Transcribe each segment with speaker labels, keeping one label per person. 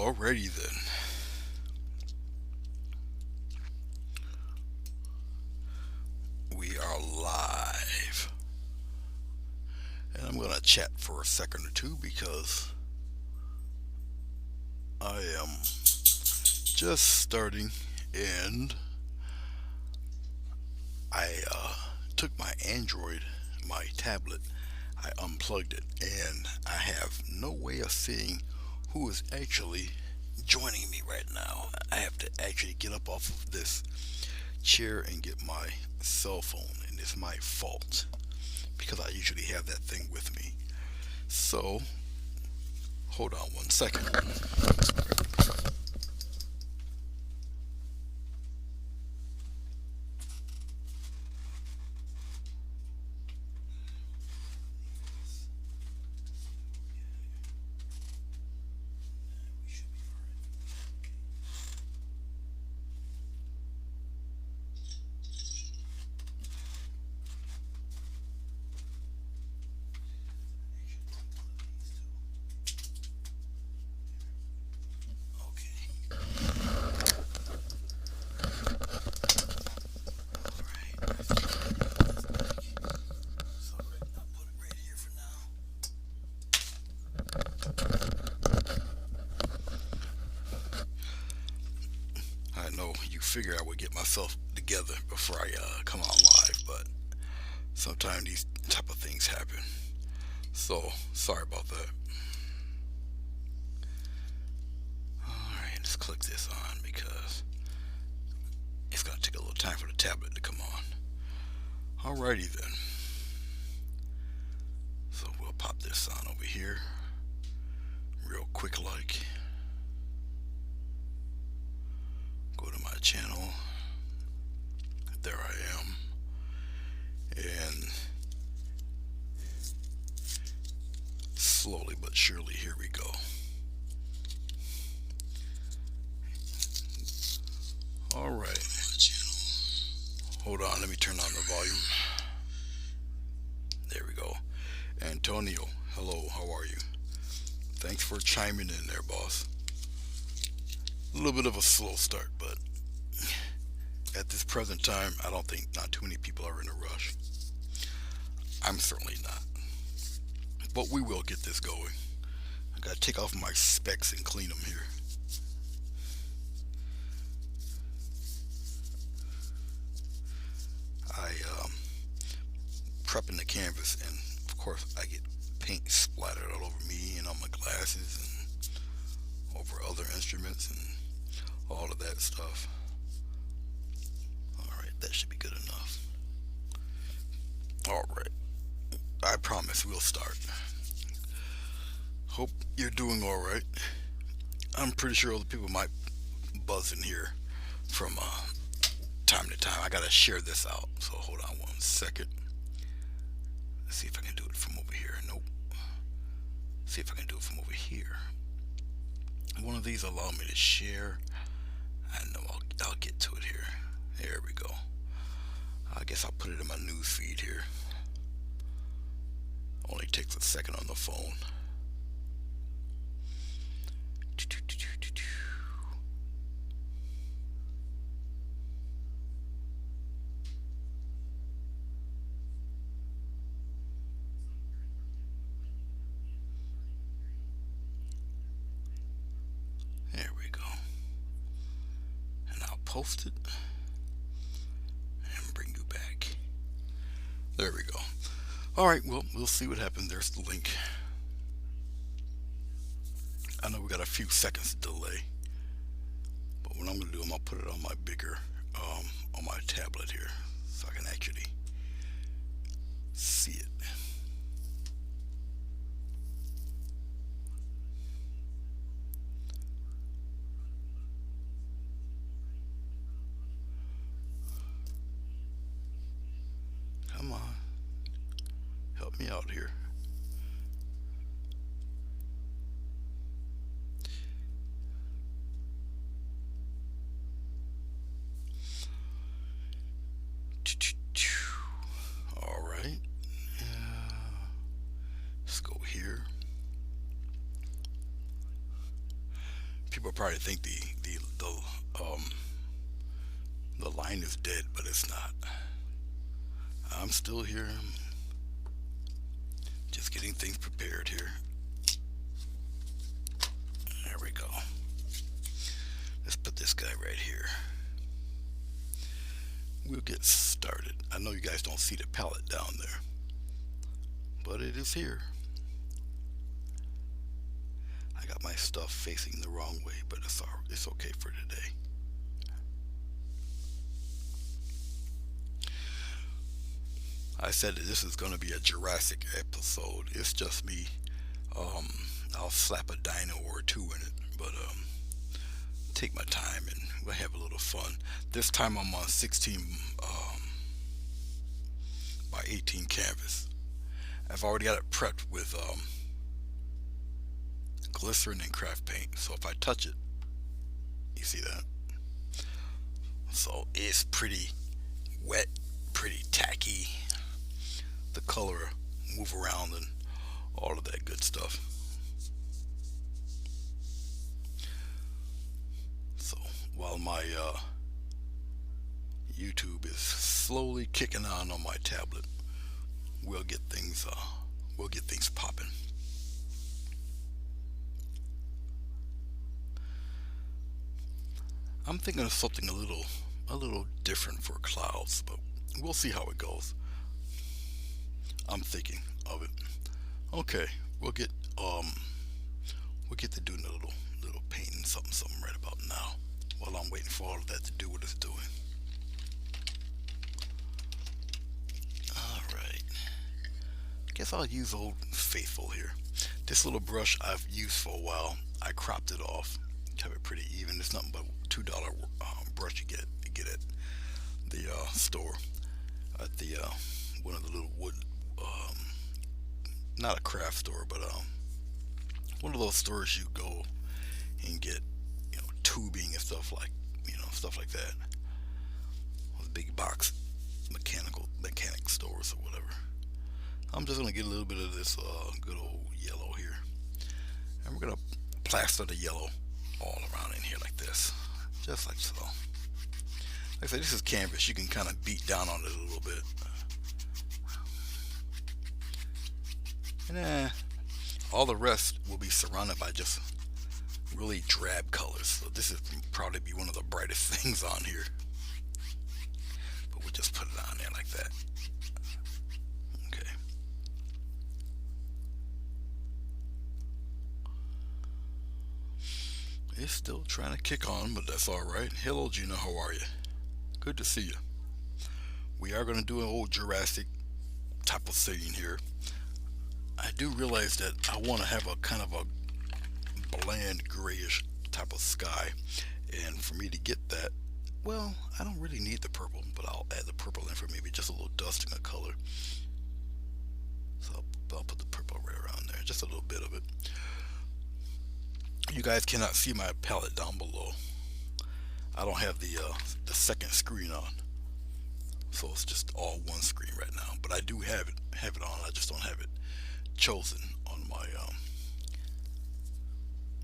Speaker 1: Alrighty then. We are live. And I'm going to chat for a second or two because I am just starting and I took my Android, my tablet, I unplugged it, and I have no way of seeing who is actually joining me right now. I have to actually get up off of this chair and get my cell phone, and it's my fault because I usually have that thing with me. So, hold on one second. Okay. I know you figure I would get myself together before I come on live, but sometimes these type of things happen. So sorry about that. All right, let's click this on because it's gonna take a little time for the tablet to come on. Alrighty then. So we'll pop this on over here, real quick like. Go to my channel. There I am. And slowly but surely, here we go. All right. Hold on, let me turn on the volume. There we go. Antonio, hello, how are you? Thanks for chiming in there, boss. A little bit of a slow start, but at this present time, I don't think not too many people are in a rush. I'm certainly not. But we will get this going. I gotta take off my specs and clean them here. I prepping the canvas, and of course I get paint splattered all over me and on my glasses and over other instruments and all of that stuff. All right, that should be good enough. All right, I promise we'll start. Hope you're doing all right. I'm pretty sure other people might buzz in here from time to time. I gotta share this out, so hold on one second. Let's see if I can do it from over here. Nope. See if I can do it from over here. One of these allow me to share. I know I'll get to it here. There we go. I guess I'll put it in my news feed here. Only takes a second on the phone. There we go. And I'll post it and bring you back. There we go. All right, well, we'll see what happens. There's the link. I know we got a few seconds delay, but what I'm gonna do, I'm gonna put it on my bigger, on my tablet here, so I can actually see it. Come on, help me out here. All right, let's go here. People probably think the line is dead, but it's not. I'm still here. Just getting things prepared here. There we go. Let's put this guy right here. We'll get started. I know you guys don't see the palette down there, but it is here. I got my stuff facing the wrong way, but it's okay for today. I said that this is going to be a Jurassic episode. It's just me. Um, I'll slap a dino or two in it, but take my time and we'll have a little fun. This time I'm on 16 by 18 canvas. I've already got it prepped with glycerin and craft paint, so if I touch it, you see that? So it's pretty wet, pretty tacky. The color move around and all of that good stuff. So while my YouTube is slowly kicking on my tablet, we'll get things popping. I'm thinking of something a little different for clouds, but we'll see how it goes. I'm thinking of it. Okay, we'll get to doing a little painting something right about now, while I'm waiting for all of that to do what it's doing. All right. Guess I'll use Old Faithful here. This little brush I've used for a while. I cropped it off, kept it pretty even. It's nothing but $2 brush you get at the store, at the one of the little wood, not a craft store, but one of those stores you go and get, tubing and stuff like that. Those big box mechanic stores or whatever. I'm just gonna get a little bit of this good old yellow here, and we're gonna plaster the yellow all around in here like this, just like so. Like I said, this is canvas. You can kind of beat down on it a little bit. And all the rest will be surrounded by just really drab colors. So this is probably be one of the brightest things on here. But we'll just put it on there like that. Okay. It's still trying to kick on, but that's alright. Hello Gina, how are you? Good to see you. We are going to do an old Jurassic type of scene here. I do realize that I want to have a kind of a bland grayish type of sky, and for me to get that, well, I don't really need the purple, but I'll add the purple in for maybe just a little dusting of color. So I'll put the purple right around there, just a little bit of it. You guys cannot see my palette down below. I don't have the second screen on, so it's just all one screen right now. But I do have it on. I just don't have it chosen on my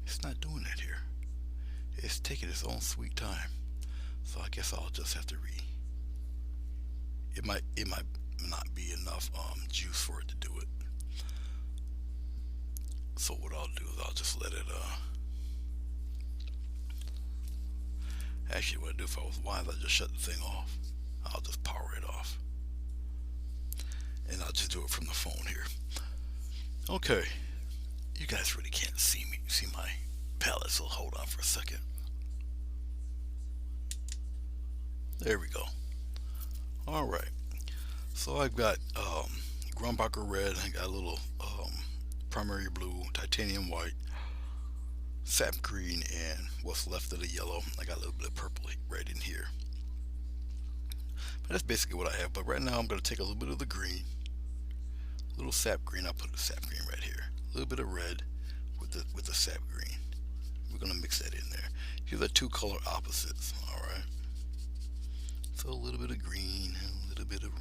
Speaker 1: it's not doing that here. It's taking its own sweet time, so I guess I'll just have to it might not be enough juice for it to do it. So what I'll do is I'll just let it actually what I'd do if I was wise, I'd just shut the thing off. I'll just power it off, and I'll just do it from the phone here. Okay, you guys really can't see my palette, so hold on for a second. There we go. All right, so I've got Grumbacher red. I got a little primary blue, titanium white, sap green, and what's left of the yellow. I got a little bit of purple right in here. But that's basically what I have. But right now I'm going to take a little bit of the green, a little sap green. I'll put the sap green right here. A little bit of red with the sap green. We're going to mix that in there. These are two color opposites. All right. So a little bit of green and a little bit of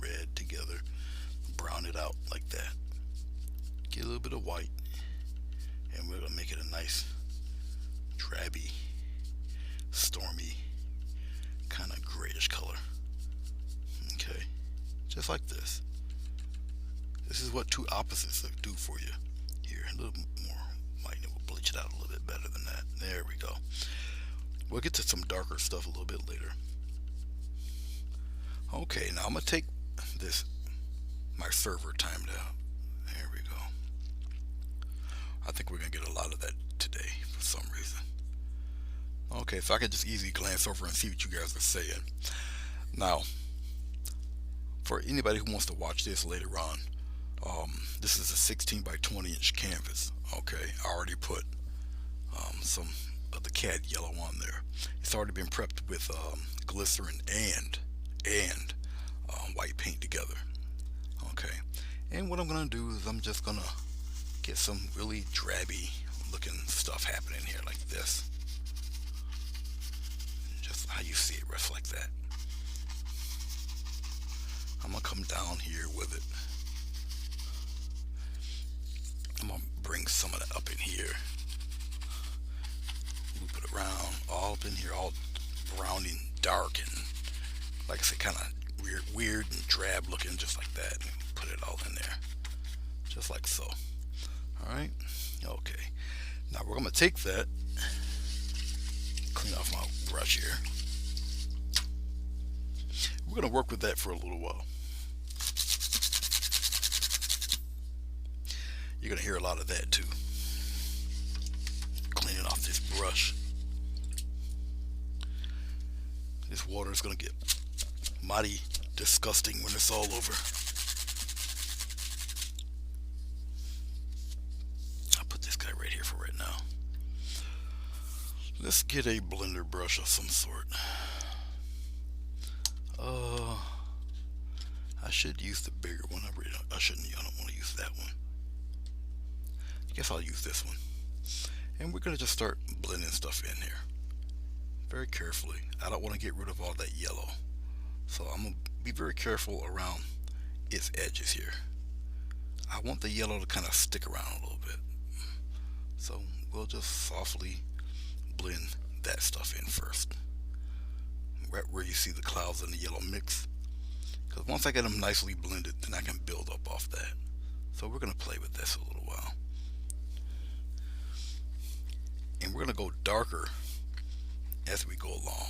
Speaker 1: red together. Brown it out like that. Get a little bit of white, and we're going to make it a nice drabby, stormy, kind of grayish color. Okay, just like this. This is what two opposites do for you. Here, a little more white, and we'll bleach it out a little bit better than that. There we go. We'll get to some darker stuff a little bit later. Okay, now I'm gonna take this, my server timed out. There we go. I think we're gonna get a lot of that today for some reason. Okay, so I can just easily glance over and see what you guys are saying. Now, for anybody who wants to watch this later on, this is a 16 by 20 inch canvas. Okay, I already put some of the cad yellow on there. It's already been prepped with glycerin and white paint together. Okay, and what I'm gonna do is I'm just gonna get some really drabby looking stuff happening here like this. Just how you see it reflect that. I'm gonna come down here with it. I'm gonna bring some of that up in here. Loop it around, all up in here, all brown and dark and, like I said, kind of weird and drab looking, just like that. Put it all in there, just like so. All right. Okay. Now we're gonna take that, clean off my brush here. We're gonna work with that for a little while. You're gonna hear a lot of that too. Cleaning off this brush. This water is gonna get mighty disgusting when it's all over. I'll put this guy right here for right now. Let's get a blender brush of some sort. I should use the bigger one. I shouldn't. I don't want to use that one. I guess I'll use this one. And we're gonna just start blending stuff in here very carefully. I don't want to get rid of all that yellow, so I'm gonna be very careful around its edges here. I want the yellow to kind of stick around a little bit, so we'll just softly blend that stuff in first, right where you see the clouds and the yellow mix, because once I get them nicely blended, then I can build up off that. So we're gonna play with this a little while, and we're gonna go darker as we go along.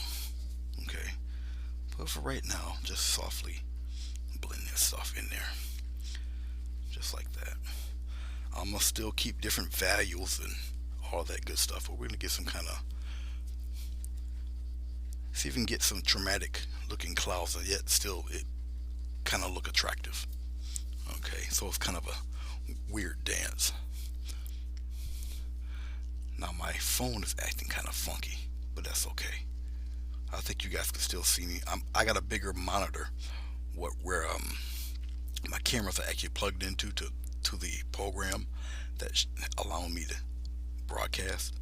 Speaker 1: Okay, but for right now, just softly blend this stuff in there, just like that. I'm gonna still keep different values and all that good stuff, but we're gonna get some kind of, see if we can get some dramatic looking clouds and yet still it kind of look attractive. Okay, so it's kind of a weird dance. Now my phone is acting kind of funky, but that's okay. I think you guys can still see me. I got a bigger monitor where my cameras are actually plugged into to the program that's allowing me to broadcast.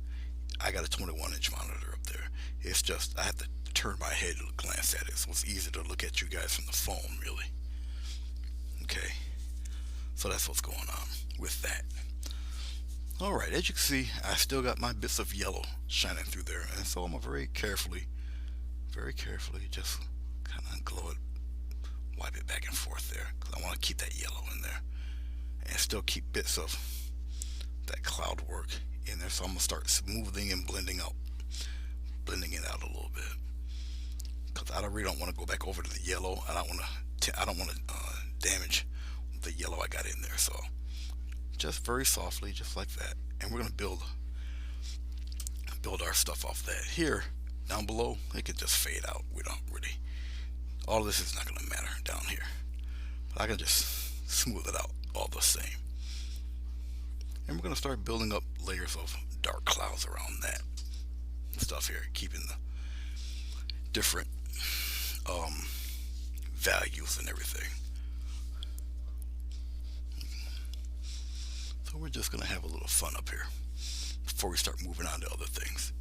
Speaker 1: I got a 21-inch monitor up there. It's just I have to turn my head to glance at it, so it's easier to look at you guys from the phone, really. Okay, so that's what's going on with that. Alright, as you can see, I still got my bits of yellow shining through there, and so I'm very carefully just kind of glow it, wipe it back and forth there, because I want to keep that yellow in there and still keep bits of that cloud work in there. So I'm gonna start smoothing and blending it out a little bit, because I really don't want to go back over to the yellow. I don't want to damage the yellow I got in there. So just very softly, just like that, and we're gonna build our stuff off that. Here down below, it could just fade out. We don't really, all of this is not gonna matter down here, but I can just smooth it out all the same. And we're gonna start building up layers of dark clouds around that stuff here, keeping the different values and everything. So we're just gonna have a little fun up here before we start moving on to other things.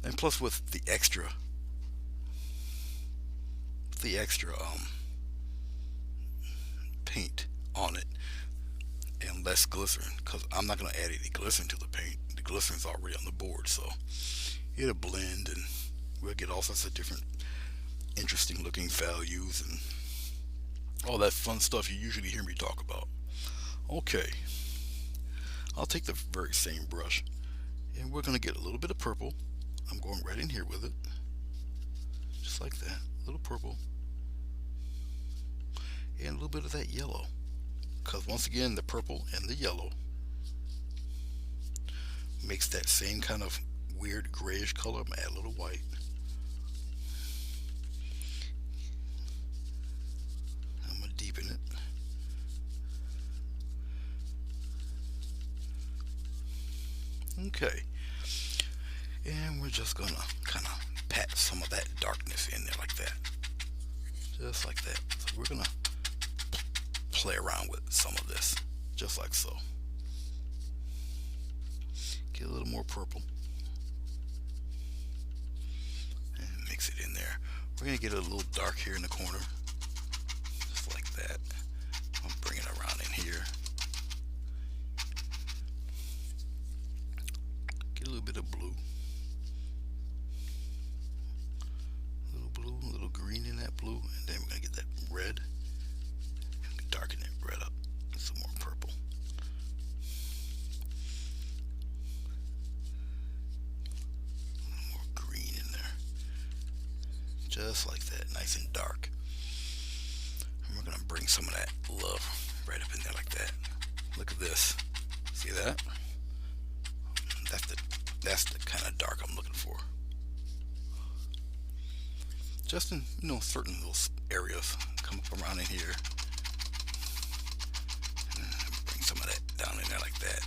Speaker 1: And plus, with the extra paint on it and less glycerin, because I'm not going to add any glycerin to the paint. The glycerin's already on the board, so it'll blend and we'll get all sorts of different interesting looking values and all that fun stuff you usually hear me talk about. Okay, I'll take the very same brush and we're going to get a little bit of purple. I'm going right in here with it, just like that, a little purple and a little bit of that yellow, because once again the purple and the yellow makes that same kind of weird grayish color. I'm going to add a little white. I'm going to deepen it. Okay, and we're just gonna kind of pat some of that darkness in there like that, just like that. So we're gonna play around with some of this, just like so. Get a little more purple and mix it in there. We're gonna get a little dark here in the corner, just like that. I'll bring it around in here. Get a little bit of blue. A little blue, a little green in that blue, and then we're gonna get that red. Darken it red up. Some more purple. A little more green in there. Just like that, nice and dark. And we're gonna bring some of that love right up in there like that. Look at this. See that? That's the kind of dark I'm looking for. Just in, certain little areas. Come up around in here. Bring some of that down in there like that.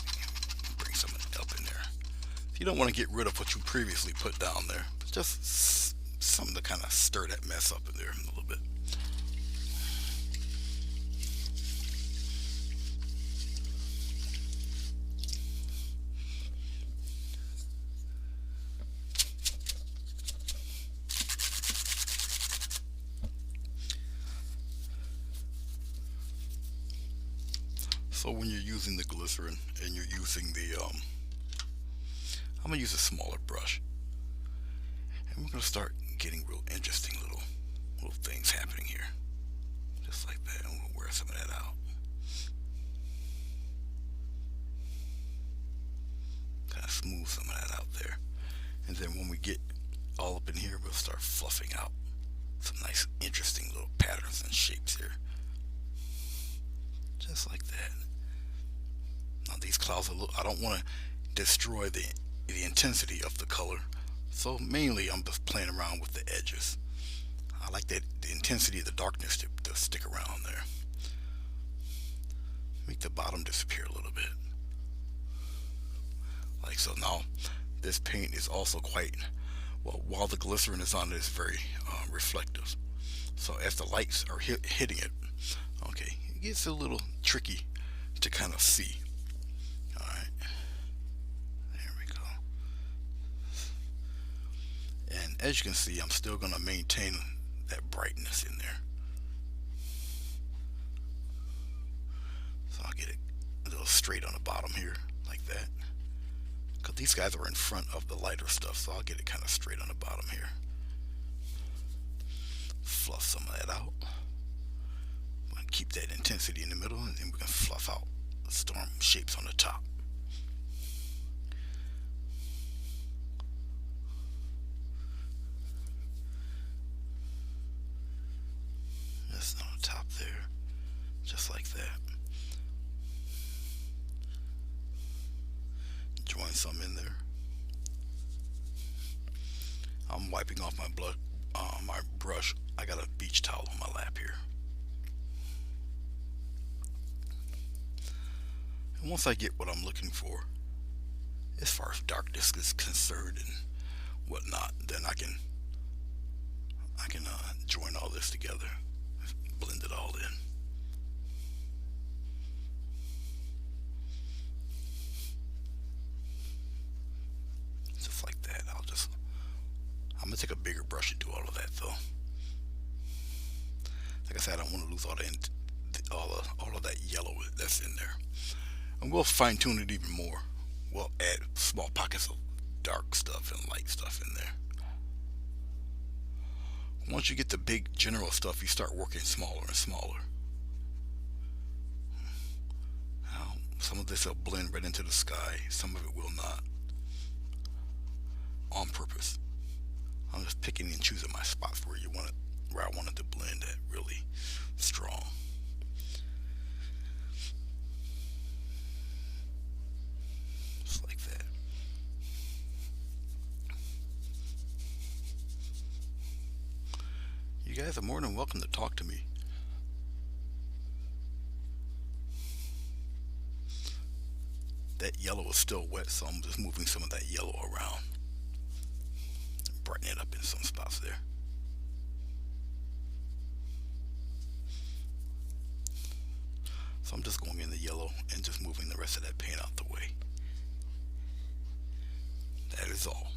Speaker 1: Bring some of it up in there. You don't want to get rid of what you previously put down there, but just something to kind of stir that mess up in there a little bit. So when you're using the glycerin and you're using the, I'm going to use a smaller brush. And we're going to start getting real interesting little things happening here. Just like that. And we'll wear some of that out. Kind of smooth some of that out there. And then when we get all up in here, we'll start fluffing out some nice interesting little patterns and shapes here. Just like that. Now these clouds I don't want to destroy the intensity of the color, so mainly I'm just playing around with the edges. I like the intensity of the darkness to stick around there. Make the bottom disappear a little bit. Like so. Now this paint is also quite, well, while the glycerin is on it, it's very reflective. So as the lights are hitting it, okay, it gets a little tricky to kind of see. Alright, there we go. And as you can see, I'm still going to maintain that brightness in there. So I'll get it a little straight on the bottom here, like that. Because these guys are in front of the lighter stuff, so I'll get it kind of straight on the bottom here. Fluff some of that out. Keep that intensity in the middle, and then we can fluff out the storm shapes on the top. Just on the top there, just like that. Join some in there. I'm wiping off my brush. I got a beach towel on my lap here. And once I get what I'm looking for, as far as darkness is concerned and whatnot, then I can join all this together, blend it all in. Just like that. I'm gonna take a bigger brush and do all of that though. Like I said, I don't want to lose all of that yellow that's in there. And we'll fine tune it even more we'll add small pockets of dark stuff and light stuff in there. Once you get the big general stuff, you start working smaller and smaller. Now, some of this will blend right into the sky, some of it will not, on purpose. I'm just picking and choosing my spots where where I want it to blend at really strong. Just like that. You guys are more than welcome to talk to me. That yellow is still wet, so I'm just moving some of that yellow around. Brighten it up in some spots there. So I'm just going in the yellow and just moving the rest of that paint out the way. That is all.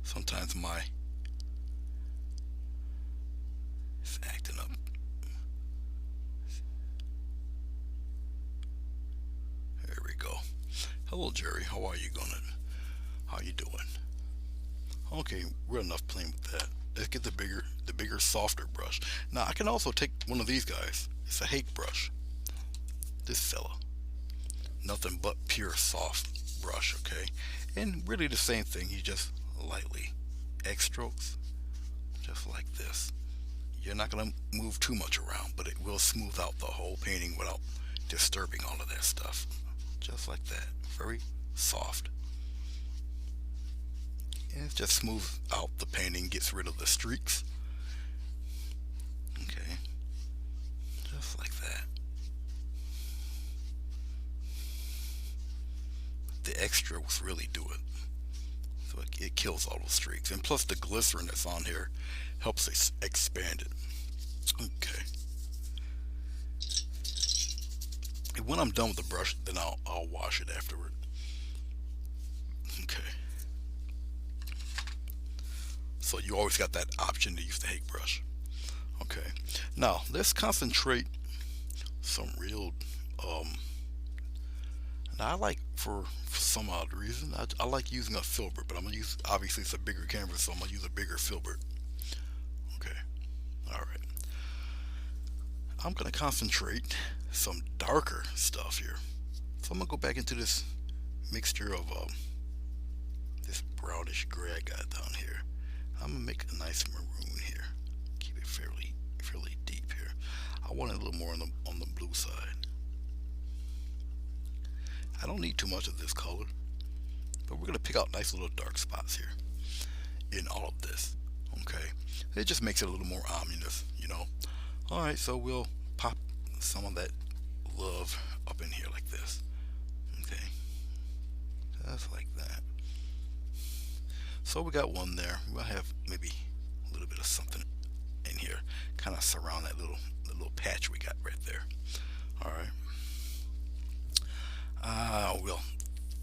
Speaker 1: Sometimes it's acting up. There we go. Hello Jerry, how are you how you doing? Okay, real enough playing with that. Let's get the bigger, softer brush. Now I can also take one of these guys. It's a Hake brush. This fella. Nothing but pure soft brush, okay? And really the same thing. You just lightly X strokes, just like this. You're not gonna move too much around, but it will smooth out the whole painting without disturbing all of that stuff. Just like that. Very soft. And it just smooths out the painting, gets rid of the streaks. Okay. Just like that. The X strokes really do it. So it kills all those streaks. And plus the glycerin that's on here helps expand it. Okay. And when I'm done with the brush, then I'll wash it afterward. Okay. So you always got that option to use the Hake brush. Okay. Now let's concentrate some real now I like for some odd reason I like using a filbert, but I'm gonna use, obviously it's a bigger canvas, so I'm gonna use a bigger filbert. Okay. Alright. I'm gonna concentrate some darker stuff here. So I'm gonna go back into this mixture of this brownish gray I got down here. I'm gonna make a nice maroon here. Keep it fairly deep here. I want it a little more on the blue side. I don't need too much of this color, but we're gonna pick out nice little dark spots here in all of this. Okay, it just makes it a little more ominous, you know. All right, so we'll pop some of that love up in here like this. Okay, just like that. So we got one there. We'll have maybe a little bit of something in here, kind of surround that little patch we got right there. All right. We'll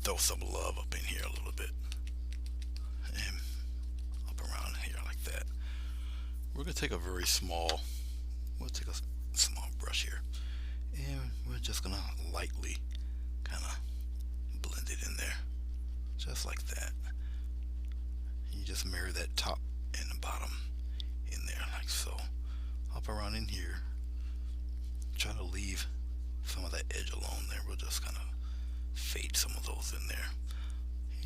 Speaker 1: throw some love up in here a little bit, and up around here like that. We're gonna take a very small. We'll take a small brush here, and we're just gonna lightly kind of blend it in there, just like that. You just mirror that top and the bottom in there like so. Up around in here. Try to leave some of that edge alone there. We'll just kind of fade some of those in there.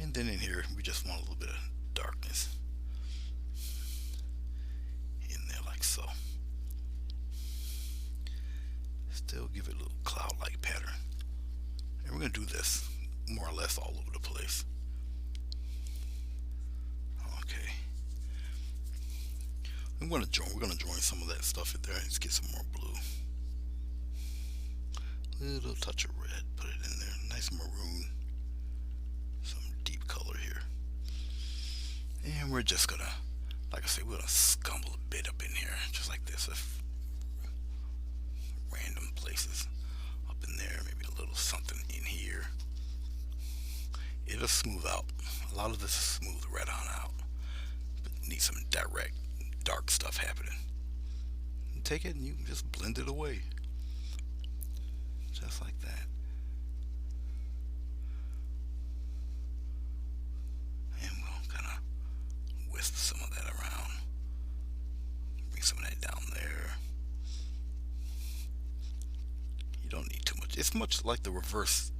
Speaker 1: And then in here we just want a little bit of darkness in there like so. Still give it a little cloud-like pattern. And we're going to do this more or less all over the place. Okay. We're going to join some of that stuff in there. Let's get some more blue. Little touch of red, put it in there. Nice maroon, some deep color here, and we're just gonna, like I say, we're gonna scumble a bit up in here, just like this, with random places up in there, maybe a little something in here. It'll smooth out. A lot of this is smooth right on out, but need some direct, dark stuff happening. You take it and you can just blend it away. Just like don't need too much. It's much like of the reverse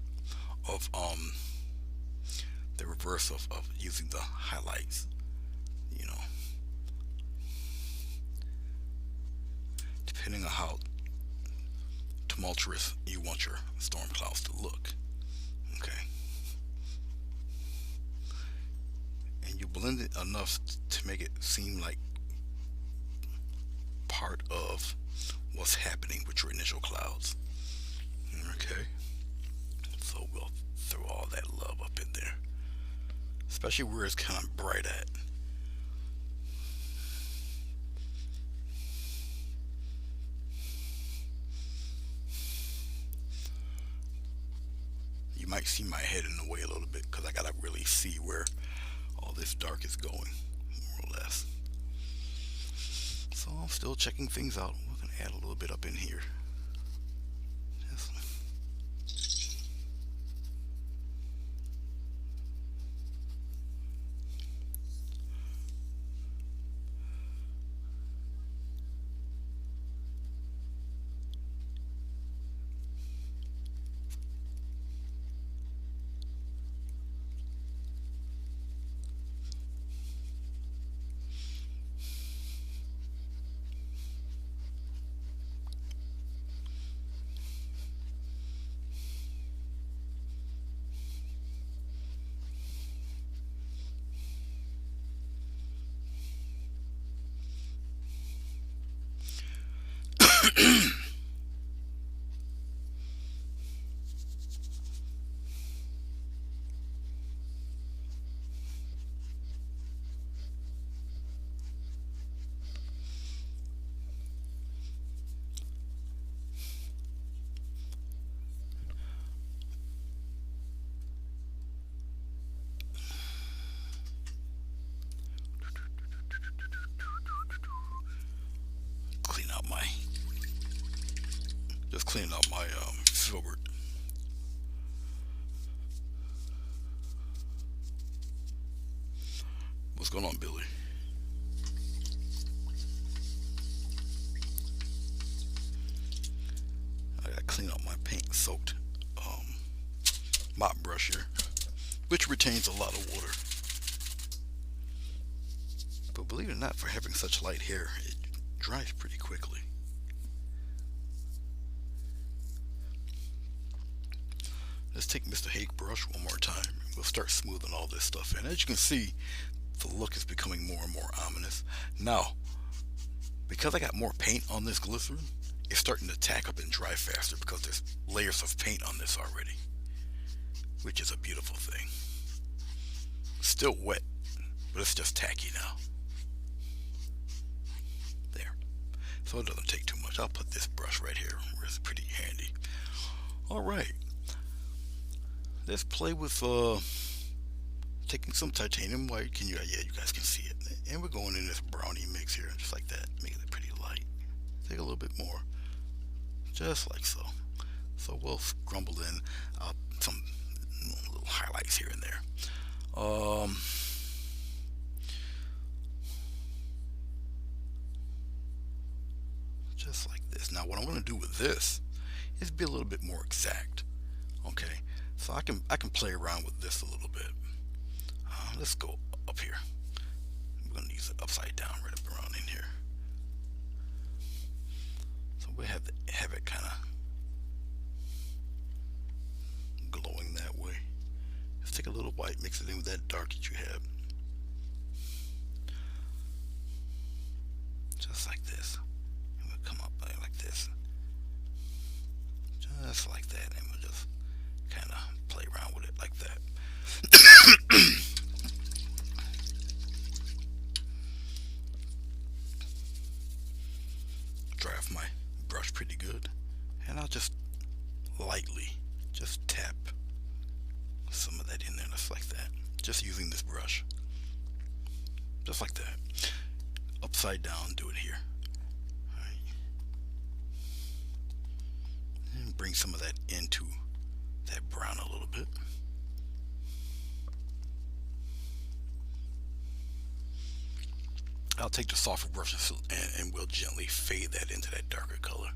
Speaker 1: of using the highlights. You know, depending on how tumultuous you want your storm clouds to look. Okay, and you blend it enough to make it seem like part of what's happening with your initial clouds. Okay, so we'll throw all that love up in there, especially where it's kind of bright at. You might see my head in the way a little bit because I gotta really see where all this dark is going, more or less. So I'm still checking things out. We're gonna add a little bit up in here. Just clean out my, just clean out my filbert. What's going on, Billy? I gotta clean out my paint soaked mop brush here, which retains a lot of water. But believe it or not, for having such light hair, it dries pretty quickly. Let's take Mr. Hake brush one more time. We'll start smoothing all this stuff in. As you can see, the look is becoming more and more ominous. Now, because I got more paint on this glycerin, it's starting to tack up and dry faster because there's layers of paint on this already, which is a beautiful thing. Still wet, but it's just tacky now. There. So it doesn't take too much. I'll put this brush right here where it's pretty handy. Alright. Let's play with taking some titanium white. Can you? Yeah, you guys can see it. And we're going in this brownie mix here, just like that, making it pretty light. Take a little bit more, just like so. So we'll scrumble in some little highlights here and there. Just like this. Now, what I'm going to do with this is be a little bit more exact. Okay. So I can play around with this a little bit. Let's go up here. We're going to use it upside down right up around in here. So we have it kind of glowing that way. Let's take a little white, mix it in with that dark that you have. Just like this. And we'll come up like this. Just like that. And we'll just kind of play around with it like that. Dry off my brush pretty good, and I'll just lightly just tap some of that in there, just like that, just using this brush, just like that. Upside down, do it here. All right. And bring some of that into that brown a little bit. I'll take the softer brushes and we'll gently fade that into that darker color.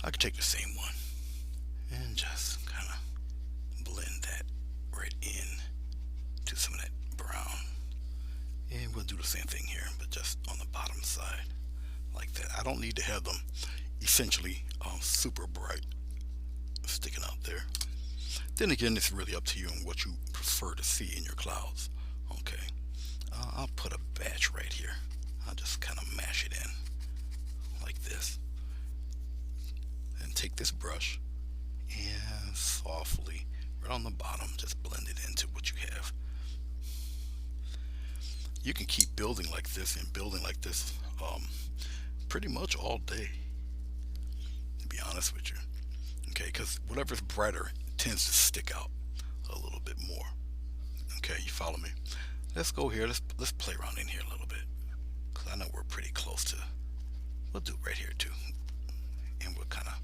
Speaker 1: I could take the same one and just kind of blend that right in to some of that brown. And we'll do the same thing here, but just on the bottom side like that. I don't need to have them essentially super bright sticking out there. Then again, it's really up to you and what you prefer to see in your clouds. Okay, I'll put a batch right here. I'll just kind of mash it in like this. And take this brush and softly, right on the bottom, just blend it into what you have. You can keep building like this and building like this pretty much all day, to be honest with you. Okay, because whatever's brighter tends to stick out a little bit more. Okay, you follow me? Let's go here. Let's play around in here a little bit, because I know we're pretty close to. We'll do it right here too, and we'll kind of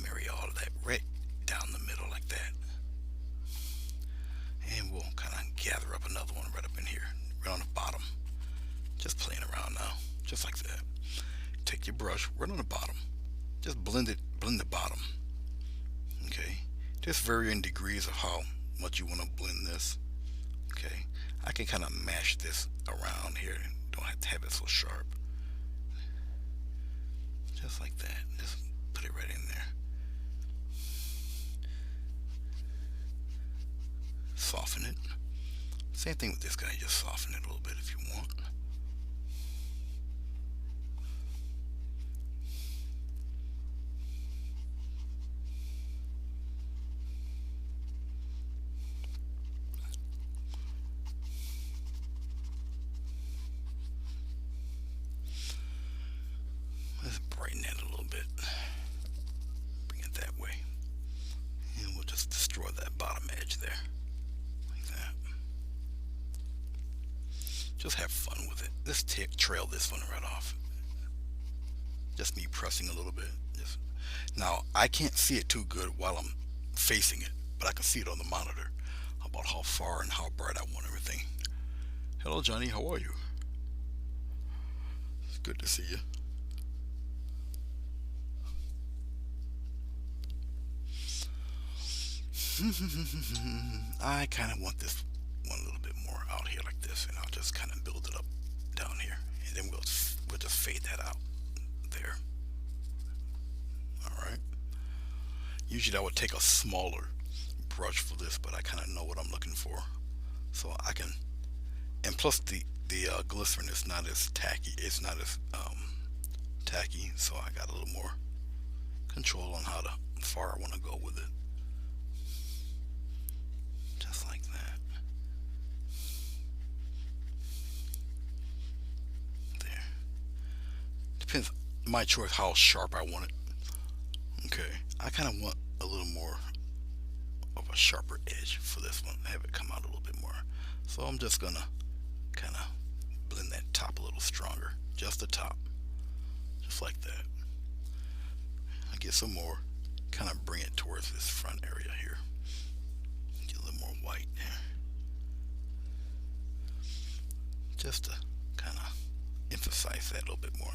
Speaker 1: marry all of that right down the middle like that, and we'll kind of gather up another one right up in here, right on the bottom. Just playing around now, just like that. Take your brush right on the bottom, just blend the bottom. Okay, just varying degrees of how much you want to blend this. Okay, I can kind of mash this around here, don't have to have it so sharp. Just like that, just put it right in there. Soften it. Same thing with this guy, just soften it a little bit if you want. Let's brighten that a little bit. Bring it that way. And we'll just destroy that bottom edge there. Like that. Just have fun with it. Let's trail this one right off. Just me pressing a little bit. Now, I can't see it too good while I'm facing it, but I can see it on the monitor about how far and how bright I want everything. Hello, Johnny. How are you? It's good to see you. I kind of want this one a little bit more out here like this, and I'll just kind of build it up down here, and then we'll just fade that out there. All right. Usually I would take a smaller brush for this, but I kind of know what I'm looking for, so I can. And plus the glycerin is not as tacky. It's not as tacky, so I got a little more control on how far I want to go with it. Just like that. There. Depends my choice how sharp I want it. Okay. I kind of want a little more of a sharper edge for this one. Have it come out a little bit more. So I'm just gonna kind of blend that top a little stronger. Just the top. Just like that. I get some more. Kind of bring it towards this front area here. Get a little more white there. Just to kind of emphasize that a little bit more.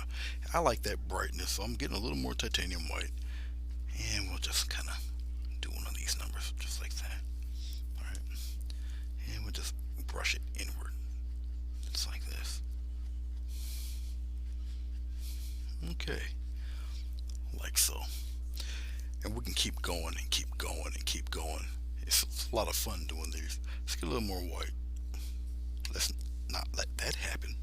Speaker 1: I like that brightness, so I'm getting a little more titanium white. And we'll just kind of do one of these numbers just like that. Alright. And we'll just brush it inward. Just like this. Okay. Like so. And we can keep going and keep going and keep going. It's a lot of fun doing these. Let's get a little more white. Let's not let that happen.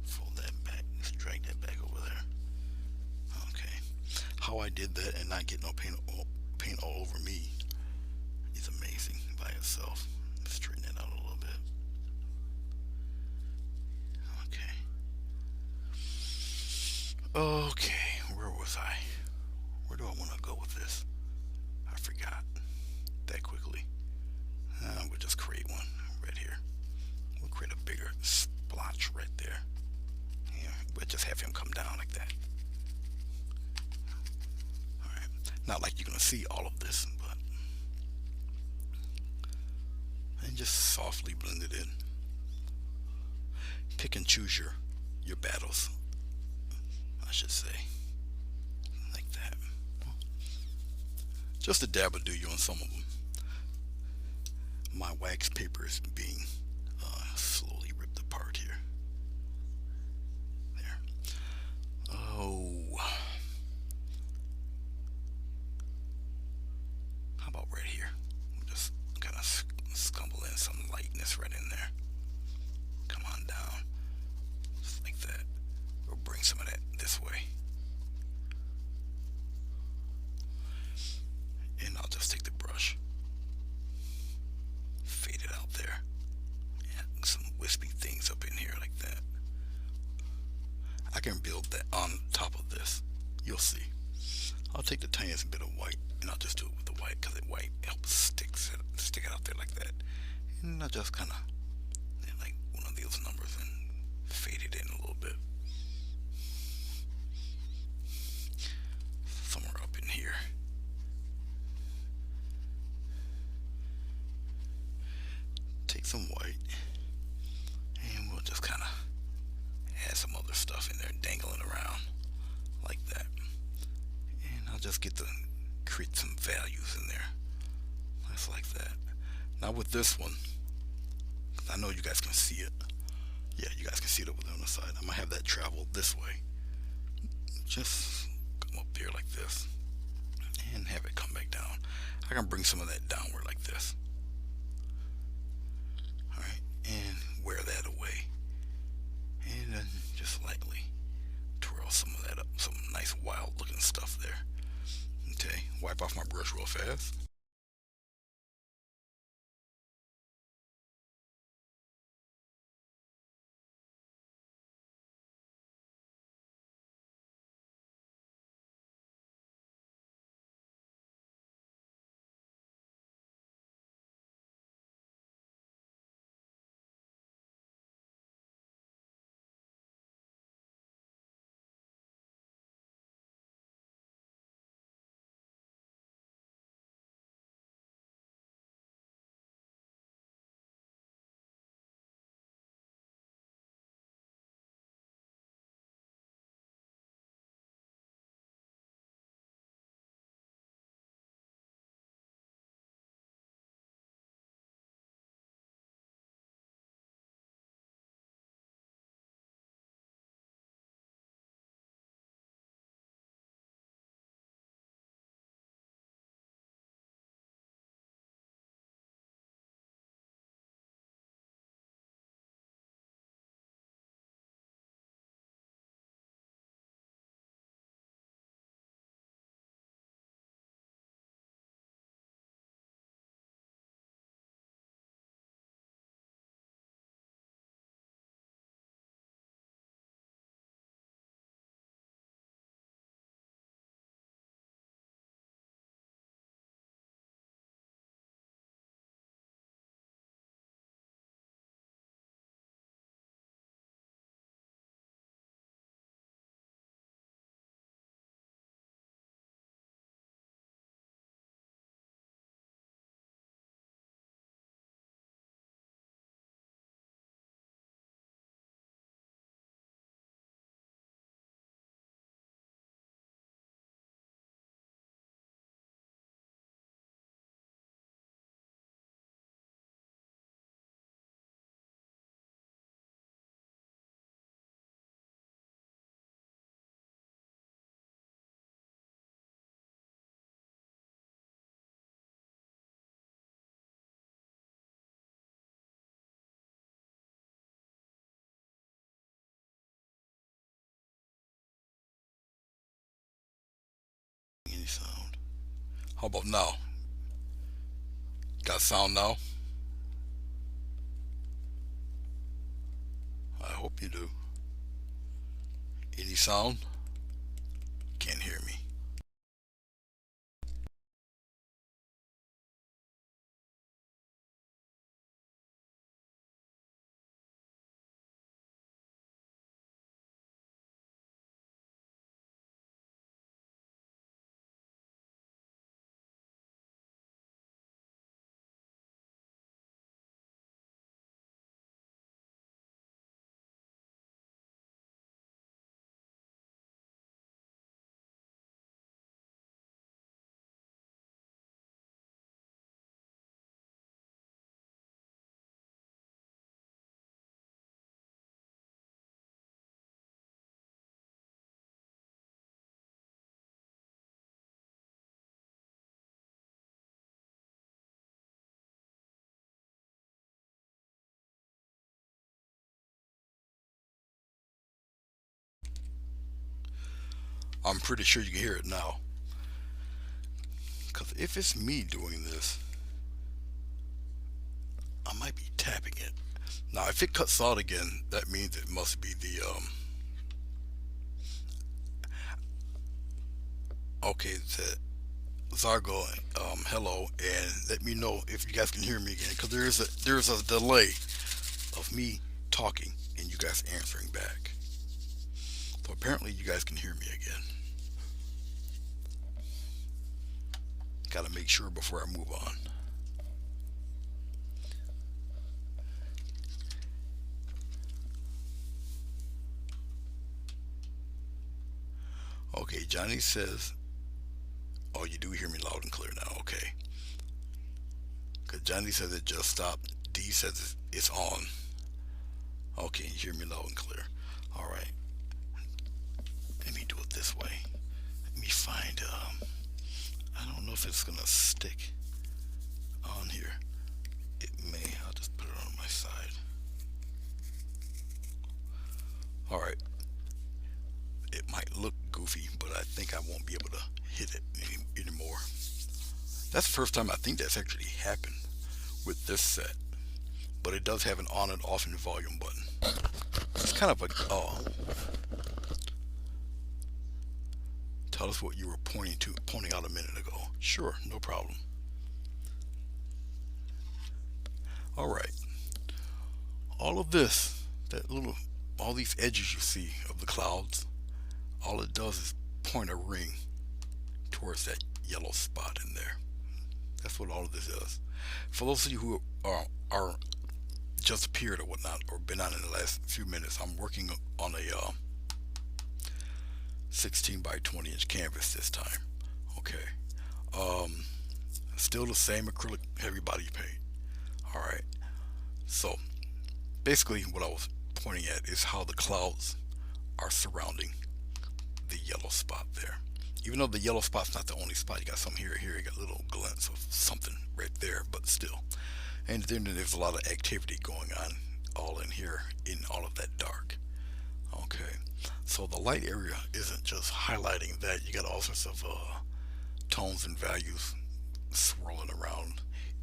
Speaker 1: Fold that back. Let's drag that back over there. Okay. How I did that and not get no paint all over me is amazing by itself. Let's straighten it out a little bit. Okay, where was I? Where do I want to go with this? I forgot that quickly. We'll just create one right here. We'll create a bigger splotch right there. Yeah, we'll just have him come down like that. Alright, not like you're going to see all of this, but. And just softly blend it in. Pick and choose your battles. should say, like that. Just a dab will do you on some of them. My wax paper is being slowly ripped apart here. There. Oh, how about right here? Just kind of scumble in some lightness right in there. Come on down, just like that. We'll bring some of that this way. And I'll just take the brush, fade it out there. And some wispy things up in here like that. I can build that on top of this. You'll see. I'll take the tiniest bit of white and I'll just do it with the white because the white helps stick it out there like that. And I'll just kind of like one of these numbers and fade it in a little bit. Somewhere up in here. Take some white and we'll just kind of add some other stuff in there dangling around like that. And I'll just create some values in there. Just like that. Now with this one, I know you guys can see it. Yeah, you guys can see it over there on the side. I'm gonna have that travel this way. Just come up here like this and have it come back down. I can bring some of that downward like this. Alright, and wear that away. And then just lightly twirl some of that up. Some nice wild looking stuff there. Okay, wipe off my brush real fast. Any sound? How about now? Got sound now? I hope you do. Any sound? Can't hear me. I'm pretty sure you can hear it now. Because if it's me doing this, I might be tapping it. Now, if it cuts out again, that means it must be the okay. The Zargo, hello, and let me know if you guys can hear me again, because there's a delay of me talking and you guys answering back. So apparently you guys can hear me again. Got to make sure before I move on. Okay, Johnny says, "Oh, you do hear me loud and clear now." Okay, because Johnny says it just stopped. D says it's on. Okay, you hear me loud and clear. All right, let me do it this way. Let me find. I don't know if it's gonna stick on here. It may. I'll just put it on my side. All right. It might look goofy, but I think I won't be able to hit it anymore. That's the first time I think that's actually happened with this set. But it does have an on and off and volume button. It's kind of like, oh, tell us what you were pointing out a minute ago. Sure, no problem. All right. All of this, all these edges you see of the clouds, all it does is point a ring towards that yellow spot in there. That's what all of this is. For those of you who are just appeared or whatnot, or been on in the last few minutes, I'm working on a 16 by 20 inch canvas this time. Okay. Um, Still the same acrylic heavy body paint. All right. So basically, what I was pointing at is how the clouds are surrounding the yellow spot there. Even though the yellow spot's not the only spot, you got some here, you got little glints of something right there, but still. And then there's a lot of activity going on all in here in all of that dark. Okay, so the light area isn't just highlighting that, you got all sorts of tones and values swirling around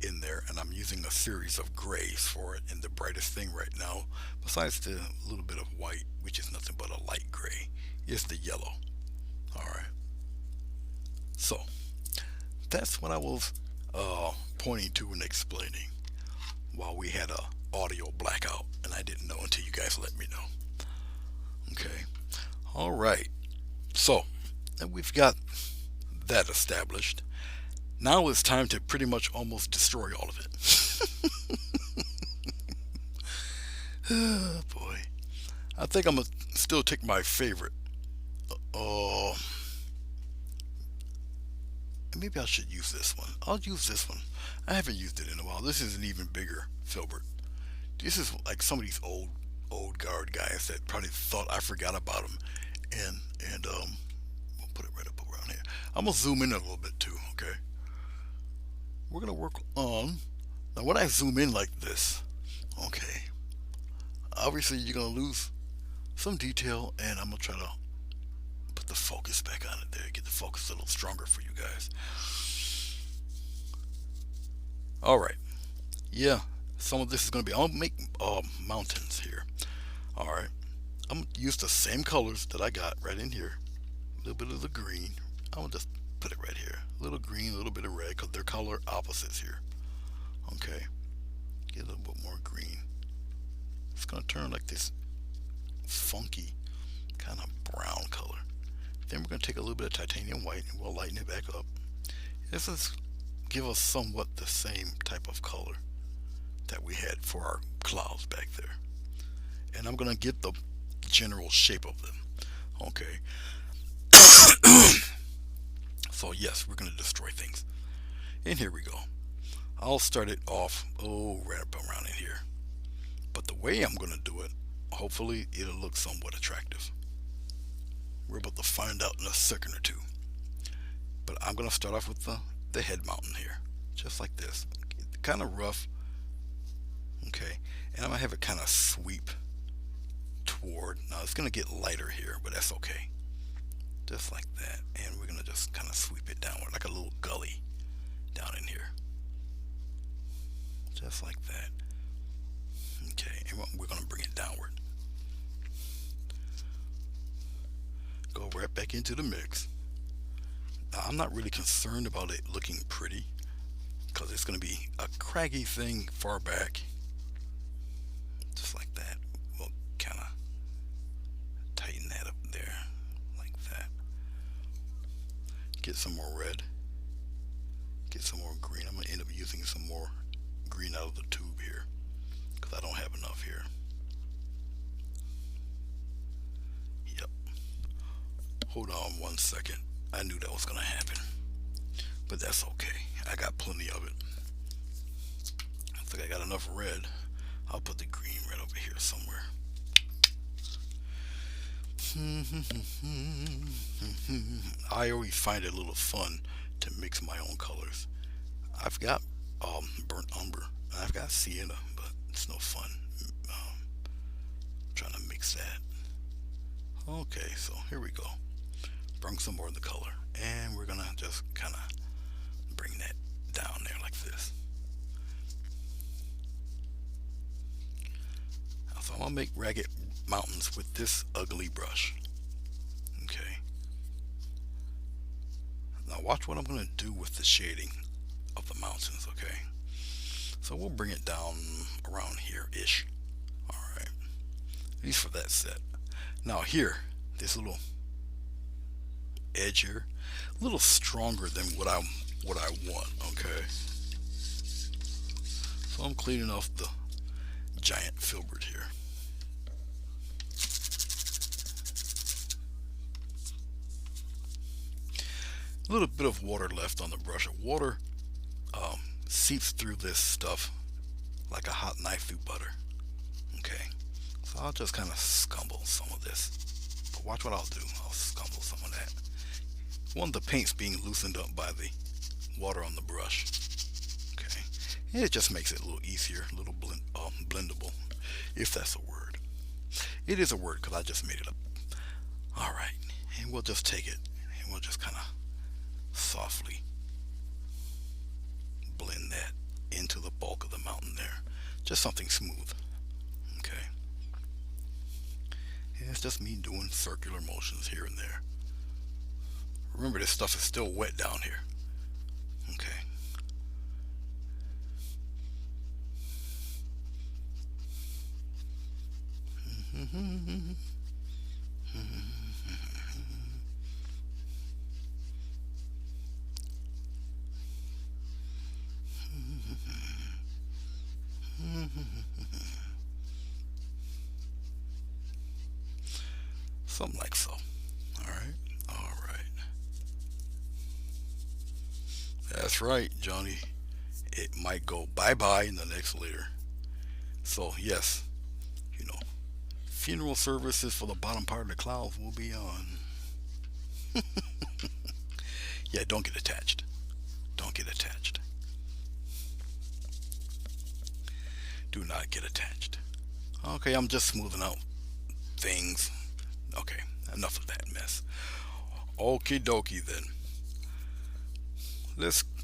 Speaker 1: in there, and I'm using a series of grays for it, and the brightest thing right now, besides the little bit of white, which is nothing but a light gray, is the yellow. Alright, so that's what I was pointing to and explaining while we had a audio blackout, and I didn't know until you guys let me know. Okay, alright, so and we've got that established. Now it's time to pretty much almost destroy all of it. Oh boy. I think I'm gonna still take my favorite. Uh, Maybe I should use this one. I'll use this one. I haven't used it in a while. This is an even bigger filbert. This is like some of these old guard guys that probably thought I forgot about them, and we'll put it right up around here. I'm gonna zoom in a little bit too. Okay. We're gonna work on now. When I zoom in like this, okay, obviously you're gonna lose some detail, and I'm gonna try to put the focus back on it there, get the focus a little stronger for you guys. All right, yeah, some of this is gonna be. I'll make mountains here. All right, I'm gonna use the same colors that I got right in here. A little bit of the green. I'm gonna just put it right here. A little green, a little bit of red, because they're color opposites here. Okay, get a little bit more green. It's gonna turn like this funky kind of brown color. Then we're gonna take a little bit of titanium white and we'll lighten it back up. This is give us somewhat the same type of color that we had for our clouds back there. And I'm gonna get the general shape of them. Okay. So yes, we're gonna destroy things. And here we go. I'll start it off, right up around in here. But the way I'm gonna do it, hopefully it'll look somewhat attractive. We're about to find out in a second or two. But I'm gonna start off with the head mountain here, just like this, kind of rough. Okay, and I'm gonna have it kind of sweep toward. Now it's gonna get lighter here, but that's okay. just like that. And we're gonna just kind of sweep it downward like a little gully down in here, just like that. Okay, and we're gonna bring it downward. Go right back into the mix. Now, I'm not really concerned about it looking pretty because it's going to be a craggy thing far back, just like that. We'll kind of tighten that up there, like that. Get some more red, get some more green. I'm going to end up using some more green out of the tube here because I don't have enough here. Yep. Hold on 1 second. I knew that was going to happen, but that's okay. I got plenty of it. I think I got enough red. I'll put the green right over here somewhere. I always find it a little fun to mix my own colors. I've got burnt umber and I've got sienna, but it's no fun trying to mix that. Okay, so here we go. Bring some more of the color, and we're gonna just kind of bring that down there like this. So I'm gonna make ragged mountains with this ugly brush. Okay. Now watch what I'm gonna do with the shading of the mountains. Okay. So we'll bring it down around here-ish. All right. At least for that set. Now here, this little edge here, a little stronger than what I want. Okay. So I'm cleaning off the giant filbert here. A little bit of water left on the brush. Water seeps through this stuff like a hot knife through butter. Okay, so I'll just kind of scumble some of this. But watch what I'll do. I'll scumble some of that. One, the paint's being loosened up by the water on the brush. Okay, and it just makes it a little easier, a little blendable, if that's a word. It is a word because I just made it up. All right, and we'll just take it and we'll just kind of softly blend that into the bulk of the mountain there. Just something smooth. Okay. And it's just me doing circular motions here and there. Remember, this stuff is still wet down here. Okay. Something like so. All right. All right. That's right, Johnny. It might go bye-bye in the next layer. So, yes, you know, funeral services for the bottom part of the clouds will be on. Yeah, don't get attached. Don't get attached. Do not get attached. Okay, I'm just smoothing out things. Okay, enough of that mess. Okie dokie then.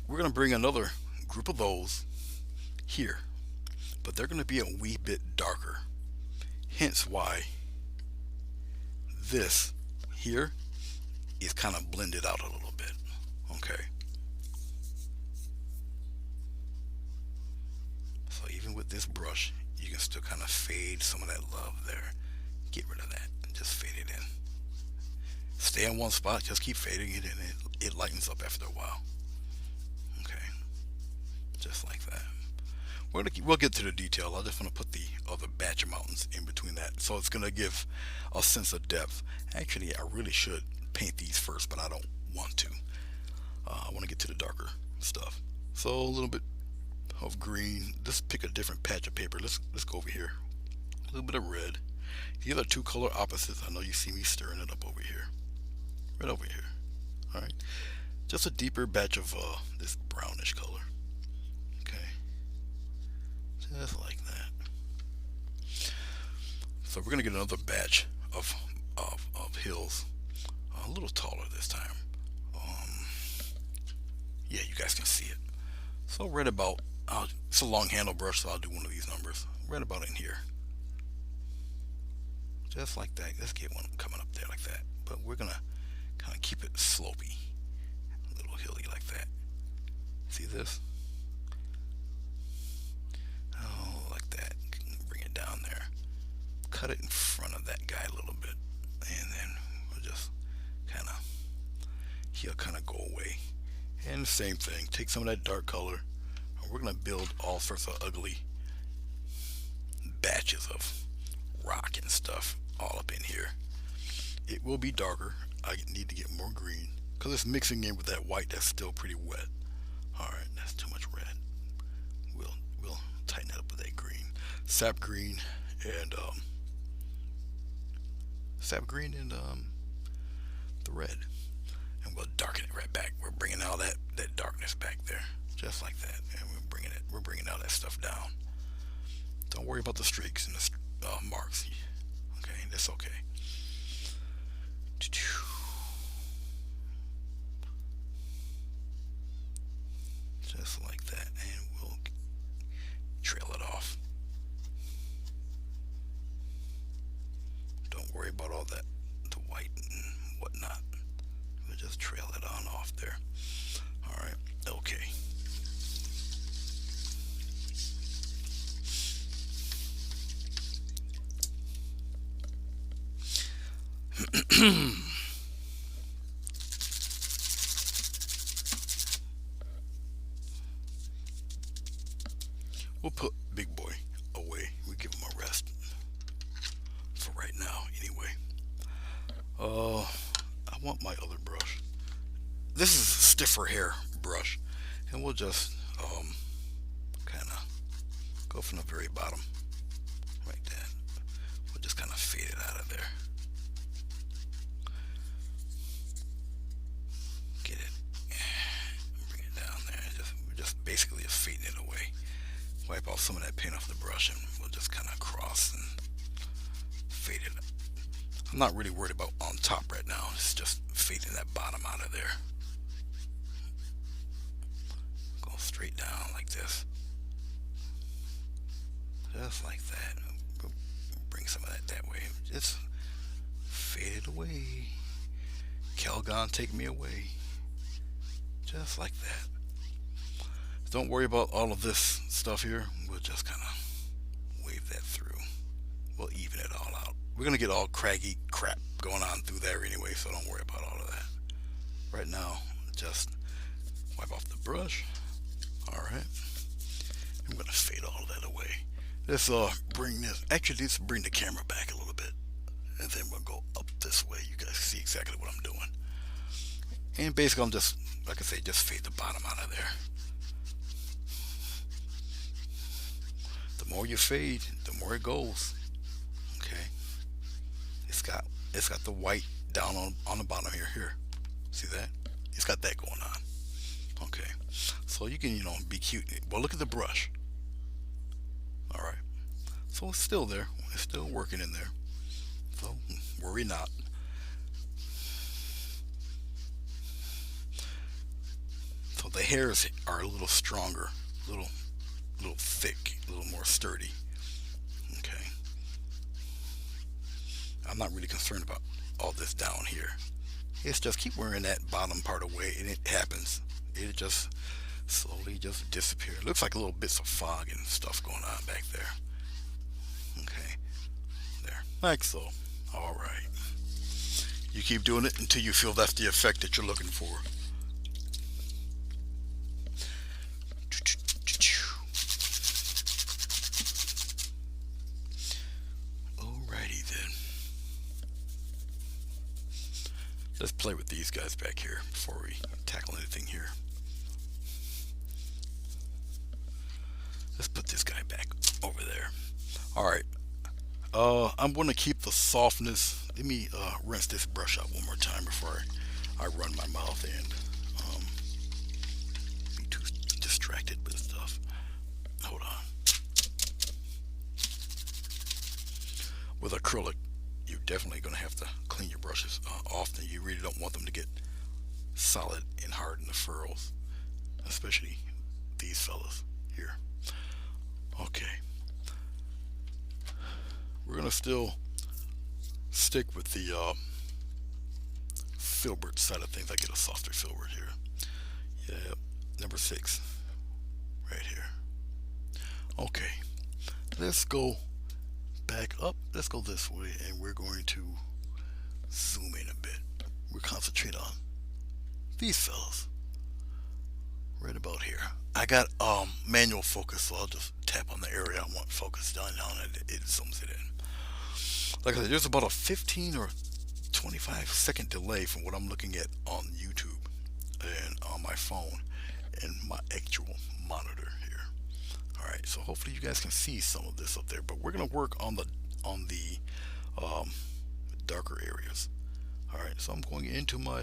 Speaker 1: We're gonna bring another group of those here, but they're gonna be a wee bit darker. Hence why this here is kind of blended out a little bit. Okay. So even with this brush, you can still kind of fade some of that love there. Get rid of that and just fade it in. Stay in one spot, just keep fading it in. It lightens up after a while. Okay. Just like that. We'll get to the detail. I just want to put the other batch of mountains in between that. So it's going to give a sense of depth. Actually, I really should paint these first, but I don't want to. I want to get to the darker stuff. So a little bit of green. Let's pick a different patch of paper. Let's go over here. A little bit of red. The other two color opposites, I know you see me stirring it up over here. Right over here. Alright. Just a deeper batch of this brownish color. Okay. Just like that. So we're going to get another batch of hills. A little taller this time. Um, yeah, you guys can see it. So right about, it's a long handle brush, so I'll do one of these numbers. Right about in here. Just like that. Let's get one coming up there like that. But we're going to kind of keep it slopey. A little hilly like that. See this? Oh, like that. Bring it down there. Cut it in front of that guy a little bit. And then we'll just kind of, he'll kind of go away. And the same thing. Take some of that dark color. And we're going to build all sorts of ugly batches of rock and stuff all up in here. It will be darker. I need to get more green because it's mixing in with that white that's still pretty wet. Alright, that's too much red. We'll tighten it up with that green. Sap green and the red. And we'll darken it right back. We're bringing all that darkness back there. Just like that. And we're bringing all that stuff down. Don't worry about the streaks and the marks. Okay, that's okay. Just like that, and we'll trail it off. Don't worry about all that, the white and whatnot. We'll just trail it on off there. All right, okay. We'll put Big Boy away. We give him a rest for right now, anyway. I want my other brush. This is a stiffer hair brush, and we'll just kind of go from the very bottom, like that. We'll just kind of fade it out of there. Get it, bring it down there. We're just basically fading it away. Wipe off some of that paint off the brush and we'll just kind of cross and fade it. I'm not really worried about on top right now. It's just fading that bottom out of there. Go straight down like this. Just like that. Bring some of that way. Just fade it away. Calgon, take me away. Just like that. Don't worry about all of this stuff here. We'll just kind of wave that through. We'll even it all out. We're going to get all craggy crap going on through there anyway, so don't worry about all of that. Right now, just wipe off the brush. Alright. I'm going to fade all of that away. Let's bring the camera back a little bit. And then we'll go up this way. You guys see exactly what I'm doing. And basically I'm just, like I say, just fade the bottom out of there. The more you fade, the more it goes. Okay. It's got the white down on the bottom here. Here. See that? It's got that going on. Okay. So you can, be cute. Well, look at the brush. Alright. So it's still there. It's still working in there. So worry not. So the hairs are a little stronger, a little thick, a little more sturdy. Okay. I'm not really concerned about all this down here. It's just keep wearing that bottom part away and it happens. It just slowly just disappears. Looks like little bits of fog and stuff going on back there. Okay. There. Like so. Alright. You keep doing it until you feel that's the effect that you're looking for. Let's play with these guys back here before we tackle anything here. Let's put this guy back over there. Alright. I'm going to keep the softness. Let me rinse this brush out one more time before I run my mouth and be too distracted with stuff. Hold on. With acrylic, you're definitely going to have to clean your brushes often. You really don't want them to get solid and hard in the furrows, especially these fellas here. Okay, we're gonna still stick with the filbert side of things. I get a softer filbert here. Yeah, number 6 right here. Okay, let's go back up. Let's go this way, and we're going to zoom in a bit. We'll concentrate on these fellas right about here. I got manual focus, so I'll just tap on the area I want focus done on, and it zooms it in. Like I said, there's about a 15 or 25-second delay from what I'm looking at on YouTube and on my phone and my actual monitor here. All right, so hopefully you guys can see some of this up there, but we're gonna work on the um, darker areas. All right, so I'm going into my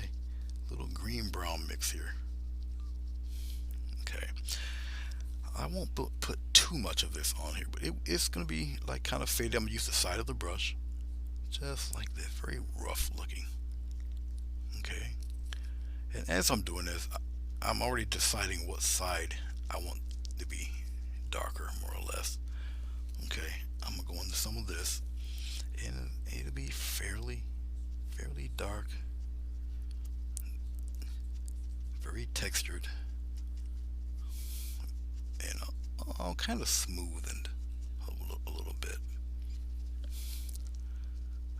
Speaker 1: little green brown mix here. Okay, I won't put too much of this on here, but it's gonna be like kind of faded. I'm gonna use the side of the brush, just like this, very rough looking. Okay, and as I'm doing this, I'm already deciding what side I want to be darker, more or less. Okay, I'm gonna go into some of this, and it'll be fairly dark, very textured, and kind of smoothened a little bit.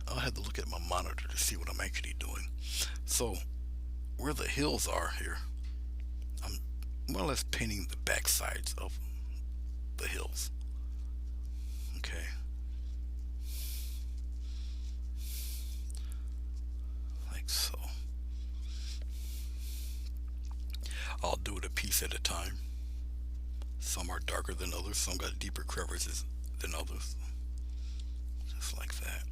Speaker 1: I'll have to look at my monitor to see what I'm actually doing. So where the hills are here, I'm more or less painting the back sides of the hills. Okay. Like so. I'll do it a piece at a time. Some are darker than others, some got deeper crevices than others. Just like that.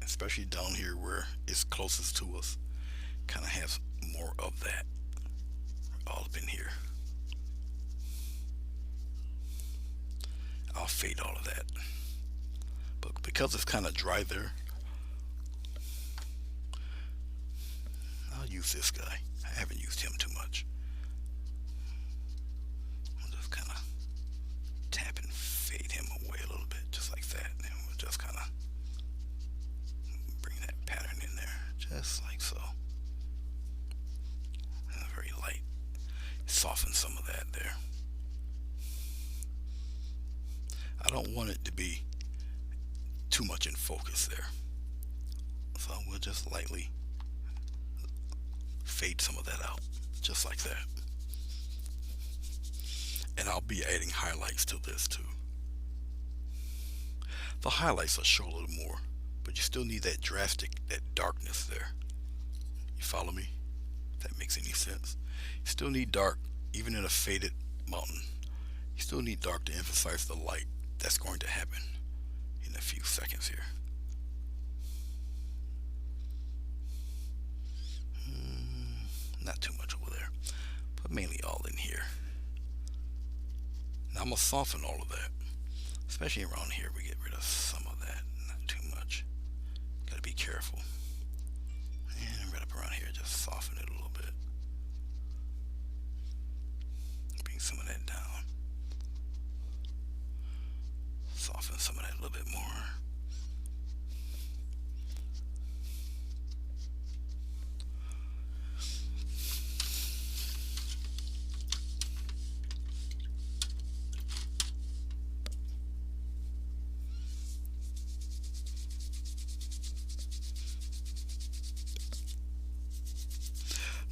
Speaker 1: Especially down here where it's closest to us, kind of has more of that all up in here. I'll fade all of that, but because it's kind of dry there, I'll use this guy. I haven't used him too much. I'll just kind of tap and fade him away a little bit, just like that, and we'll just kind of bring that pattern in there, just like so. And very light, soften some of that there. I don't want it to be too much in focus there, so we'll just lightly fade some of that out, just like that. And I'll be adding highlights to this too. The highlights will show a little more, but you still need that that darkness there. You follow me? If that makes any sense. You still need dark, even in a faded mountain. You still need dark to emphasize the light that's going to happen in a few seconds here. Not too much over there, but mainly all in here. Now I'm going to soften all of that, especially around here. We get rid of some of that, not too much. Got to be careful. And right up around here, just soften it a little bit. Bring some of that down. Soften some of that a little bit more.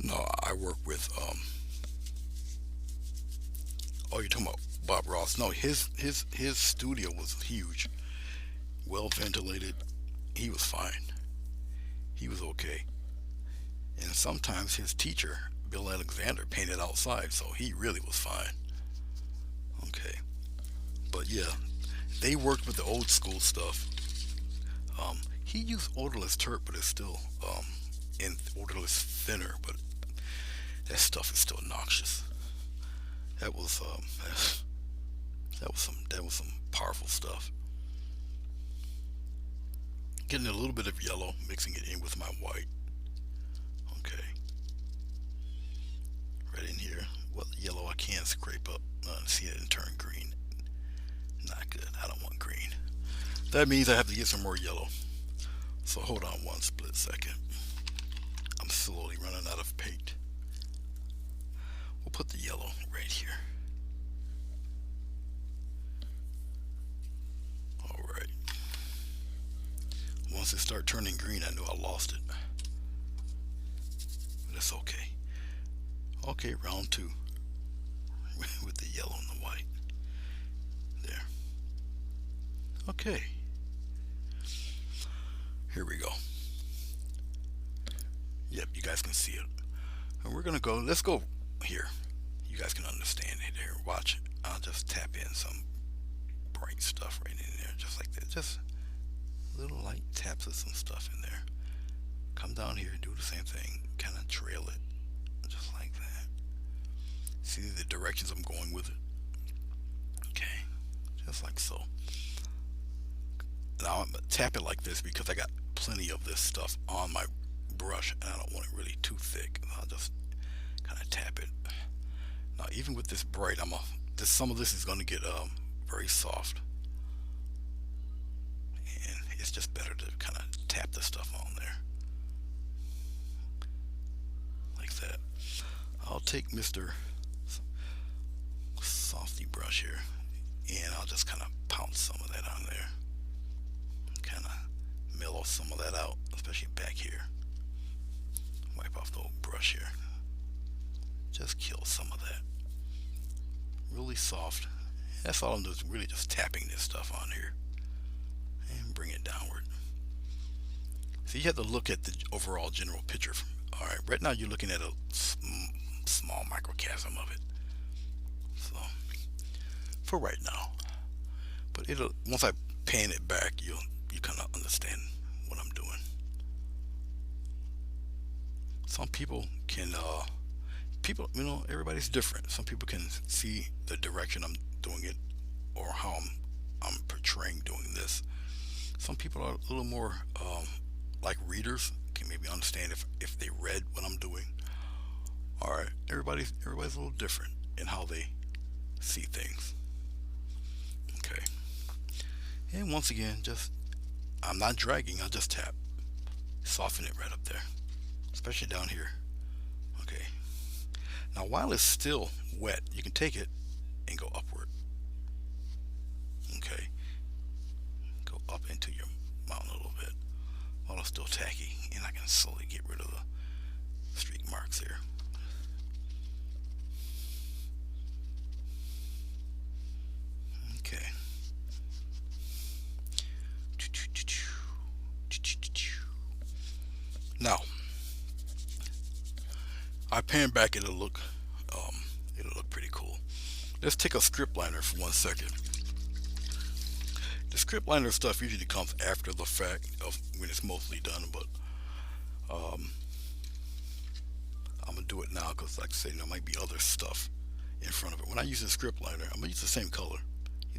Speaker 1: No, I work with oh, you're talking about Bob Ross. No, his studio was huge, well ventilated. He was fine. He was okay. And sometimes his teacher, Bill Alexander, painted outside, so he really was fine. Okay. But yeah, they worked with the old school stuff. He used odorless turp, but it's still in odorless thinner, but that stuff is still noxious. That was some powerful stuff. Getting a little bit of yellow, mixing it in with my white. can scrape up. See it and turn green. Not good. I don't want green. That means I have to get some more yellow. So hold on one split second. I'm slowly running out of paint. We'll put the yellow right here. Alright. Once it starts turning green, I knew I lost it. But it's okay. Okay, round 2. With the yellow and the white. There. Okay. Here we go. Yep, you guys can see it. And we're gonna go, let's go here. You guys can understand it here. Watch. I'll just tap in some bright stuff right in there, just like that. Just little light taps of some stuff in there. Come down here and do the same thing. Kind of trail it, just like that. See the directions I'm going with it? Okay, just like so. Now I'm gonna tap it like this because I got plenty of this stuff on my brush and I don't want it really too thick. I'll just kind of tap it. Now even with this bright, some of this is going to get very soft, and it's just better to kind of tap the stuff on there like that. I'll take Mr. Softy brush here and I'll just kind of pounce some of that on there, kind of mellow some of that out, especially back here. Wipe off the old brush here. Just kill some of that. Really soft. That's all I'm doing, is really just tapping this stuff on here and bring it downward. So you have to look at the overall general picture. Alright, right now you're looking at a small microcosm of it. So, for right now. But once I pan it back, you kind of understand what I'm doing. Some people can, everybody's different. Some people can see the direction I'm doing it or how I'm portraying doing this. Some people are a little more like readers, can maybe understand if they read what I'm doing. All right, everybody's a little different in how they see things. Okay, and once again, I'm not dragging. I'll just tap, soften it right up there, especially down here. Okay. Now while it's still wet, you can take it and go upward. Okay. Go up into your mountain a little bit while it's still tacky, and I can slowly get rid of the streak marks here. Okay. Now, I pan back, it'll look pretty cool. Let's take a script liner for 1 second. The script liner stuff usually comes after the fact of when it's mostly done, but I'm gonna do it now because, like I say, there might be other stuff in front of it. When I use the script liner, I'm gonna use the same color,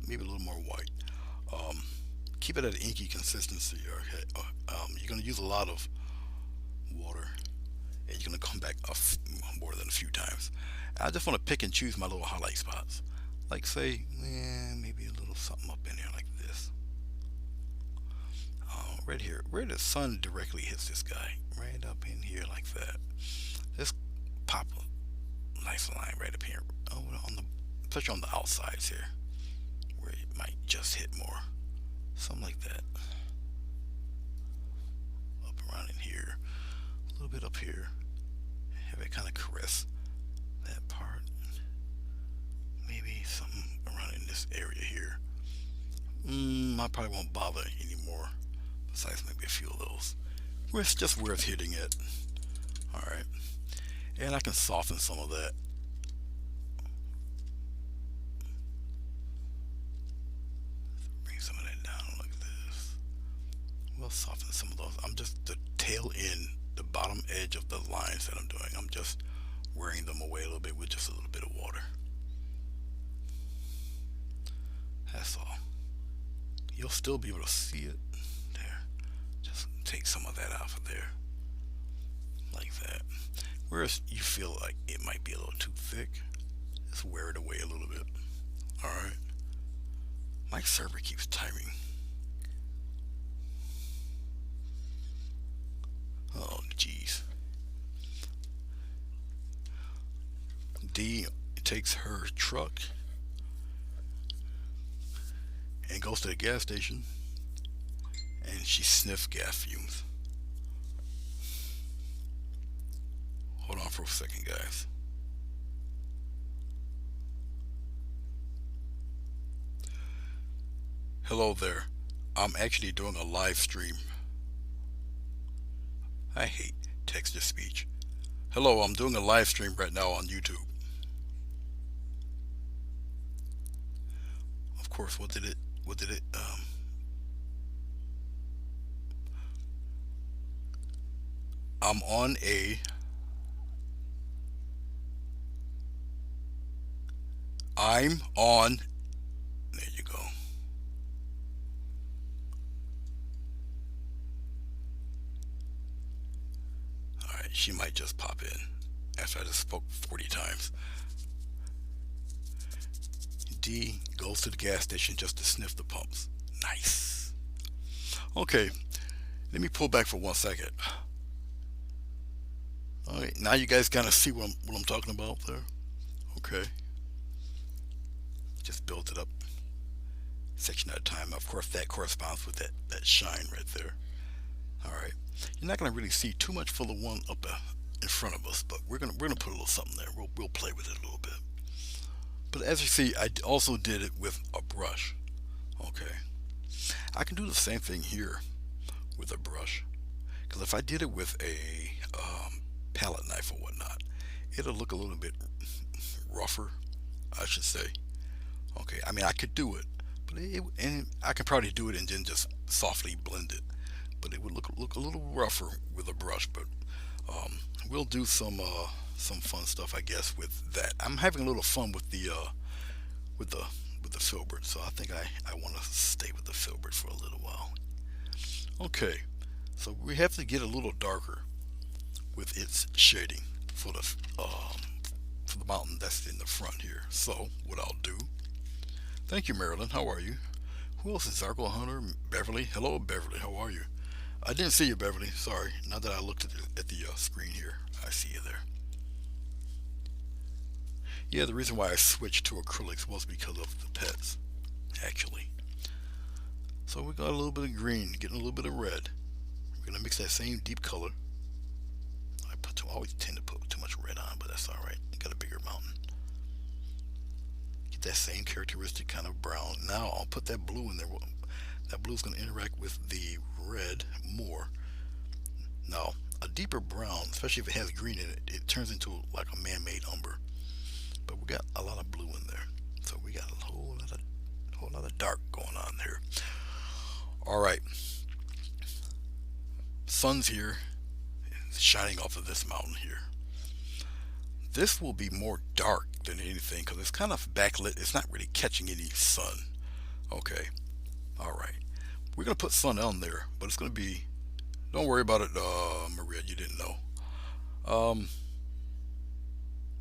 Speaker 1: maybe a little more white. Keep it at an inky consistency. Okay, you're gonna use a lot of water, and you're gonna come back more than a few times. I just want to pick and choose my little highlight spots, like say maybe a little something up in there like this, right here where the sun directly hits this guy, right up in here like that. Just pop a nice line right up here especially on the outsides here where it might just hit more, something like that. Up around in here, a little bit up here, have it kind of caress that part. Maybe something around in this area here. I probably won't bother anymore, besides maybe a few of those where it's just worth hitting it. Alright, and I can soften some of that. Bring some of that down like this. We'll soften some of those. I'm just the tail end, the bottom edge of the lines that I'm doing. I'm just wearing them away a little bit with just a little bit of water. That's all. You'll still be able to see it there. Just take some of that off of there like that. Whereas you feel like it might be a little too thick, just Let's wear it away a little bit. All right. My server keeps timing. Oh, jeez. D takes her truck and goes to the gas station and she sniffs gas fumes. Hold on for a second, guys. Hello there. I'm actually doing a live stream. I hate text to speech. Hello, I'm doing a live stream right now on YouTube. Of course, what did it, I'm on a, I'm on, there you go. Alright, she might just pop in after I just spoke 40 times. D goes to the gas station just to sniff the pumps. Nice. Okay, let me pull back for 1 second. Alright, now you guys kind of see what I'm talking about there. Okay, just build it up section at a time. Of course, that corresponds with that shine right there. Alright, you're not going to really see too much for the one up in front of us, but we're gonna put a little something there. We'll play with it a little bit. But as you see, I also did it with a brush. Okay, I can do the same thing here with a brush. Because if I did it with a palette knife or whatnot, it'll look a little bit rougher, I should say. Okay, I mean I could do it, but and I could probably do it and then just softly blend it. But it would look a little rougher with a brush. But we'll do some fun stuff, I guess, with that. I'm having a little fun with with the with the filbert, so I think I want to stay with the filbert for a little while. Okay, so we have to get a little darker with its shading for the mountain that's in the front here. So what I'll do. Thank you, Marilyn. How are you? Who else is Zarkle Hunter? Beverly. Hello, Beverly. How are you? I didn't see you, Beverly. Sorry. Now that I looked at the screen here, I see you there. Yeah, the reason why I switched to acrylics was because of the pets, actually. So we got a little bit of green, getting a little bit of red. We're gonna mix that same deep color. I always tend to put too much red on, but that's all right. You got a bigger mountain. Get that same characteristic kind of brown. Now I'll put that blue in there. That blue is going to interact with the red more. Now a deeper brown, especially if it has green in it, it turns into like a man-made umber. But we got a lot of blue in there, so we got a whole lot of dark going on here. All right, sun's here, shining off of this mountain here. This will be more dark than anything because it's kind of backlit. It's not really catching any sun. Okay, all right. We're gonna put sun on there, but it's gonna be. Don't worry about it, Maria. You didn't know. Um,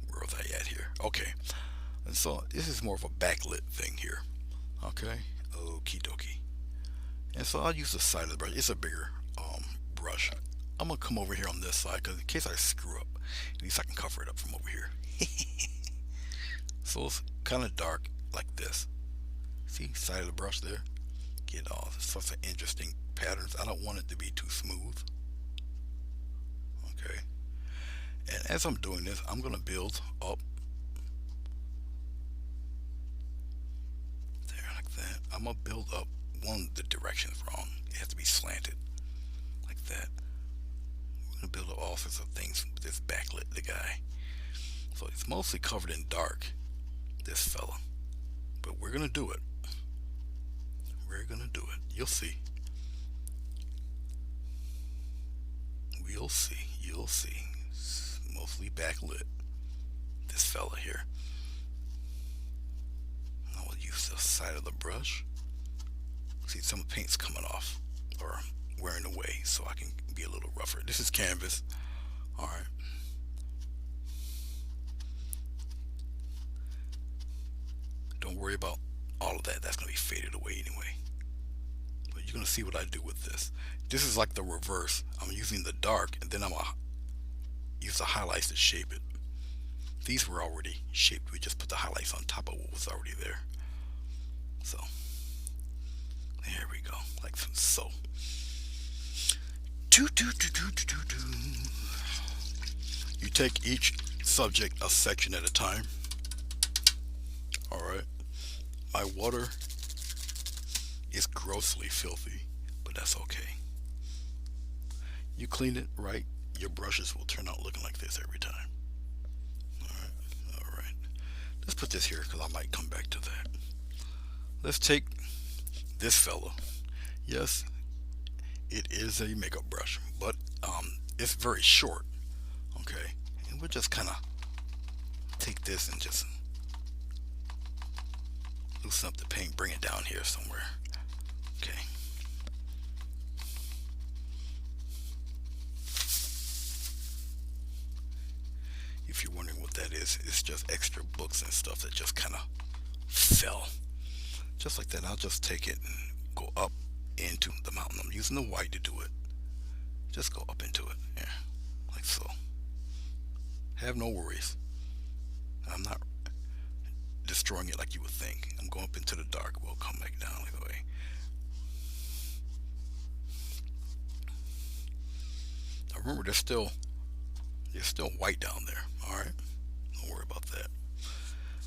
Speaker 1: where was I at here? Okay, and so this is more of a backlit thing here. Okay, okie dokie. And so I'll use the side of the brush. It's a bigger brush. I'm gonna come over here on this side because in case I screw up, at least I can cover it up from over here. So it's kind of dark like this. See, side of the brush there. Get all sorts of interesting patterns. I don't want it to be too smooth. Okay. And as I'm doing this, I'm gonna build up there like that. I'm gonna build up one. The direction's wrong. It has to be slanted like that. We're gonna build up all sorts of things with this backlit the guy. So it's mostly covered in dark, this fella. But we're gonna do it. We're gonna do it. You'll see. We'll see. You'll see. It's mostly backlit. This fella here. I'll use the side of the brush. See, some paint's coming off or wearing away, so I can be a little rougher. This is canvas. All right. worry about all of that. That's going to be faded away anyway. But you're going to see what I do with this. This is like the reverse. I'm using the dark, and then I'm going to use the highlights to shape it. These were already shaped. We just put the highlights on top of what was already there. So, there we go. Like so. You take each subject a section at a time. Alright. My water is grossly filthy, but that's okay. You clean it right, your brushes will turn out looking like this every time. Alright. Let's put this here because I might come back to that. Let's take this fella. Yes, it is a makeup brush, but it's very short. Okay, and we'll just kind of take this and just loosen up the paint, bring it down here somewhere. Okay. If you're wondering what that is, it's just extra books and stuff that just kind of fell. Just like that, I'll just take it and go up into the mountain. I'm using the white to do it. Just go up into it. Yeah, like so. Have no worries. I'm not destroying it like you would think. I'm going up into the dark. We'll come back down either way. Now remember, there's still white down there. All right, don't worry about that.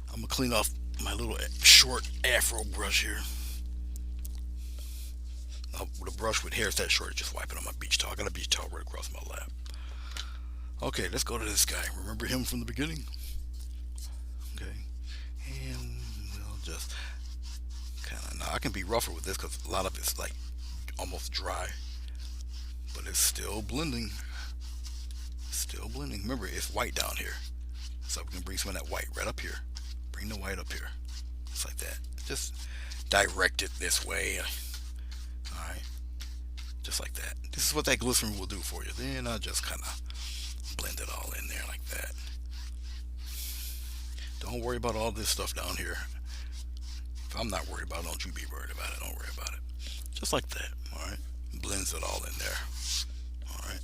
Speaker 1: I'm gonna clean off my little short afro brush here. Now, with a brush with hairs that short, just wipe it on my beach towel. I got a beach towel right across my lap. Okay, let's go to this guy. Remember him from the beginning? Okay, and we'll just kind of, now I can be rougher with this because a lot of it's like almost dry, but it's still blending. Still blending. Remember, it's white down here, so we can bring some of that white right up here. Bring the white up here, just like that. Just direct it this way. All right, just like that. This is what that glycerin will do for you. Then I'll just kind of blend it all in there like that. Don't worry about all this stuff down here. If I'm not worried about it, don't you be worried about it. Don't worry about it. Just like that. All right, blends it all in there. All right.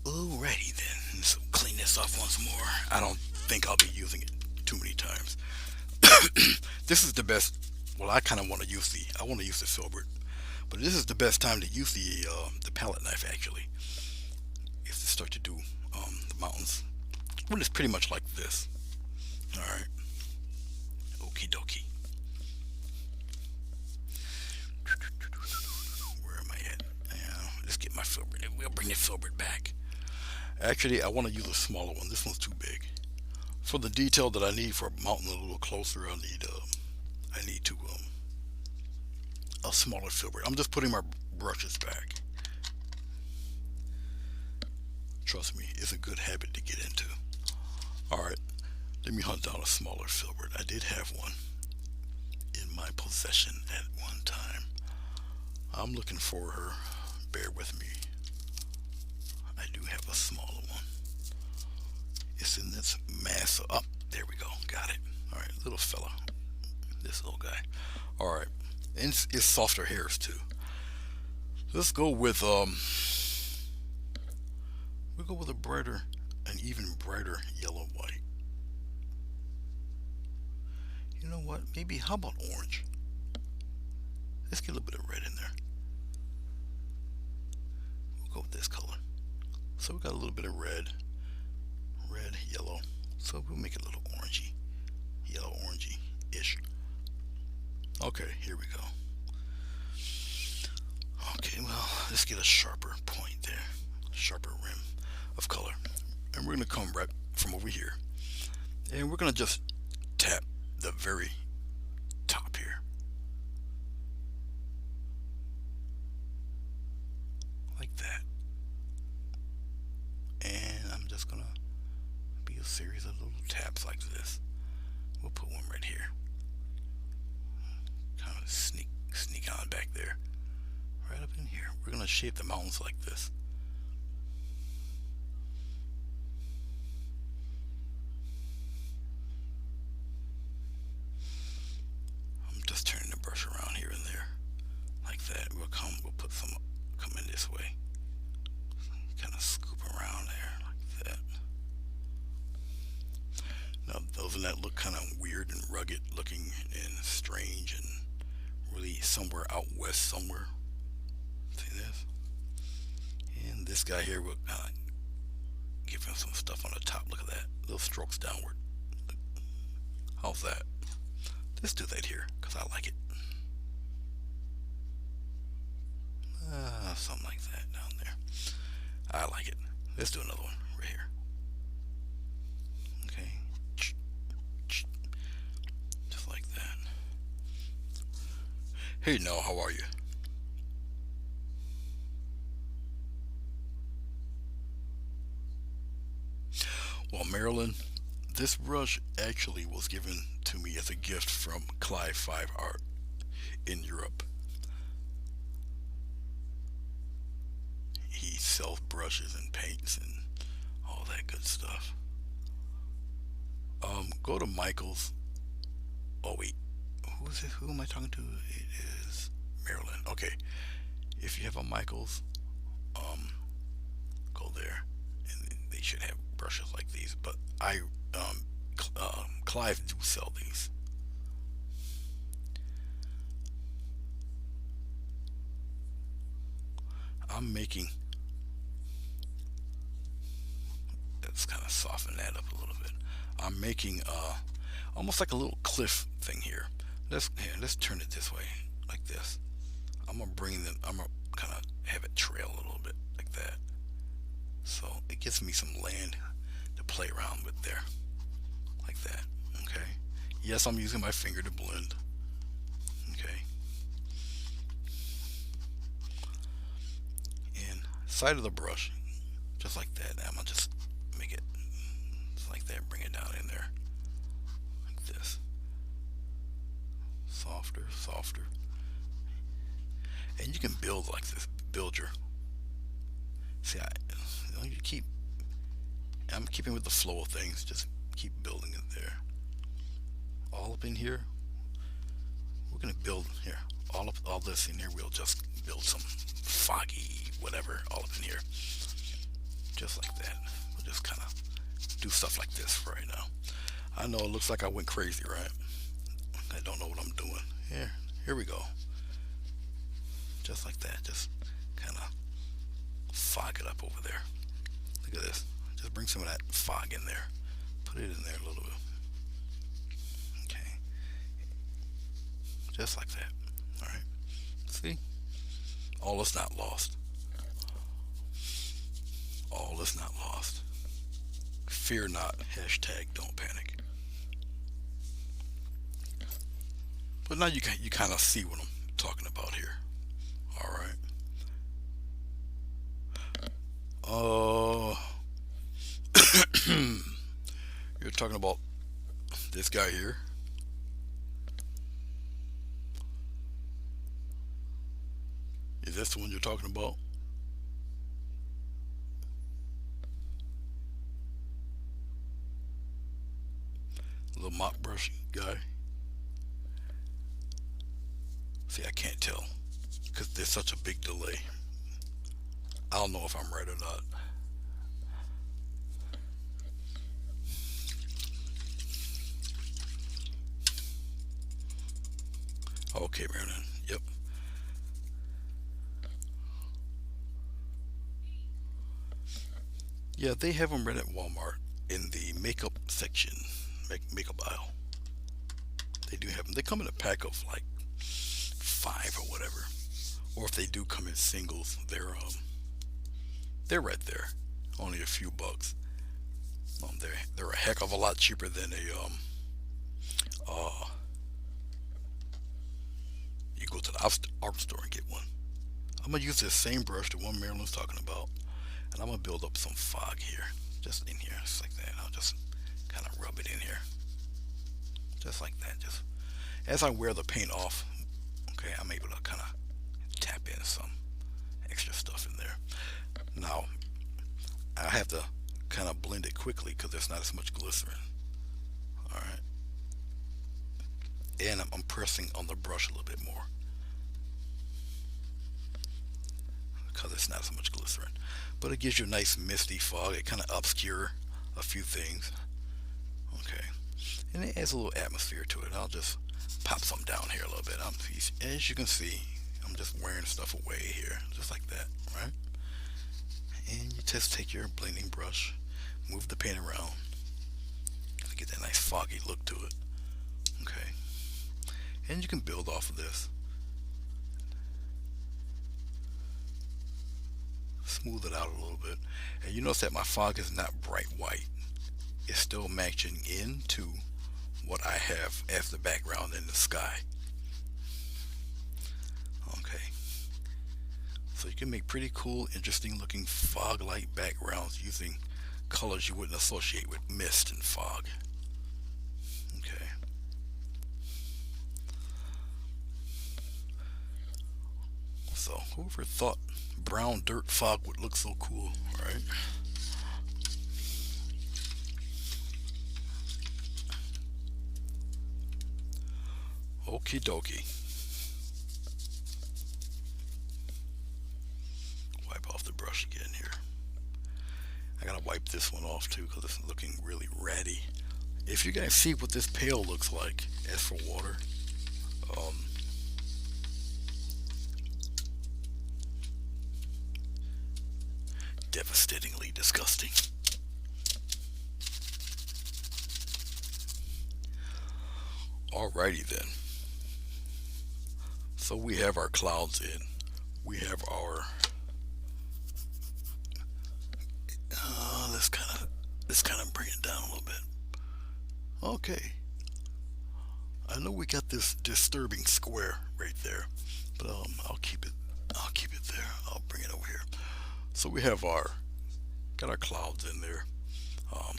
Speaker 1: Alrighty then. Let's clean this off once more. I don't think I'll be using it too many times. This is the best. Well, I kind of want to use the filbert, but this is the best time to use the palette knife actually. If to start to do the mountains, when it's pretty much like this. All right. Okie dokie. Where am I at? Yeah, let's get my filbert. We'll bring the filbert back. Actually, I want to use a smaller one. This one's too big. For the detail that I need for a mountain a little closer, I need to a smaller filbert. I'm just putting my brushes back. Trust me, it's a good habit to get into. Alright, let me hunt down a smaller filbert. I did have one in my possession at one time. I'm looking for her. Bear with me. I do have a smaller one. It's in this mass. Oh, there we go. Got it. Alright, little fella. This little guy. Alright. And it's softer hairs too. Let's go with we'll go with a brighter, an even brighter yellow white. You know what? Maybe how about orange? Let's get a little bit of red in there. We'll go with this color. So we got a little bit of red, yellow. So we'll make it a little orangey, yellow orangey-ish. Okay, here we go. Okay, well, let's get a sharper point there, sharper rim of color. And we're gonna come right from over here. And we're gonna just tap the very top here. Like that. And I'm just gonna be a series of little taps like this. We'll put one right here. Kind of sneak on back there. Right up in here. We're gonna shape the mountains like this. one that looked kind of weird and rugged looking and strange and really somewhere out west somewhere. See this? And this guy here will give him some stuff on the top. Look at that. Little strokes downward. How's that? Let's do that here because I like it. Something like that down there. I like it. Let's do another one right here. Okay. Just like that. Hey, now, how are you? Well, Marilyn, this brush actually was given to me as a gift from Clive 5 Art in Europe. He sells brushes and paints and all that good stuff. Go to Michael's. Oh wait, who is it? Who am I talking to? It is Marilyn. Okay, if you have a Michael's, um, go there, and they should have brushes like these. But Clive do sell these. I'm making. Let's kind of soften that up a little bit. I'm making almost like a little cliff thing here. Let's turn it this way, like this. I'm gonna bring them. I'm gonna kind of have it trail a little bit like that, so it gives me some land to play around with there, like that. Okay. Yes, I'm using my finger to blend. Okay. And side of the brush, just like that. I'm gonna just make it just like that. Bring it down in there, like this. Softer, softer. And you can build like this. Build your. See, you keep. I'm keeping with the flow of things. Just keep building it there. All up in here. We're gonna build here. All this in here. We'll just build some foggy whatever all up in here. Just like that. We'll just kind of do stuff like this for right now. I know it looks like I went crazy, right? I don't know what I'm doing. Here we go. Just like that. Just kind of fog it up over there. Look at this. Just bring some of that fog in there. Put it in there a little bit. Okay. Just like that. Alright. See? All is not lost. All is not lost. Fear not. Hashtag don't panic. But now you kind of see what I'm talking about here. All right. You're talking about this guy here. Is this the one you're talking about? Little mop brush guy. See, I can't tell because there's such a big delay. I don't know if I'm right or not. Okay, Marilyn. Yep. Yeah, they have them right at Walmart in the makeup section, makeup aisle. They do have them. They come in a pack of like five or whatever. Or if they do come in singles, they're right there. Only a few bucks. They're a heck of a lot cheaper than a uh you go to the art store and get one. I'm gonna use this same brush, the one Marilyn's talking about, and I'm gonna build up some fog here, just in here, just like that. I'll just kind of rub it in here, just like that. Just as I wear the paint off, okay, I'm able to kind of tap in some extra stuff in there. Now I have to kind of blend it quickly because there's not as much glycerin. All right, and I'm pressing on the brush a little bit more because it's not so much glycerin, but it gives you a nice misty fog. It kind of obscure a few things. Okay, and it adds a little atmosphere to it. I'll just pop some down here a little bit. As you can see, I'm just wearing stuff away here, just like that, right? And you just take your blending brush, move the paint around to get that nice foggy look to it. Okay, and you can build off of this. Smooth it out a little bit, and you notice that my fog is not bright white. It's still matching into what I have as the background in the sky. Okay, so you can make pretty cool, interesting looking fog light backgrounds using colors you wouldn't associate with mist and fog. Okay, so whoever thought brown dirt fog would look so cool, right? Okie dokie. Wipe off the brush again here. I gotta wipe this one off too because it's looking really ratty. If you guys see what this pail looks like, as for water, um, devastatingly disgusting. Alrighty then. So we have our clouds in. We have our let's kind of bring it down a little bit. Okay. I know we got this disturbing square right there, but I'll keep it there. I'll bring it over here. So we have got our clouds in there. Um,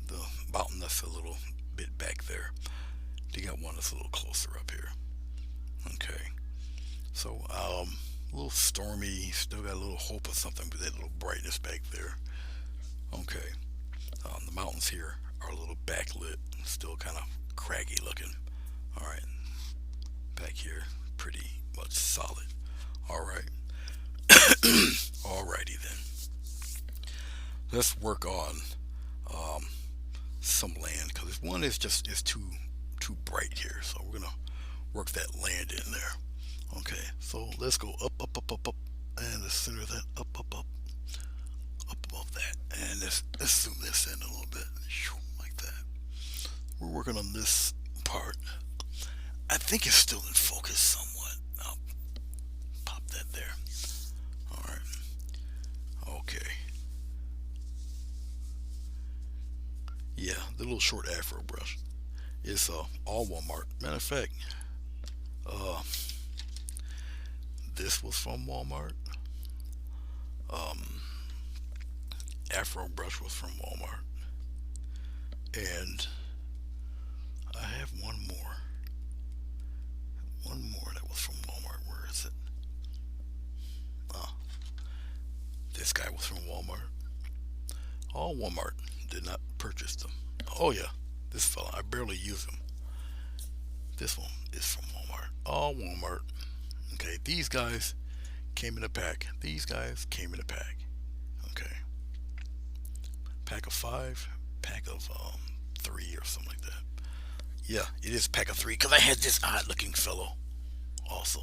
Speaker 1: the mountain that's a little bit back there. You got one that's a little closer up here. Okay. So a little stormy. Still got a little hope of something with that little brightness back there. Okay. The mountains here are a little backlit. Still kind of craggy looking. All right. Back here, pretty much solid. All right. Alrighty then. Let's work on some land because one is too bright here. So we're gonna work that land in there. Okay. So let's go up, up, up, up, up, and let's center that up, up, up, up above that, and let's zoom this in a little bit, like that. We're working on this part. I think it's still in focus somewhat. I'll pop that there. All right. Okay. Yeah, the little short afro brush. It's all Walmart. Matter of fact, uh, this was from Walmart. Um, Afro brush was from Walmart, and I have one more that was from Walmart. Where is it? Ah, this guy was from Walmart. All Walmart did not purchase them. Oh yeah, this fella, I barely use him. This one is from Walmart. All Walmart. Okay, these guys came in a pack. These guys came in a pack. Okay. Pack of 5, pack of 3 or something like that. Yeah, it is pack of 3 because I had this odd looking fellow also.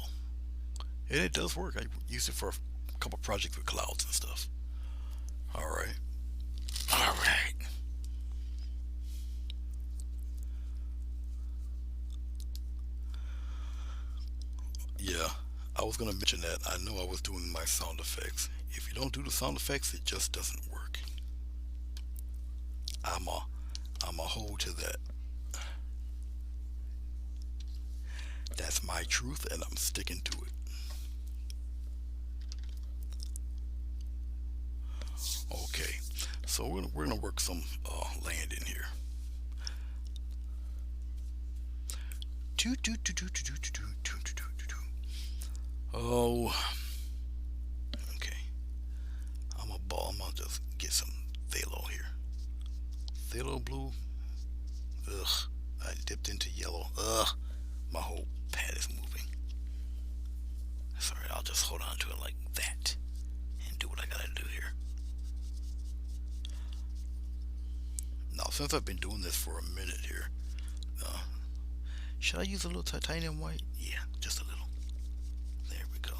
Speaker 1: And it does work. I used it for a couple projects with clouds and stuff. Alright. Alright. Yeah, I was gonna mention that. I know I was doing my sound effects. If you don't do the sound effects, it just doesn't work. I'm a I'm a hold to that. That's my truth, and I'm sticking to it. Okay, so we're gonna work some land in here. Do do do do do do do do do do do do. Oh, okay. I'm gonna just get some phthalo here. Phthalo blue. Ugh. I dipped into yellow. Ugh. My whole pad is moving. Sorry, I'll just hold on to it like that and do what I gotta do here. Now, since I've been doing this for a minute here, Should I use a little titanium white? Yeah, just a little. There we go.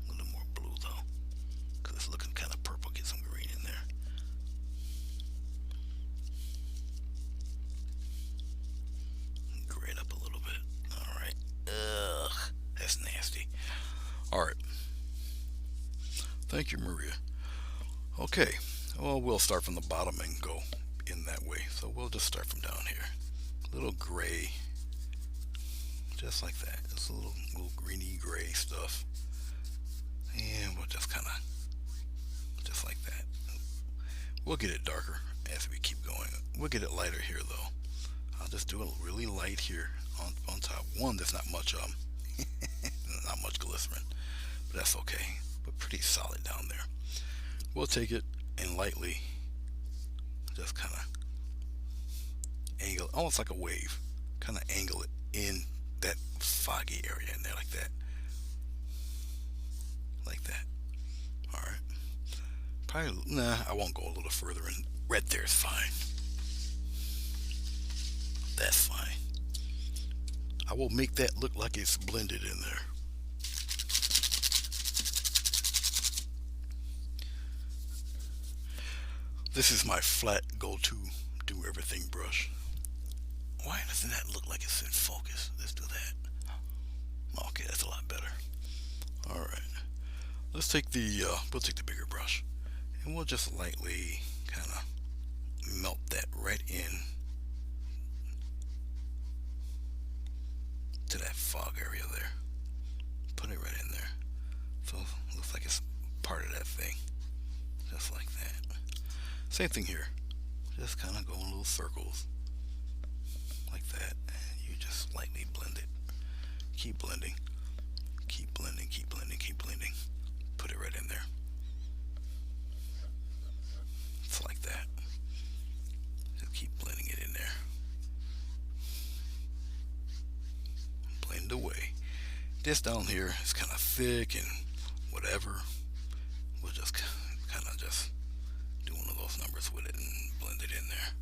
Speaker 1: A little more blue though, because it's looking kind of purple. Get some green in there. Grade up a little bit. All right. Ugh, that's nasty. All right. Thank you, Maria. Okay. Well, we'll start from the bottom and go in that way. So we'll just start from down here. A little gray, just like that. Just a little greeny gray stuff. And we'll just kind of, just like that. We'll get it darker as we keep going. We'll get it lighter here though. I'll just do it really light here on top. One, there's not much not much glycerin, but that's okay. But pretty solid down there. We'll take it and lightly just kind of angle, almost like a wave, kind of angle it in that foggy area in there, like that, like that. All right. Probably, nah, I won't go a little further, and red there is fine. That's fine. I will make that look like it's blended in there. This is my flat go-to do everything brush. Why doesn't that look like it's in focus? Let's do that. Okay, that's a lot better. All right. Let's take we'll take the bigger brush, and we'll just lightly kind of melt that right in to that fog area there. Put it right in there. So it looks like it's part of that thing. Just like that. Same thing here. Just kind of go in little circles. Like that. And you just lightly blend it. Keep blending. Keep blending, keep blending, keep blending. Put it right in there. It's like that. Just keep blending it in there. Blend away. This down here is kind of thick and whatever. We'll just kind of just do one of those numbers with it and blend it in there.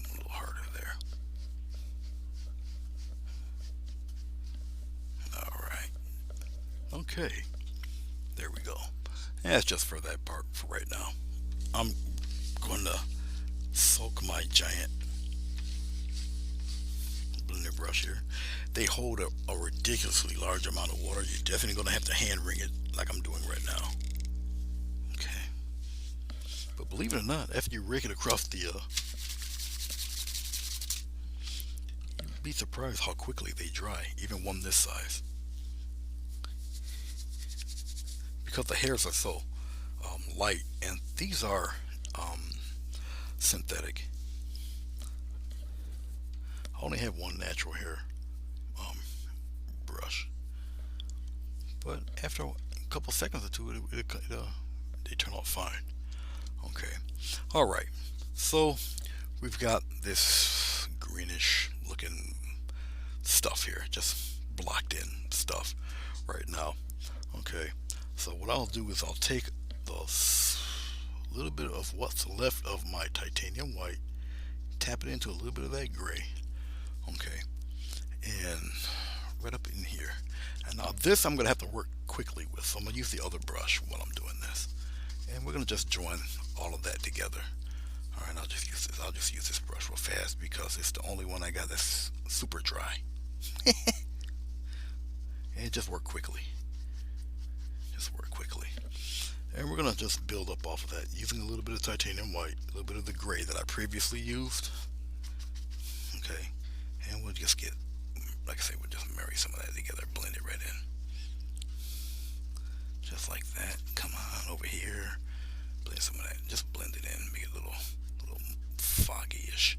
Speaker 1: A little harder there. All right. Okay. There we go. That's just for that part for right now. I'm going to soak my giant blender brush here. They hold a ridiculously large amount of water. You're definitely going to have to hand wring it like I'm doing right now. Okay. But believe it or not, after you rake it across the, you'd be surprised how quickly they dry, even one this size. Because the hairs are so light, and these are synthetic. I only have one natural hair brush, but after a couple seconds or two, they turn out fine. Okay, all right. So we've got this greenish looking stuff here, just blocked in stuff right now. Okay, so what I'll do is I'll take the little bit of what's left of my titanium white, tap it into a little bit of that gray. Okay, and right up in here. And now this I'm going to have to work quickly with, so I'm going to use the other brush while I'm doing this. And we're going to just join all of that together. All right, I'll just use this. I'll just use this brush real fast because it's the only one I got that's super dry. And just work quickly. Just work quickly. And we're going to just build up off of that using a little bit of titanium white, a little bit of the gray that I previously used. Okay, and we'll just get, like I say, we'll just marry some of that together, blend it right in. Just like that. Come on over here. Blend some of that. Just blend it in, make it a little foggy-ish.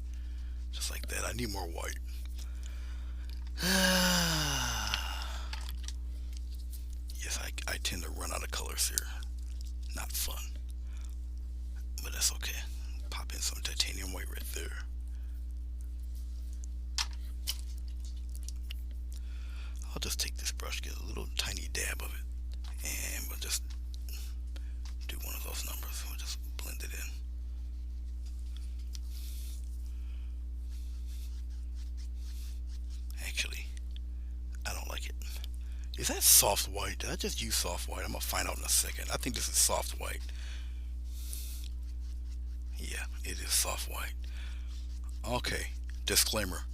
Speaker 1: Just like that. I need more white. Yes, I tend to run out of colors here. Not fun. But that's okay. Pop in some titanium white right there. I'll just take this brush, get a little tiny dab of it, and we'll just one of those numbers. We'll just blend it in. Actually, I don't like it. Is that soft white? Did I just use soft white? I'm gonna find out in a second. I think this is soft white. Yeah, it is soft white. Okay, disclaimer.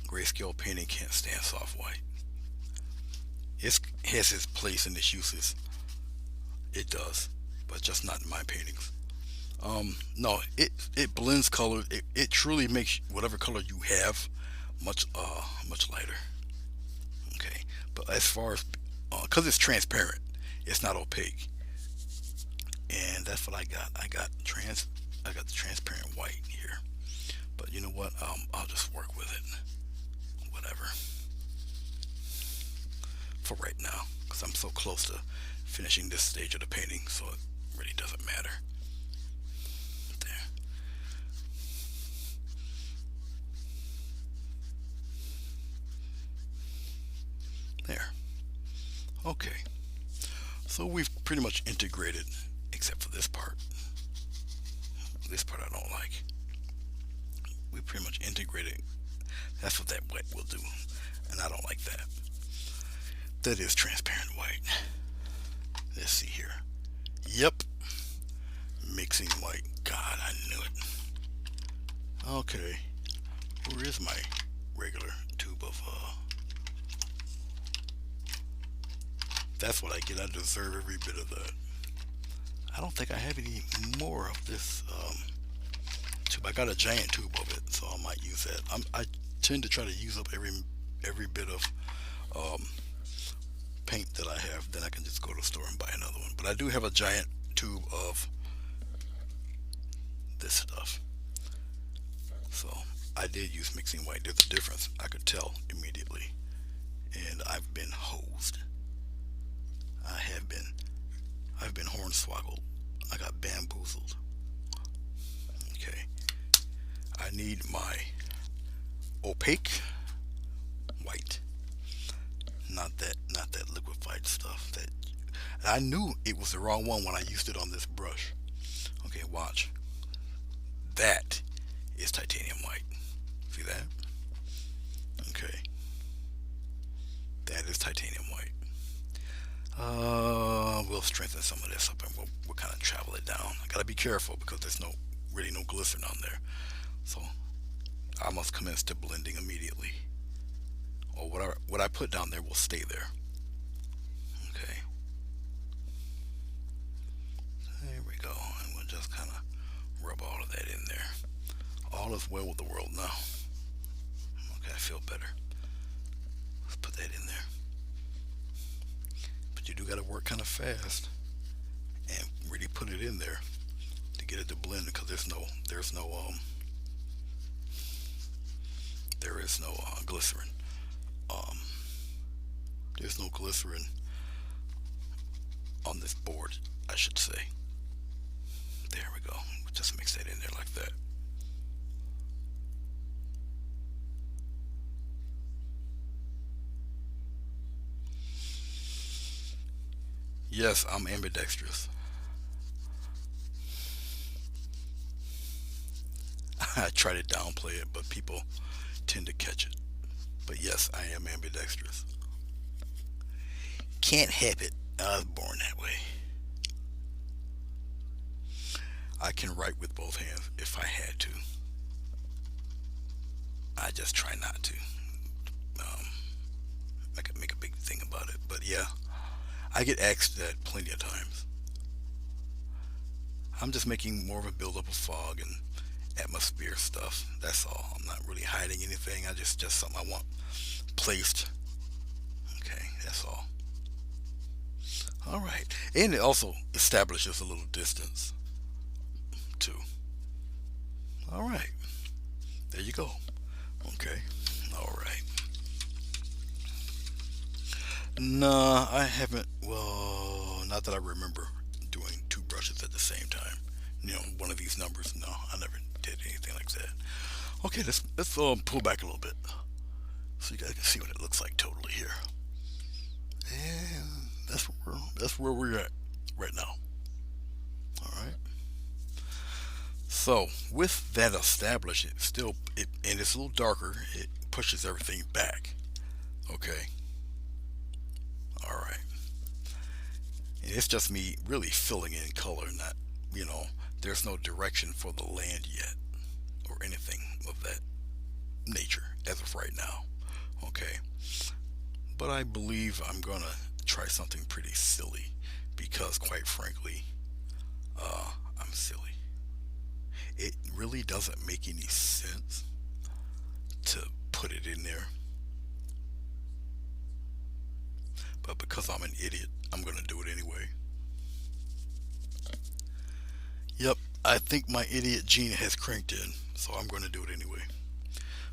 Speaker 1: Grayscale painting can't stand soft white. It has its place and its uses. It does, but just not in my paintings. No, it blends color. It truly makes whatever color you have much lighter. Okay, but as far as because it's transparent, it's not opaque, and that's what I got. I got the transparent white here. But you know what? I'll just work with it. Whatever. For right now, because I'm so close to finishing this stage of the painting, so it really doesn't matter. There. There. Okay. So we've pretty much integrated, except for this part. This part I don't like. We pretty much integrated. That's what that wet will do, and I don't like that. That is transparent white. Let's see here. Yep. Mixing white. God, I knew it. Okay. Where is my regular tube of that's what I get. I deserve every bit of that. I don't think I have any more of this tube. I got a giant tube of it, so I might use that. I tend to try to use up every bit of um, paint that I have. Then I can just go to the store and buy another one. But I do have a giant tube of this stuff. So I did use mixing white. There's a difference. I could tell immediately. And I've been hosed. I have been. I've been hornswoggled. I got bamboozled. Okay. I need my opaque white. Not that liquefied stuff. That I knew it was the wrong one when I used it on this brush. Okay, watch. That is titanium white. See that? Okay. That is titanium white. We'll strengthen some of this up and we'll kind of travel it down. I gotta be careful because there's really no glycerin on there. So I must commence to blending immediately. Or what I put down there will stay there. Okay. There we go. And we'll just kind of rub all of that in there. All is well with the world now. Okay, I feel better. Let's put that in there. But you do got to work kind of fast and really put it in there to get it to blend because there is no glycerin. Um, there's no glycerin on this board, I should say. There we go. Just mix that in there like that. Yes, I'm ambidextrous. I try to downplay it, but people tend to catch it. But yes, I am ambidextrous. Can't help it. I was born that way. I can write with both hands if I had to. I just try not to. Um, I could make a big thing about it. But yeah, I get asked that plenty of times. I'm just making more of a buildup of fog and atmosphere stuff. That's all. I'm not really hiding anything. I just something I want placed. Okay, that's all. All right, and it also establishes a little distance too. All right, there you go. Okay, all right. Nah, I haven't. Well, not that I remember doing two brushes at the same time. One of these numbers. No, I never did anything like that. Okay, let's pull back a little bit so you guys can see what it looks like totally here. And that's where we're at right now. So with that established, and it's a little darker. It pushes everything back. Okay. All right. And it's just me really filling in color, not, you know, there's no direction for the land yet or anything of that nature as of right now. Okay. But I believe I'm gonna try something pretty silly because, quite frankly, I'm silly. It really doesn't make any sense to put it in there, but because I'm an idiot, I'm gonna do it anyway. Yep, I think my idiot gene has cranked in, so I'm gonna do it anyway.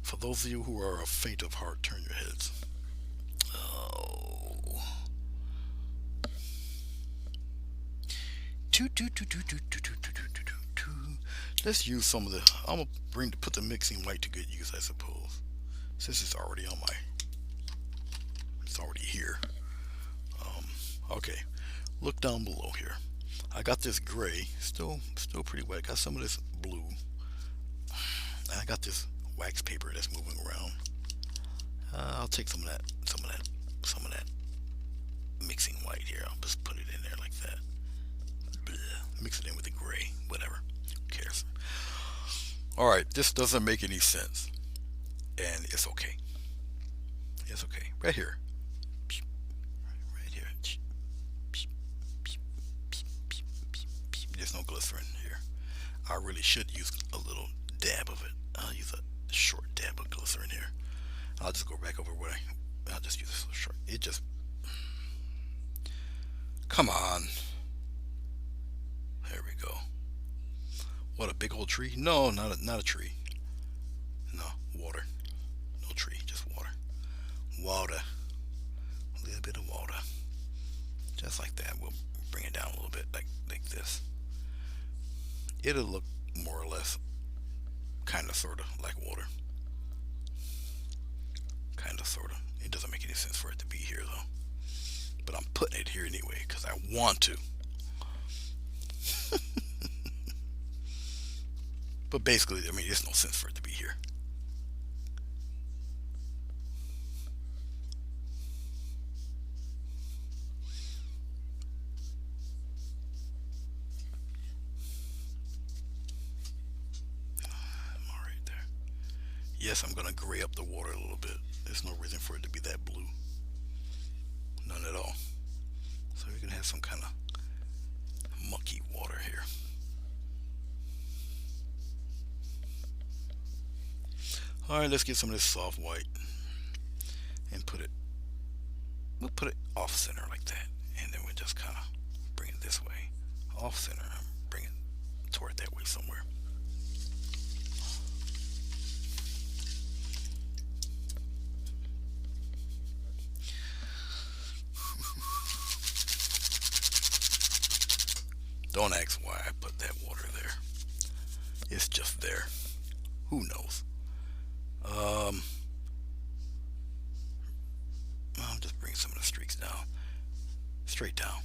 Speaker 1: For those of you who are faint of heart, turn your heads. Oh. Let's use some of the. I'm gonna put the mixing white to good use, I suppose, since it's already on my. It's already here. Um, okay, look down below here. I got this gray, still pretty wet. Got some of this blue. And I got this wax paper that's moving around. I'll take some of that mixing white here. I'll just put it in there like that. Blah. Mix it in with the gray, whatever. Who cares? All right, this doesn't make any sense, and it's okay. It's okay. Right here. Right here. There's no glycerin here. I really should use a little dab of it. I'll use a short dab of glycerin here. I'll just go back over what I'll just use this short. It just. Come on. There we go. What, a big old tree? No, not a tree. No, water. No tree, just water. Water. A little bit of water. Just like that. We'll bring it down a little bit, like this. It'll look more or less, kind of, sort of, like water. Kind of, sort of. It doesn't make any sense for it to be here, though. But I'm putting it here anyway, because I want to. But basically, I mean, there's no sense for it to be here. I'm all right there. Yes, I'm going to gray up the water a little bit. There's no reason for it to be that blue. None at all. So you can have some kind of mucky water here. All right, let's get some of this soft white and we'll put it off center like that. And then we'll just kind of bring it this way. Off center, bring it toward that way somewhere. Don't ask why I put that water there. It's just there. Who knows? I'll just bring some of the streaks down. Straight down.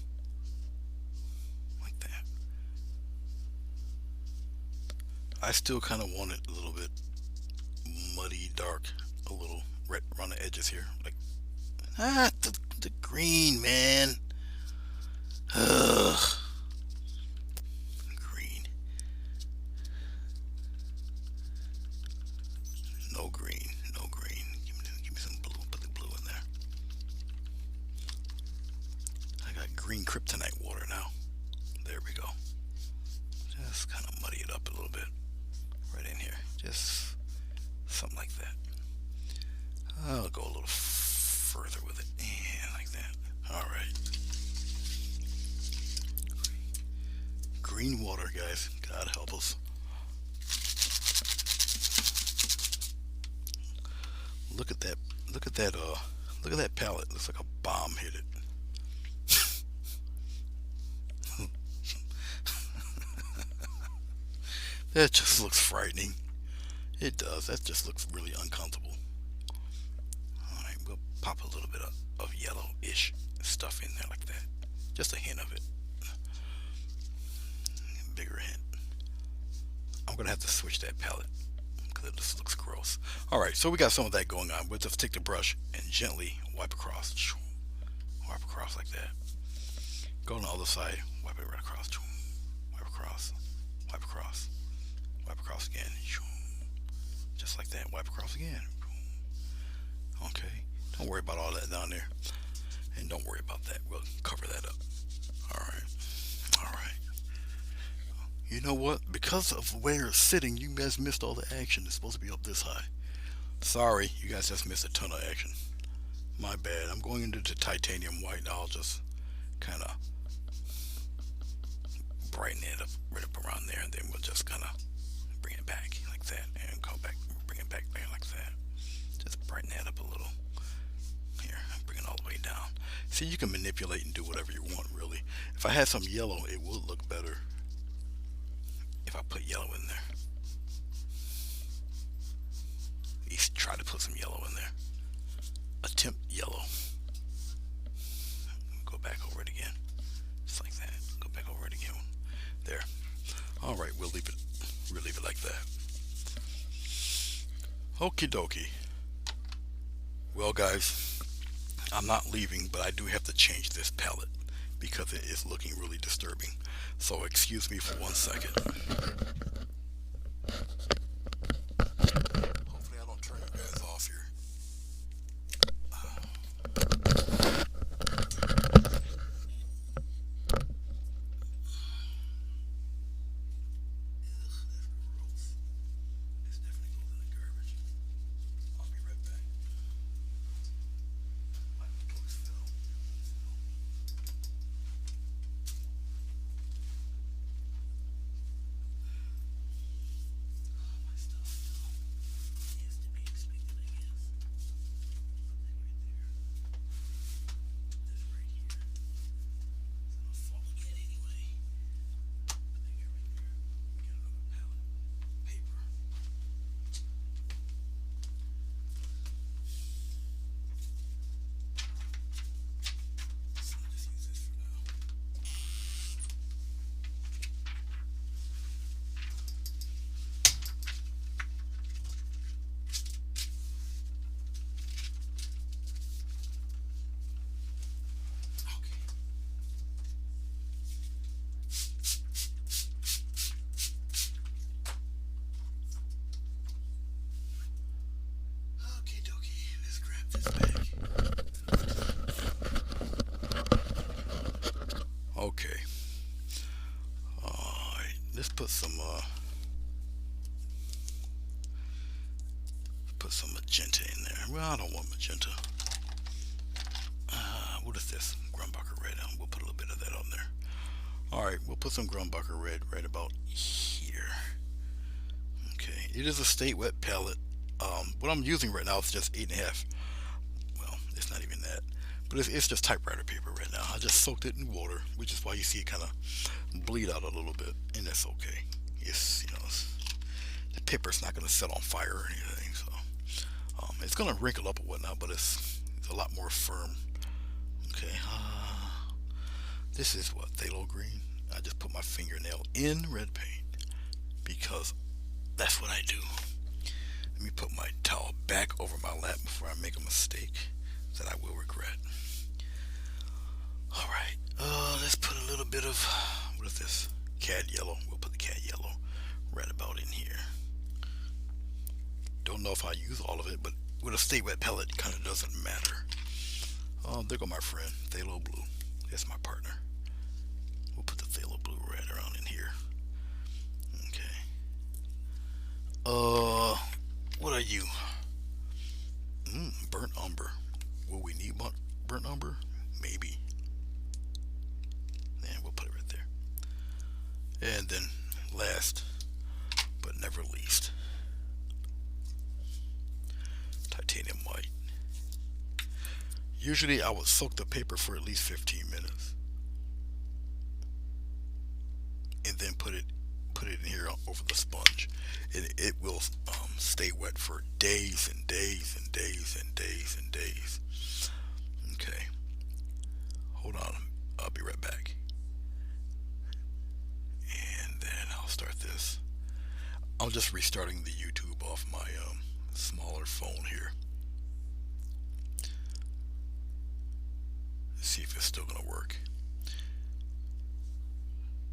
Speaker 1: Like that. I still kind of want it a little bit muddy, dark, a little red around the edges here. Like, the green, man. Ugh. Green. No green. No green. Give me some blue. Put the blue in there. I got green kryptonite water now. There we go. Just kind of muddy it up a little bit. Right in here. Just something like that. I'll go a little further with it. Yeah, like that. Alright. Green water, guys. God help us. Look at that. Look at that. Look at that palette. Looks like a bomb hit it. That just looks frightening. It does. That just looks really uncomfortable. Alright, we'll pop a little bit of yellow-ish stuff in there like that. Just a hint of it. Bigger hint. I'm gonna have to switch that palette because it just looks gross. All right, so we got some of that going on. We'll just take the brush and gently wipe across. Wipe across like that. Go on the other side, wipe it right across. Wipe across, wipe across, wipe across again. Just like that, wipe across again. Okay, don't worry about all that down there. And don't worry about that. We'll cover that up. All right. All right. You know what? Because of where you're sitting, you guys missed all the action. It's supposed to be up this high. Sorry, you guys just missed a ton of action. My bad. I'm going into the titanium white. I'll just kind of brighten it up right up around there, and then we'll just kind of bring it back like that, and come back, bring it back there like that. Just brighten that up a little. Here, bring it all the way down. See, you can manipulate and do whatever you want, really. If I had some yellow, it would look better if I put yellow in there. At least try to put some yellow in there. Attempt yellow. Go back over it again. Just like that. Go back over it again. There. Alright, we'll leave it like that. Okie dokie. Well guys, I'm not leaving, but I do have to change this palette because it is looking really disturbing. So excuse me for 1 second. Hopefully I don't turn you guys off here. Okay. Alright, let's put some magenta in there. Well, I don't want magenta. What is this? Grumbucker red. We'll put a little bit of that on there. Alright, we'll put some Grumbucker red right about here. Okay, it is a state wet palette. What I'm using right now is just 8.5. Well, it's not even that. But it's just typewriter paper right now. I just soaked it in water, which is why you see it kind of bleed out a little bit. And that's okay. It's, the paper's not going to set on fire or anything. So it's going to wrinkle up or whatnot, but it's a lot more firm. Okay. This is what? Phthalo green. I just put my fingernail in red paint because that's what I do. Let me put my towel back over my lap before I make a mistake that I will regret. Alright, let's put a little bit of, what is this? Cad yellow. We'll put the cad yellow right about in here. Don't know if I use all of it, but with a stay wet palette, it kind of doesn't matter. There go my friend, phthalo blue. That's my partner. We'll put the phthalo blue right around in here. Okay. What are you? Burnt umber. Will we need burnt umber? Maybe. And we'll put it right there. And then last but never least, titanium white. Usually I would soak the paper for at least 15 minutes and then put it in here over the sponge, and it will stay wet for days and days and days and days and days. Okay, hold on, I'll be right back, and then I'll start this. I'm just restarting the YouTube off my smaller phone here. Let's see if it's still gonna work.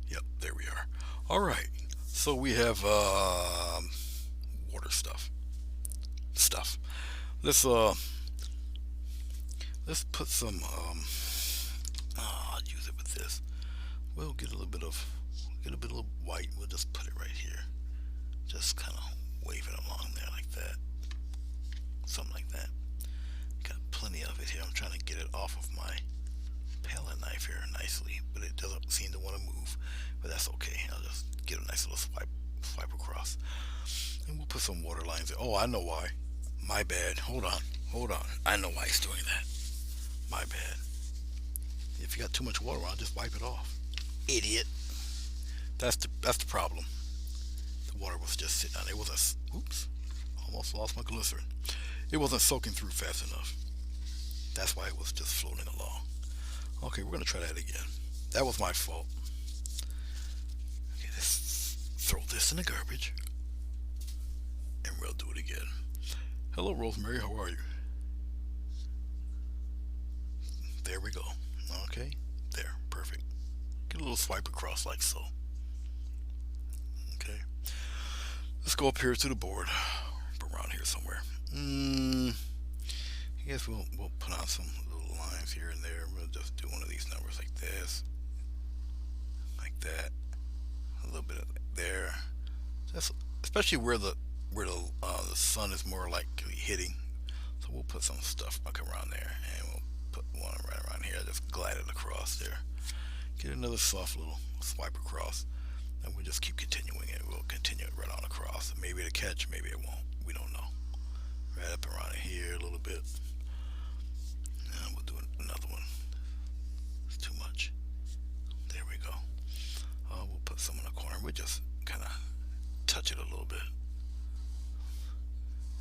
Speaker 1: Yep, there we are. All right. So we have water stuff. Let's let's put some I'll use it with this. We'll get a bit of white. We'll just put it right here. Just kind of wave it along there like that. Something like that. Got plenty of it here. I'm trying to get it off of my palette knife here nicely, but it doesn't seem to want to move. But that's okay. I'll just get a nice little swipe across. And we'll put some water lines there. Oh, I know why. My bad. Hold on. I know why he's doing that. My bad. If you got too much water on, just wipe it off. Idiot. That's the problem. The water was just sitting on it. It was a oops. Almost lost my glycerin. It wasn't soaking through fast enough. That's why it was just floating along. Okay, we're gonna try that again. That was my fault. Okay, let's throw this in the garbage, and we'll do it again. Hello, Rosemary. How are you? There we go. Okay, there, perfect. Get a little swipe across like so. Okay, let's go up here to the board, around here somewhere. I guess we'll put on some little lines here and there. We'll just do one of these numbers like this, like that. A little bit of there. Just especially where the sun is more likely hitting. So we'll put some stuff like around there, and we'll put one right around here. Just glide it across there. Get another soft little swipe across, and we'll just keep continuing it. We'll continue it right on across. Maybe it'll catch, maybe it won't. We don't know. Right up around here a little bit. And we'll do another one. It's too much. There we go. We'll put some in the corner. We'll just kind of touch it a little bit.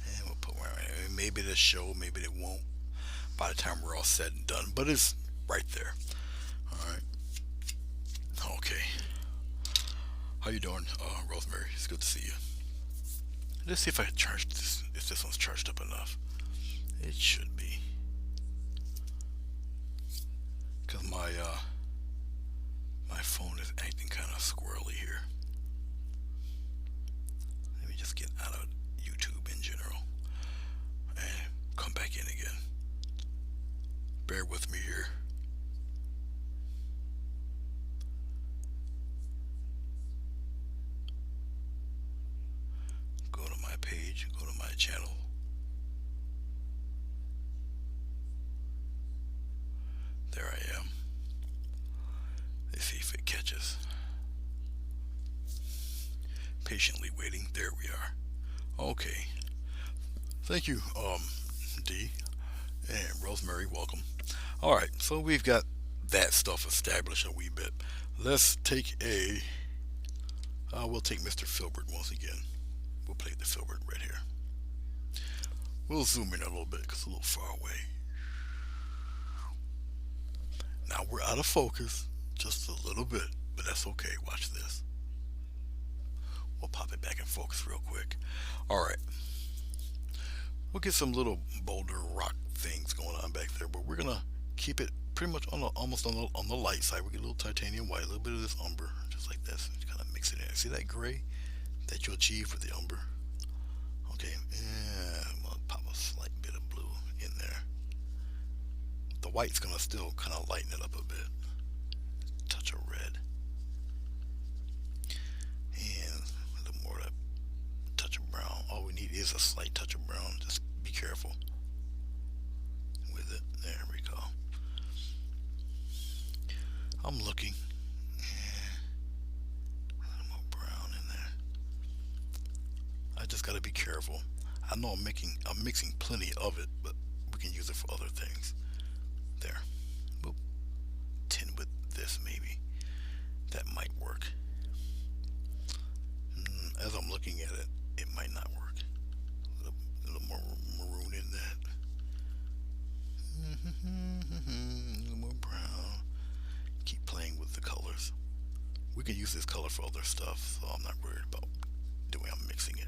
Speaker 1: And we'll put one right here. Maybe it'll show, maybe it won't by the time we're all said and done. But it's right there. Alright. Okay. How you doing, Rosemary? It's good to see you. Let's see if I can charge this, if this one's charged up enough. It should be. Because my phone is acting kind of squirrely here. Let me just get out of YouTube in general and come back in again. Bear with me here. Go to my page, go to my channel. There I am. Let's see if it catches. Patiently waiting. There we are. Okay. Thank you, D. And Rosemary, welcome. Alright, so we've got that stuff established a wee bit. Let's take we'll take Mr. Filbert once again. We'll play the Filbert right here. We'll zoom in a little bit because it's a little far away. Now we're out of focus just a little bit, but that's okay. Watch this. We'll pop it back in focus real quick. Alright. We'll get some little boulder rock things going on back there, but we're gonna keep it pretty much almost on the light side. We get a little titanium white, a little bit of this umber, just like this. Just kind of mix it in. See that gray that you achieve with the umber? Okay, yeah, we'll pop a slight bit of blue in there. The white's gonna still kind of lighten it up a bit. Touch of red, and a little more of that touch of brown. All we need is a slight touch of brown. Just be careful with it. There we go. I'm looking. A little more brown in there. I just gotta be careful. I know I'm mixing plenty of it, but we can use it for other things. There. We'll tint with this maybe. That might work. As I'm looking at it, it might not work. A little more maroon in that. A little more brown. Keep playing with the colors. We can use this color for other stuff, so I'm not worried about the way I'm mixing it.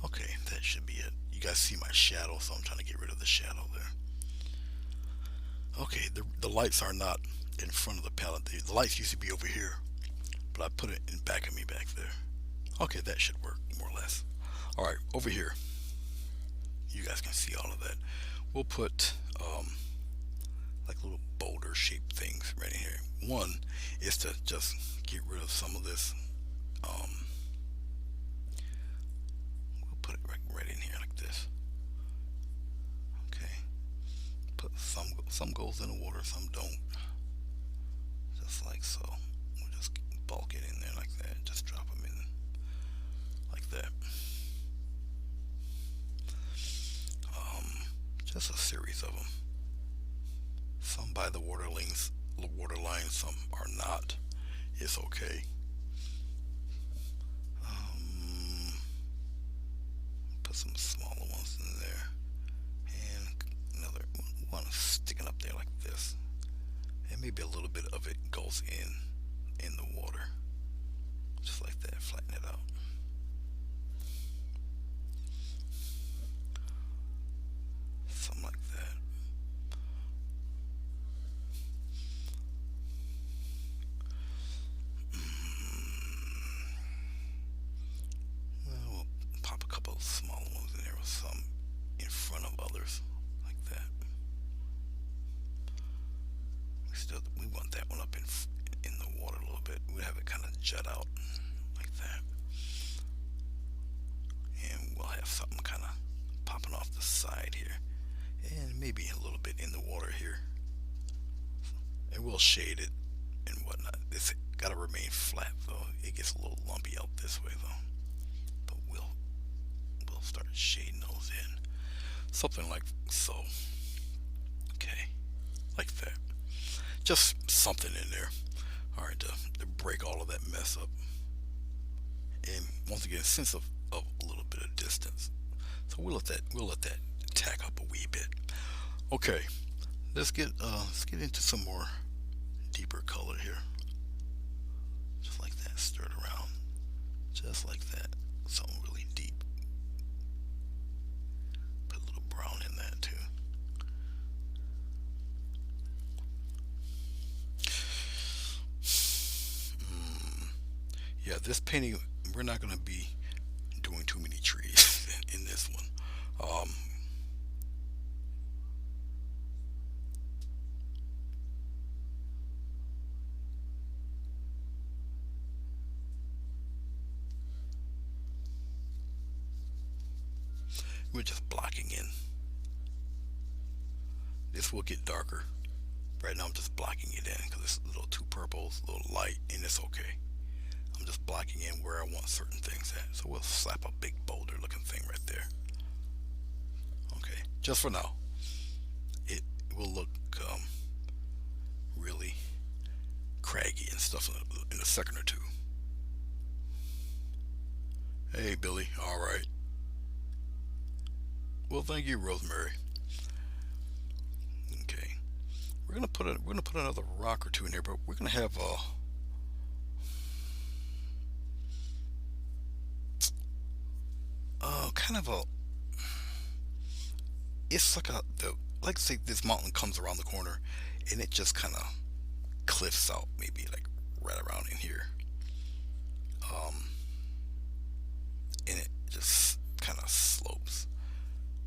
Speaker 1: Okay, that should be it. You guys see my shadow, so I'm trying to get rid of the shadow there. Okay, the lights are not in front of the palette. The lights used to be over here, but I put it in back of me back there. Okay, that should work more or less. All right, over here, you guys can see all of that. We'll put like little boulder shaped things right in here. One is to just get rid of some of this. We'll put it right in here like this. Okay, put some goes in the water, some don't. Just like so. We'll just bulk it in there like that. Just drop them in like that. Just a series of them. Some by the water line, some are not. It's okay. Put some smaller ones in there, and another one sticking up there like this, and maybe a little bit of it goes in the water, just like that. Flatten it out. Something like that. We'll pop a couple of smaller ones in there with some in front of others, like that. We want that one up in the water a little bit. We have it kind of jut out like that, and we'll have something kind of popping off the side here, and maybe a little bit in the water here. And we'll shade it and whatnot. It's got to remain flat though. It gets a little lumpy out this way though. But we'll start shading those in. Something like so. Okay. Like that. Just something in there. Alright, to break all of that mess up. And once again, sense of a little bit of distance. So we'll let that tack up a wee bit. Okay. Let's get into some more deeper color here. Just like that, stir it around. Just like that. Something really deep. Put a little brown in that too. Yeah, this painting, we're not going to be doing too many trees in this one. We're just blocking in. This will get darker. Right now I'm just blocking it in because it's a little too purple, it's a little light, and it's okay. I'm just blocking in where I want certain things at. So we'll slap a big boulder looking thing right there. Okay, just for now. It will look really craggy and stuff in a second or two. Hey Billy, alright. Well, thank you, Rosemary. Okay, we're gonna put another rock or two in here, but we're gonna have kind of a. It's like like say this mountain comes around the corner, and it just kind of cliffs out, maybe like right around in here. Um, and it just kind of slopes.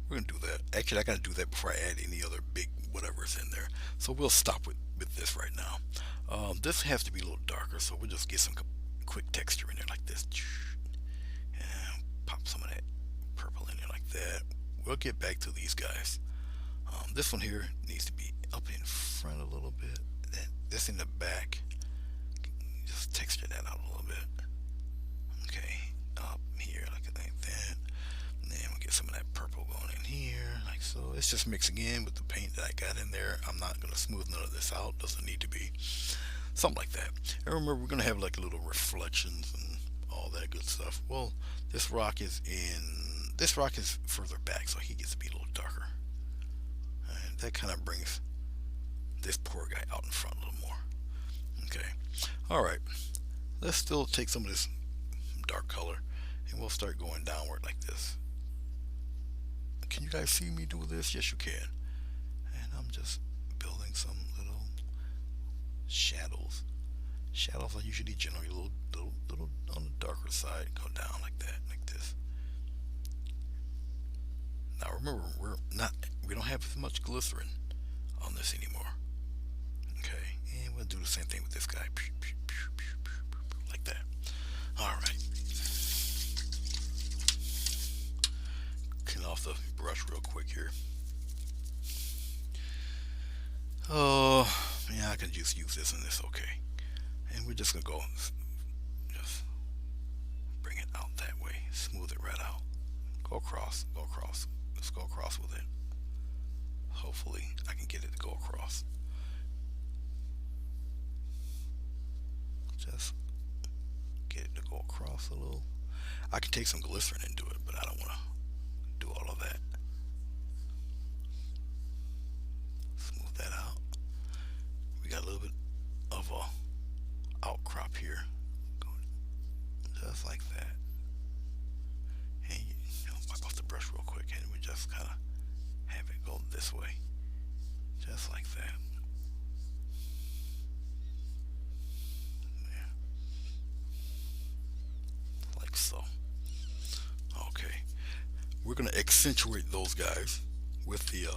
Speaker 1: We're gonna do that. Actually, I gotta do that before I add any other big whatever's in there. So we'll stop with this right now. This has to be a little darker, so we'll just get some quick texture in there like this. And pop some of that purple in there like that. We'll get back to these guys. This one here needs to be up in front a little bit. This in the back. Just texture that out a little bit. Okay, up here like that. And then we'll get some of that purple going in here, like so. It's just mixing in with the paint that I got in there. I'm not gonna smooth none of this out. Doesn't need to be. Something like that. And remember, we're gonna have like little reflections and all that good stuff. Well, this rock is further back, so he gets to be a little darker. And that kind of brings this poor guy out in front a little more. Okay. Alright. Let's still take some of this dark color and we'll start going downward like this. Can you guys see me do this? Yes, you can. And I'm just building some little shadows. Shadows are usually generally a little on the darker side. Go down like that, like this. Now remember, we don't have as much glycerin on this anymore. Okay, and we'll do the same thing with this guy, like that. All right. Clean off the brush real quick here. Oh, yeah, I can just use this and this. Okay, and we're just gonna go, just bring it out that way, smooth it right out. Go across, go across. Let's go across with it. Hopefully, I can get it to go across. Just get it to go across a little. I can take some glycerin and do it, but I don't want to do all of that. Smooth that out. We got a little bit of a outcrop here, just like that. And wipe off the brush real quick, and we just kind of have it go this way, just like that. Yeah, like so. Okay, we're gonna accentuate those guys with the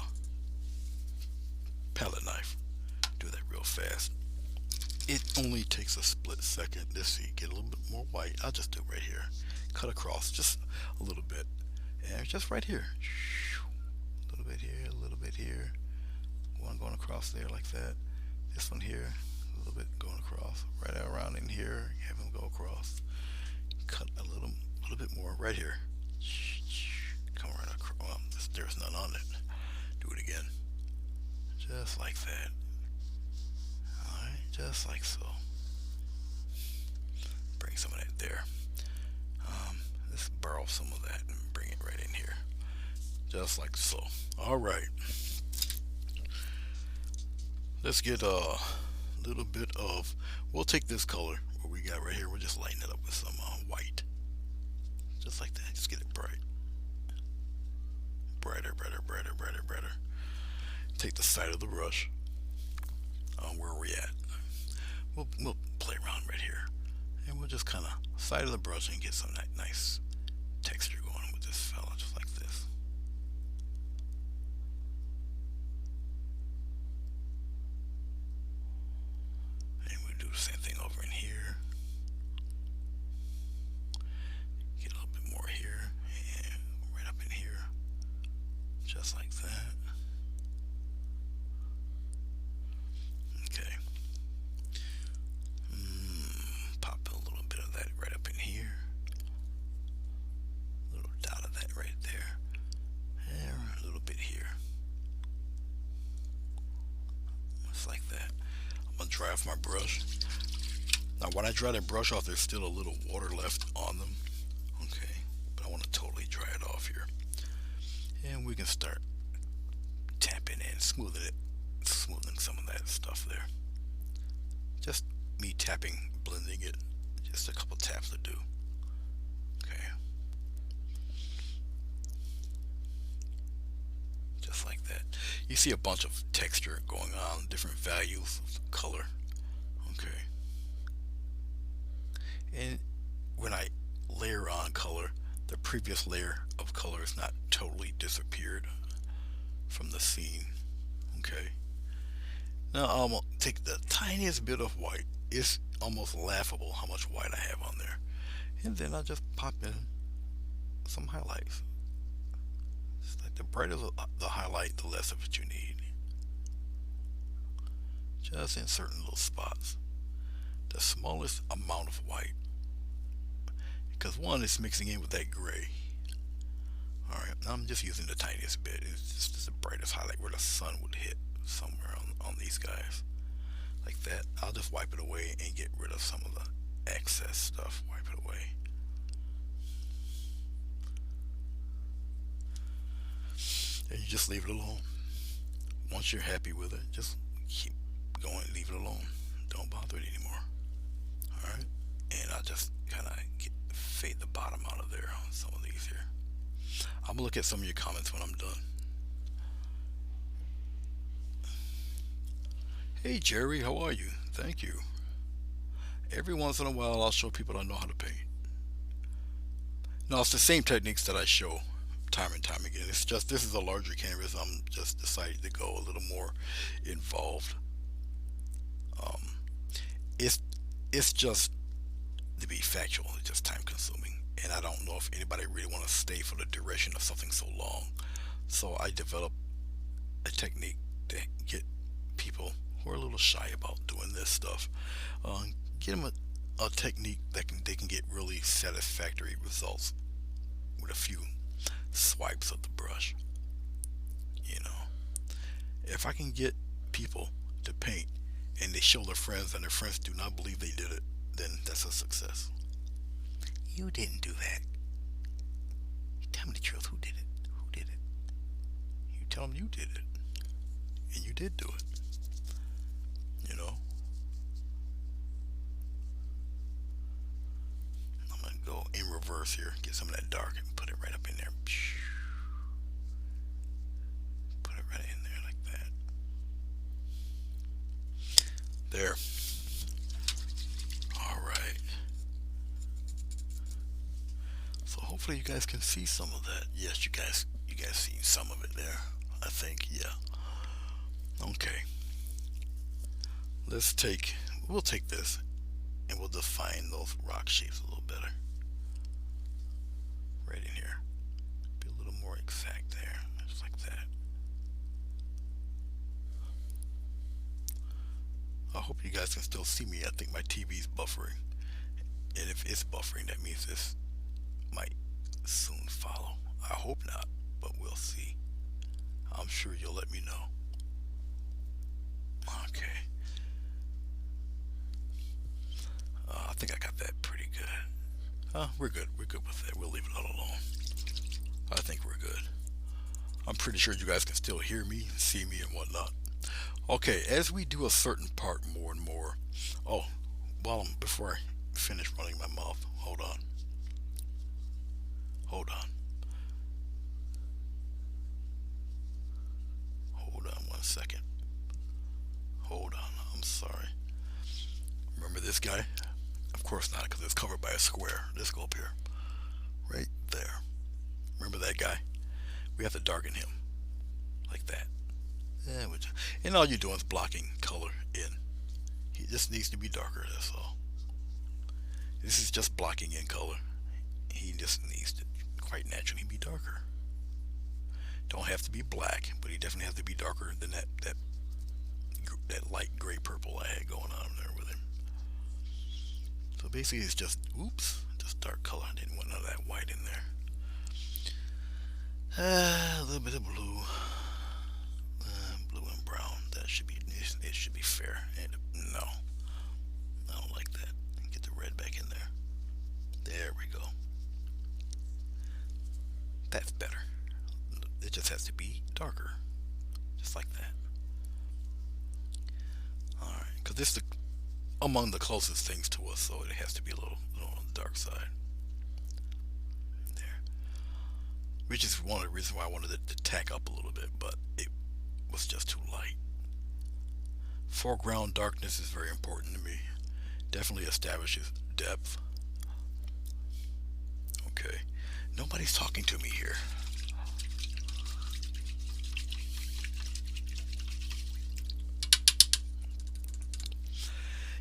Speaker 1: palette knife. Do that real fast. It only takes a split second. Let's see, get a little bit more white. I'll just do it right here. Cut across just a little bit, and just right here. A little bit here, a little bit here. One going across there like that. This one here, a little bit going across. Right around in here, have them go across. Cut a little bit more right here. Come right across. Well, there's none on it. Do it again. Just like that. Alright, just like so. Bring some of that there. Let's borrow some of that and bring it right in here. Just like so. Alright. Let's get a little bit of, we'll take this color, what we got right here, we'll just lighten it up with some white. Just like that, just get it bright. Brighter, brighter, brighter, brighter, brighter. Take the side of the brush. Where are we at? We'll play around right here. And we'll just kind of side of the brush and get some nice texture going with this fella, just like this. And we'll do the same thing over in here. Get a little bit more here and right up in here, just like that. Okay. Pop a little bit of that right up in here. A little dot of that right there. And a little bit here. Just like that. I'm going to dry off my brush. Now when I dry the brush off, there's still a little water left on them. Okay. But I want to totally dry it off here. And we can start tapping in, smoothing some of that stuff there. Just me tapping, blending it, just a couple taps to do. Okay. Just like that. You see a bunch of texture going on, different values of color. Okay. And when I layer on color, the previous layer of color is not totally disappeared from the scene. Okay. Now I'm gonna take the tiniest bit of white. It's almost laughable how much white I have on there. And then I just pop in some highlights. It's like the brighter the highlight, the less of it you need. Just in certain little spots. The smallest amount of white. Because one is mixing in with that gray. Alright, I'm just using the tiniest bit. It's just the brightest highlight where the sun would hit somewhere on these guys. Like that. I'll just wipe it away and get rid of some of the excess stuff. Wipe it away. And you just leave it alone. Once you're happy with it, just keep going, leave it alone. Don't bother it anymore. Alright? And I'll just kind of fade the bottom out of there on some of these here. I'm gonna look at some of your comments when I'm done. Hey Jerry, how are you? Thank you. Every once in a while, I'll show people I know how to paint. Now it's the same techniques that I show time and time again. It's just this is a larger canvas. I'm just decided to go a little more involved. Um, it's it's just to be factual. It's just time consuming, and I don't know if anybody really want to stay for the duration of something so long. So I developed a technique to get people who are a little shy about doing this stuff, uh, get them a technique that they can get really satisfactory results with a few swipes of the brush. You know, if I can get people to paint and they show their friends and their friends do not believe they did it, then that's a success. You didn't do that. Tell me the truth. Who did it? Who did it? You tell them you did it, and you did do it. You know. I'm gonna go in reverse here, get some of that dark, and put it right up in there. Put it right in there like that. There. All right. So hopefully you guys can see some of that. Yes, you guys see some of it there. I think, yeah. Okay. We'll take this and we'll define those rock shapes a little better. Right in here. Be a little more exact there, just like that. I hope you guys can still see me. I think my TV's buffering. And if it's buffering, that means this might soon follow. I hope not, but we'll see. I'm sure you'll let me know. Okay. I think I got that pretty good. We're good. We're good with that. We'll leave it all alone. I think we're good. I'm pretty sure you guys can still hear me, see me, and whatnot. Okay, as we do a certain part more and more. Oh, before I finish running my mouth, hold on. Hold on. Hold on 1 second. Hold on. I'm sorry. Remember this guy? Of course not, because it's covered by a square. Let's go up here. Right there. Remember that guy? We have to darken him. Like that. And all you're doing is blocking color in. He just needs to be darker, that's all. This is just blocking in color. He just needs to quite naturally be darker. Don't have to be black, but he definitely has to be darker than that light gray purple I had going on there with him. So basically it's just dark color. I didn't want none of that white in there. A little bit of blue. Blue and brown. It should be fair. And no, I don't like that. Get the red back in there. There we go. That's better. It just has to be darker. Just like that. Alright, because this is among the closest things to us, so it has to be a little on the dark side. There. Which is one of the reasons why I wanted it to tack up a little bit, but it was just too light. Foreground darkness is very important to me. Definitely establishes depth. Okay. Nobody's talking to me here.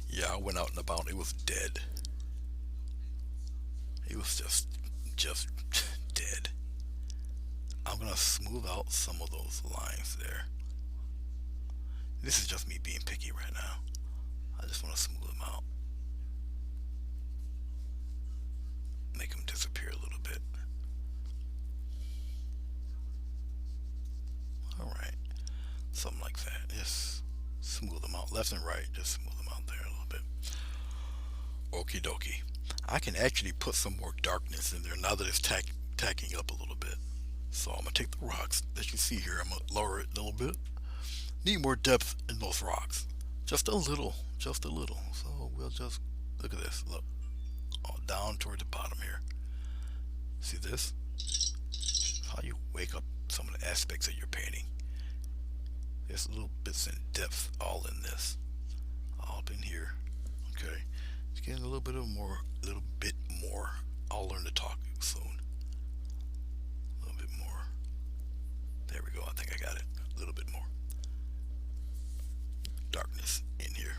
Speaker 1: Yeah, I went out and about. It was dead. It was just dead. I'm gonna smooth out some of those lines there. This is just me being picky right now. I just want to smooth them out. Make them disappear a little bit. Alright. Something like that. Just smooth them out. Left and right. Just smooth them out there a little bit. Okie dokie. I can actually put some more darkness in there now that it's tacking up a little bit. So I'm going to take the rocks that you see here. I'm going to lower it a little bit. Need more depth in those rocks. Just a little. Just a little. So we'll just, look at this. Look. all down toward the bottom here. See this? How you wake up some of the aspects of your painting. There's little bits in depth all in this, all up in here. Okay, it's getting a little bit more. I'll learn to talk soon. A little bit more. There we go. I think I got it. A little bit more darkness in here,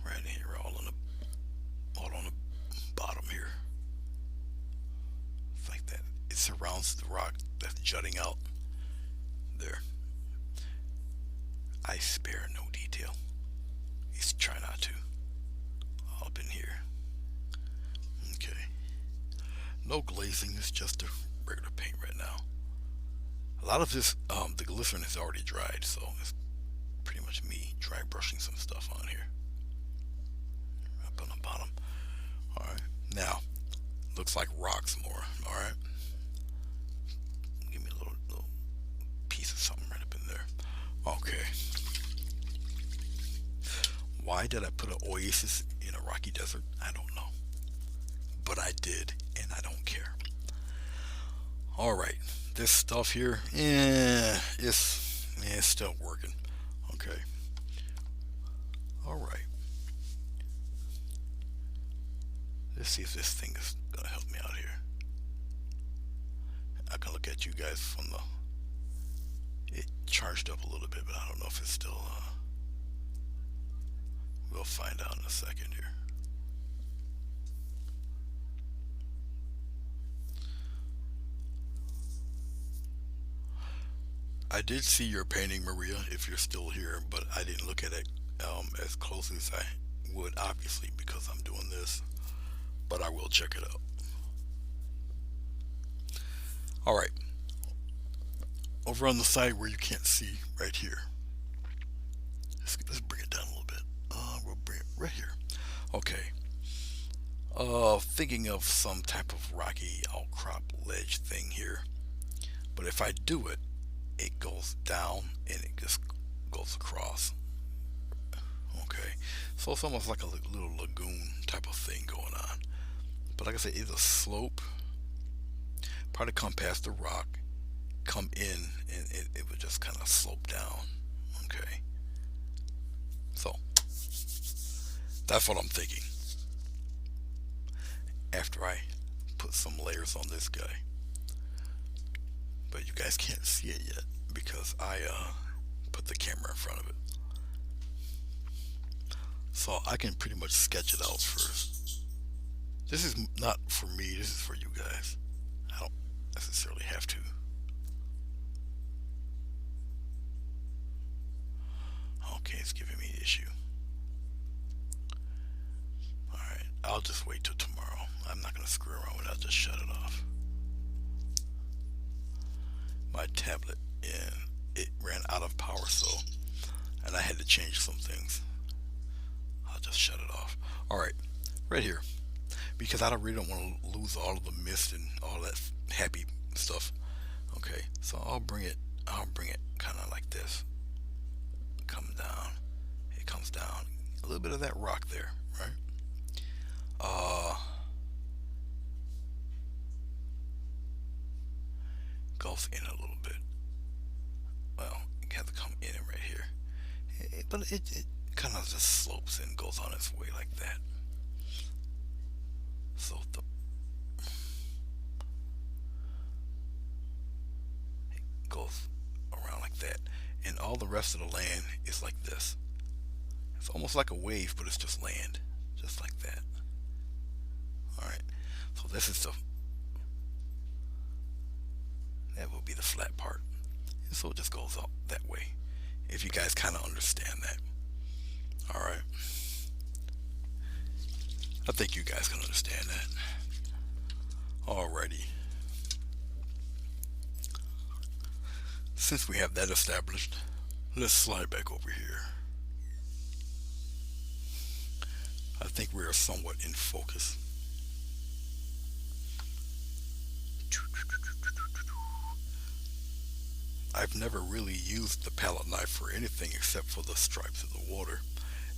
Speaker 1: right in here, all on the bottom here. It's like that. It surrounds the rock that's jutting out there. I spare no detail. He's trying not to. Up in here. Okay. No glazing. It's just a regular paint right now. A lot of this, the glycerin is already dried, so it's pretty much me dry brushing some stuff on here. Up on the bottom. Alright. Now, looks like rocks more. Alright. Give me a little piece of something right up in there. Okay. Why did I put an oasis in a rocky desert? I don't know. But I did, and I don't care. Alright. This stuff here, it's still working. Okay. Alright. Let's see if this thing is gonna help me out here. I can look at you guys from it charged up a little bit, but I don't know if it's still, we'll find out in a second here. I did see your painting, Maria, if you're still here, but I didn't look at it as closely as I would, obviously, because I'm doing this. But I will check it out. Alright. Over on the side where you can't see, right here. Let's bring it down a little bit. We'll bring it right here. Okay. Thinking of some type of rocky outcrop ledge thing here. But if I do it, it goes down and it just goes across. Okay, so it's almost like a little lagoon type of thing going on. But like I said, it's a slope. Probably come past the rock, come in, and it would just kind of slope down. Okay, so that's what I'm thinking. After I put some layers on this guy. But you guys can't see it yet because I put the camera in front of it. So I can pretty much sketch it out first. This is not for me, this is for you guys. I don't necessarily have to. Okay, it's giving me an issue. Alright, I'll just wait till tomorrow. I'm not going to screw around with it, I'll just shut it off. My tablet, and it ran out of power, and I had to change some things. I'll just shut it off. Alright, right here, because I really don't want to lose all of the mist and all that happy stuff. Okay, so I'll bring it kind of like this. Come down, it comes down, a little bit of that rock there, right? Goes in a little bit. Well, you have to come in right here. But it kind of just slopes and goes on its way like that. So it goes around like that. And all the rest of the land is like this. It's almost like a wave, but it's just land. Just like that. Alright. So this is that will be the flat part. And so it just goes up that way. If you guys kind of understand that. Alright. I think you guys can understand that. Alrighty. Since we have that established, let's slide back over here. I think we are somewhat in focus. I've never really used the palette knife for anything except for the stripes of the water,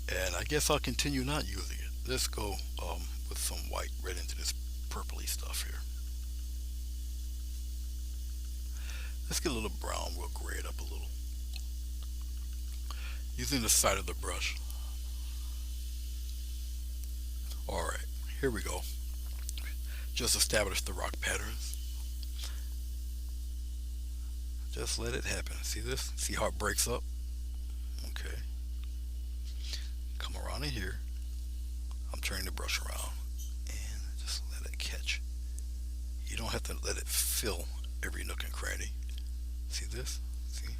Speaker 1: and I guess I'll continue not using it. Let's go with some white right into this purpley stuff here. Let's get a little brown. We'll gray it up a little. Using the side of the brush. Alright, here we go. Just establish the rock patterns. Just let it happen. See this? See how it breaks up? Okay. Come around in here. I'm turning the brush around. And just let it catch. You don't have to let it fill every nook and cranny. See this? See?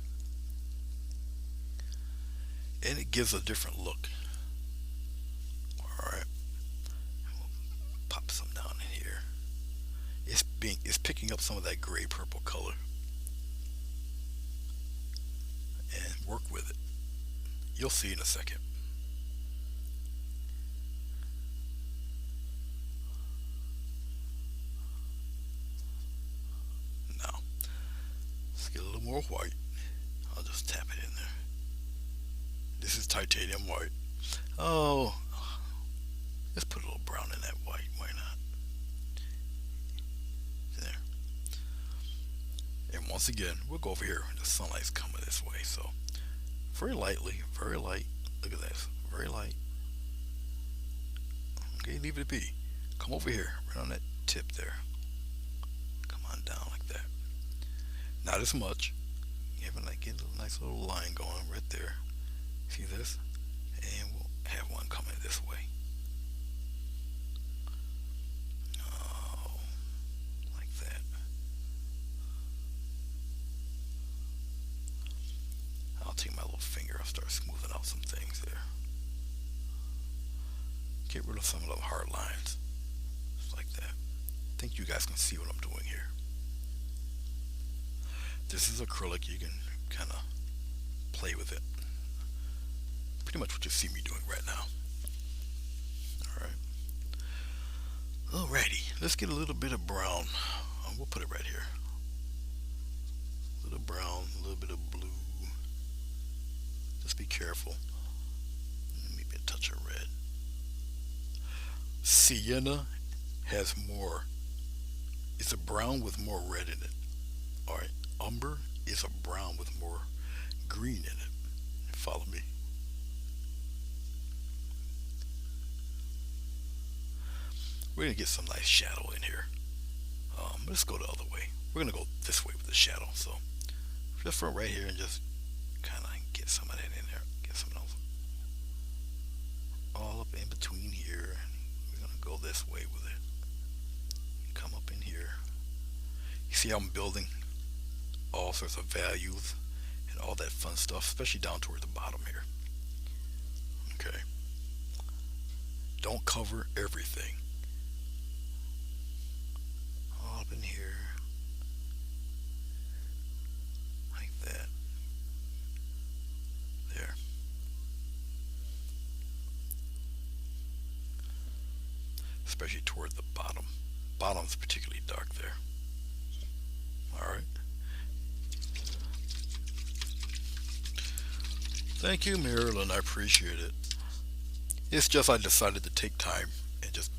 Speaker 1: And it gives a different look. Alright. We'll pop some down in here. It's picking up some of that gray purple color. And work with it. You'll see in a second. Now, let's get a little more white. I'll just tap it in there. This is titanium white. Oh, let's put a little brown in that white. Why not? There. And once again, we'll go over here. The sunlight's coming this way, so very lightly, very light. Look at this, very light. Okay, leave it be. Come over here, right on that tip there. Come on down like that. Not as much. Get a nice little line going right there. See this? And we'll have one coming this way. Oh, like that. I'll take my little finger. I'll start smoothing out some things there. Get rid of some of the hard lines. Just like that. I think you guys can see what I'm doing here. This is acrylic. You can kind of play with it. Pretty much what you see me doing right now. Alright. Alrighty. Let's get a little bit of brown. We'll put it right here. A little brown, a little bit of blue. Just be careful. Maybe a touch of red. Sienna has more. It's a brown with more red in it. Alright. Umber is a brown with more green in it. Follow me. We're going to get some nice shadow in here. Let's go the other way. We're going to go this way with the shadow. So just from right here and just kind of get some of that in there. Get some of those all up in between here. And we're going to go this way with it. Come up in here. You see how I'm building all sorts of values and all that fun stuff, especially down toward the bottom here. Okay. Don't cover everything. All up in here. Like that. There. Especially toward the bottom. Bottom's particularly dark there. Alright. Thank you, Marilyn. I appreciate it. It's just I decided to take time and just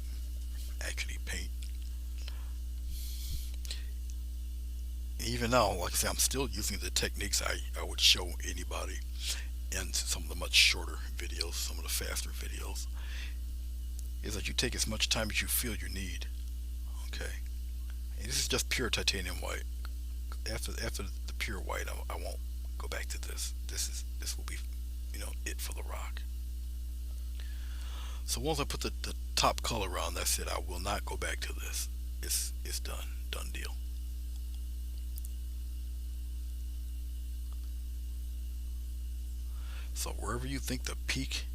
Speaker 1: actually paint. Even now, like I say, I'm still using the techniques I would show anybody in some of the much shorter videos, some of the faster videos. Is that you take as much time as you feel you need. Okay. And this is just pure titanium white. After the pure white, I won't go back to this. This will be, it for the rock. So once I put the top color on, that's it. I will not go back to this. It's done deal. So wherever you think the peak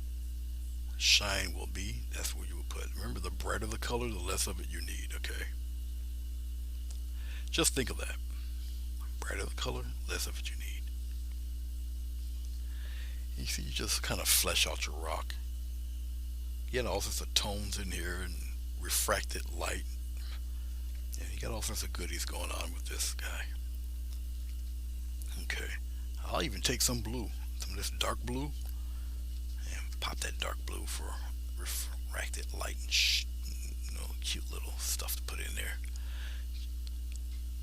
Speaker 1: shine will be, that's where you will put. Remember, the brighter the color, the less of it you need. Okay. Just think of that. Brighter the color, less of it you need. You see, you just kind of flesh out your rock. You got all sorts of tones in here and refracted light. And you got all sorts of goodies going on with this guy. Okay. I'll even take some blue, some of this dark blue, and pop that dark blue for racked it light and cute little stuff to put in there,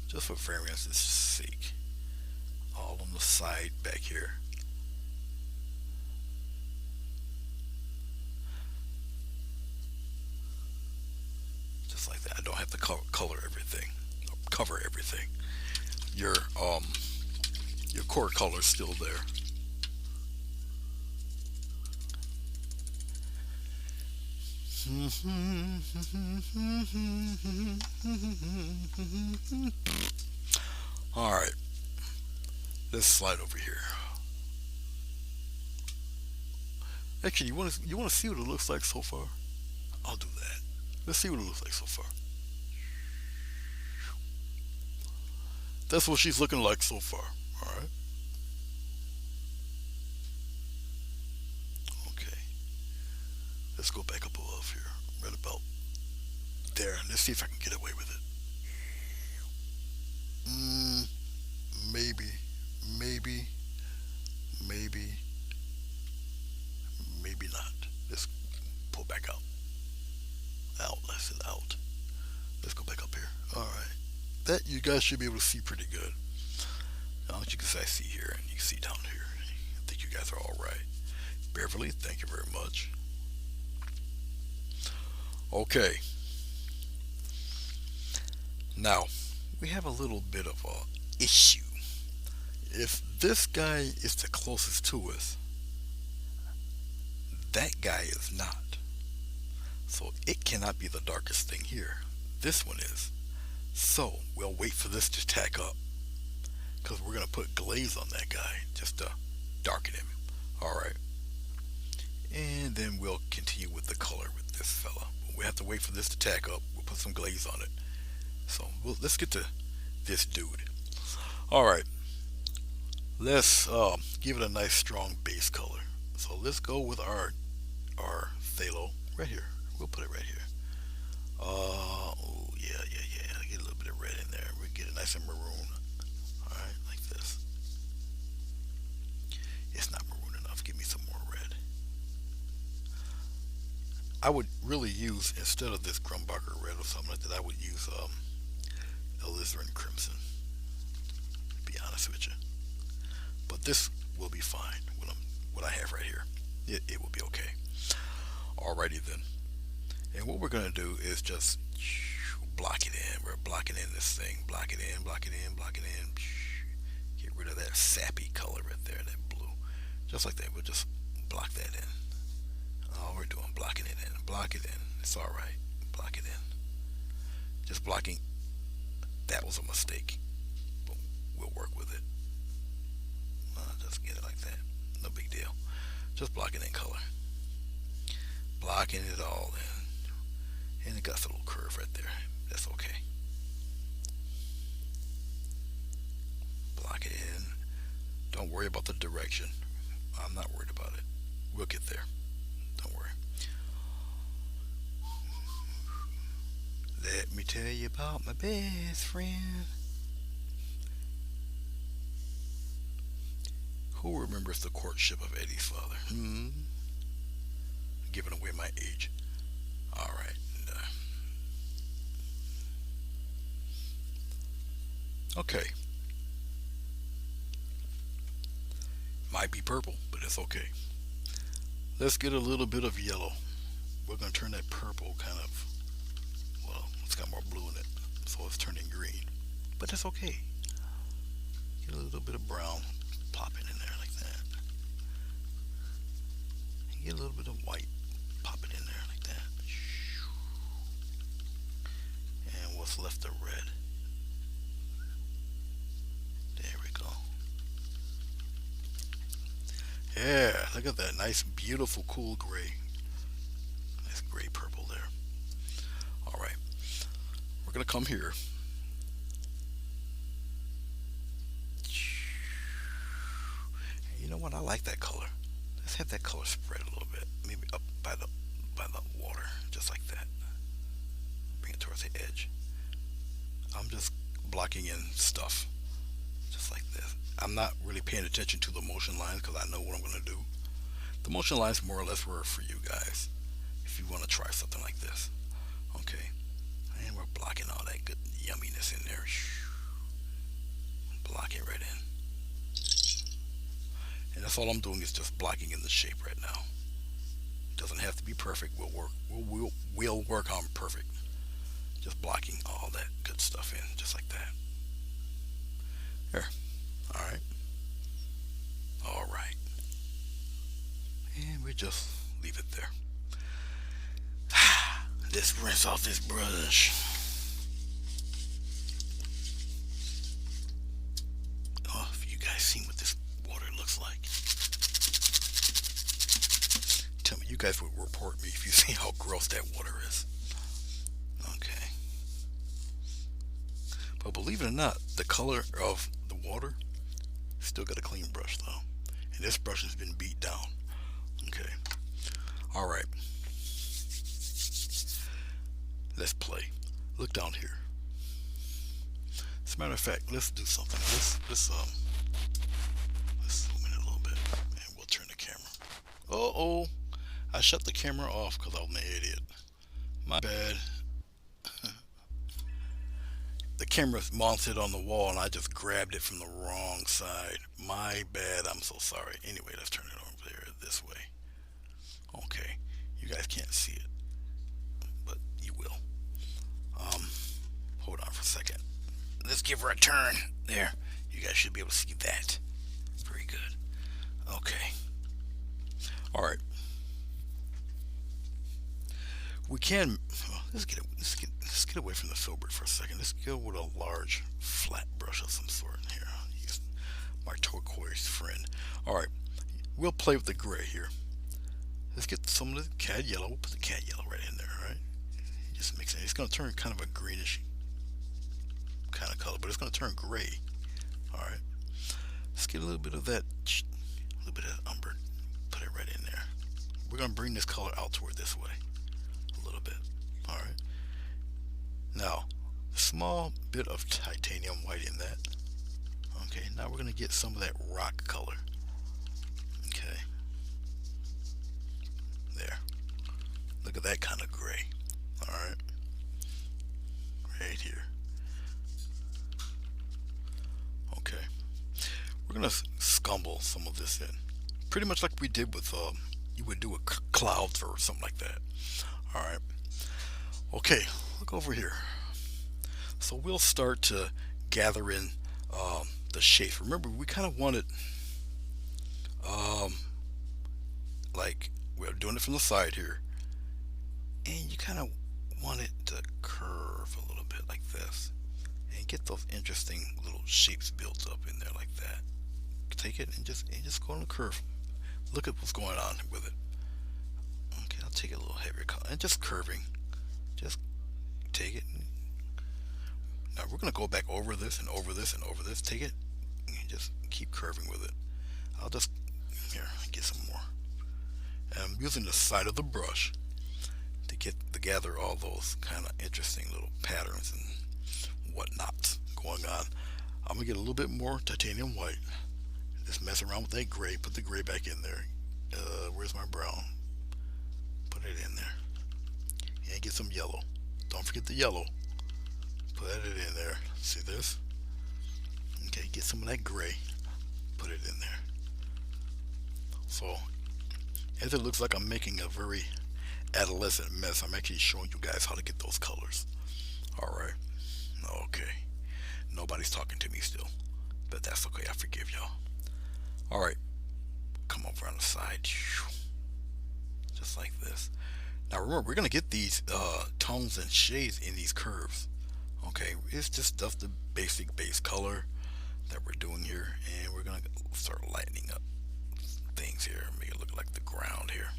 Speaker 1: just for variance's sake. All on the side back here. Just like that. I don't have to color everything, cover everything. Your um your core color is still there. All right, let's slide over here. Actually, you want to see what it looks like so far? I'll do that. Let's see what it looks like so far. That's what she's looking like so far. All right. Okay. Let's go back up above here, right about there, and let's see if I can get away with it. Mm, maybe, maybe, maybe, maybe not. Let's pull back out. Out. Let's it out. Let's go back up here. All right. That you guys should be able to see pretty good. Now, you can see I see here, and you can see down here. I think you guys are all right. Beverly, thank you very much. Okay. Now we have a little bit of a issue. If this guy is the closest to us, that guy is not. So it cannot be the darkest thing here. This one is. So we'll wait for this to tack up, because we're going to put glaze on that guy just to darken him. Alright. And then we'll continue with the color with this fella. We have to wait for this to tack up. We'll put some glaze on it. So let's get to this dude. Alright. Let's give it a nice strong base color. So let's go with our phthalo right here. We'll put it right here. Oh yeah, yeah, yeah. Get a little bit of red in there. We get it nice and maroon. All right, like this. It's not maroon enough. Give me some more red. I would really use, instead of this Grumbacher red or something like that, I would use alizarin crimson. To be honest with you, but this will be fine. What I have right here, it will be okay. Alrighty then. And what we're gonna do is just block it in. We're blocking in this thing. Block it in, block it in, block it in. Get rid of that sappy color right there, that blue. Just like that. We'll just block that in. All we're doing, blocking it in. Block it in. It's alright. Block it in. Just blocking. That was a mistake. But we'll work with it. Just get it like that. No big deal. Just block it in color. Blocking it all in. And it got a little curve right there. That's okay. Block it in. Don't worry about the direction. I'm not worried about it. We'll get there. Don't worry. Let me tell you about my best friend. Who remembers the courtship of Eddie's father? Giving away my age. Alright. Okay. Might be purple, but it's okay. Let's get a little bit of yellow. We're going to turn that purple kind of, well, it's got more blue in it, so it's turning green. But that's okay. Get a little bit of brown popping in there like that. And get a little bit of white popping in there like that. And what's left of red. There we go. Yeah, look at that nice, beautiful, cool gray. Nice gray purple there. Alright. We're going to come here. And you know what? I like that color. Let's have that color spread a little bit. Maybe up by the water. Just like that. Bring it towards the edge. I'm just blocking in stuff. Just like this. I'm not really paying attention to the motion lines because I know what I'm going to do. The motion lines more or less were for you guys. If you want to try something like this. Okay, and we're blocking all that good yumminess in there. Block it right in. And that's all I'm doing is just blocking in the shape right now. It doesn't have to be perfect. We'll work on perfect. Just blocking all that good stuff in, just like that. There. All right. All right. And we just leave it there. Let's rinse off this brush. Oh, if you guys seen what this water looks like. Tell me, you guys would report me if you see how gross that water is. Okay. But believe it or not, the color of the water still got a clean brush though. And this brush has been beat down. Okay. Alright. Let's play. Look down here. As a matter of fact, let's do something. Let's zoom in a little bit and we'll turn the camera. Oh, I shut the camera off because I'm an idiot. My bad. The camera's mounted on the wall and I just grabbed it from the wrong side. My bad. I'm so sorry. Anyway, let's turn it over there this way. Okay. You guys can't see it, but you will. Hold on for a second. Let's give her a turn. There. You guys should be able to see that. Very good. Okay. All right. We can. Let's get away from the filbert for a second. Let's go with a large flat brush of some sort here. I'll use my turquoise friend. All right. We'll play with the gray here. Let's get some of the cad yellow. We'll put the cad yellow right in there. All right. Just mix it. It's going to turn kind of a greenish kind of color, but it's going to turn gray. All right. Let's get a little bit of that, a little bit of umber. Put it right in there. We're going to bring this color out toward this way a little bit. All right. Now, a small bit of titanium white in that. Okay. Now we're going to get some of that rock color. Okay. There. Look at that kind of gray. All right. Right here. Okay. We're going to scumble some of this in. Pretty much like we did with, you would do a clouds or something like that. All right. Okay. Look over here. So we'll start to gather in the shapes. Remember, we kind of wanted, like, we're doing it from the side here. And you kind of want it to curve a little bit like this. And get those interesting little shapes built up in there like that. Take it and just go on the curve. Look at what's going on with it. Okay, I'll take it a little heavier color. And just curving. Just take it. Now we're going to go back over this and over this and over this. Take it and just keep curving with it. I'll just, here, get some more. And I'm using the side of the brush to gather all those kind of interesting little patterns and whatnot going on. I'm going to get a little bit more titanium white. Just mess around with that gray. Put the gray back in there. Where's my brown? Put it in there. And get some yellow. Don't forget the yellow. Put it in there. See this? Okay, get some of that gray. Put it in there. So, as it looks like I'm making a very adolescent mess, I'm actually showing you guys how to get those colors. Alright. Okay. Nobody's talking to me still. But that's okay. I forgive y'all. Alright. Come over on the side. Just like this. Now remember, we're going to get these tones and shades in these curves. Okay. It's just the basic base color that we're doing here. And we're going to start lightening up things here. Make it look like the ground here.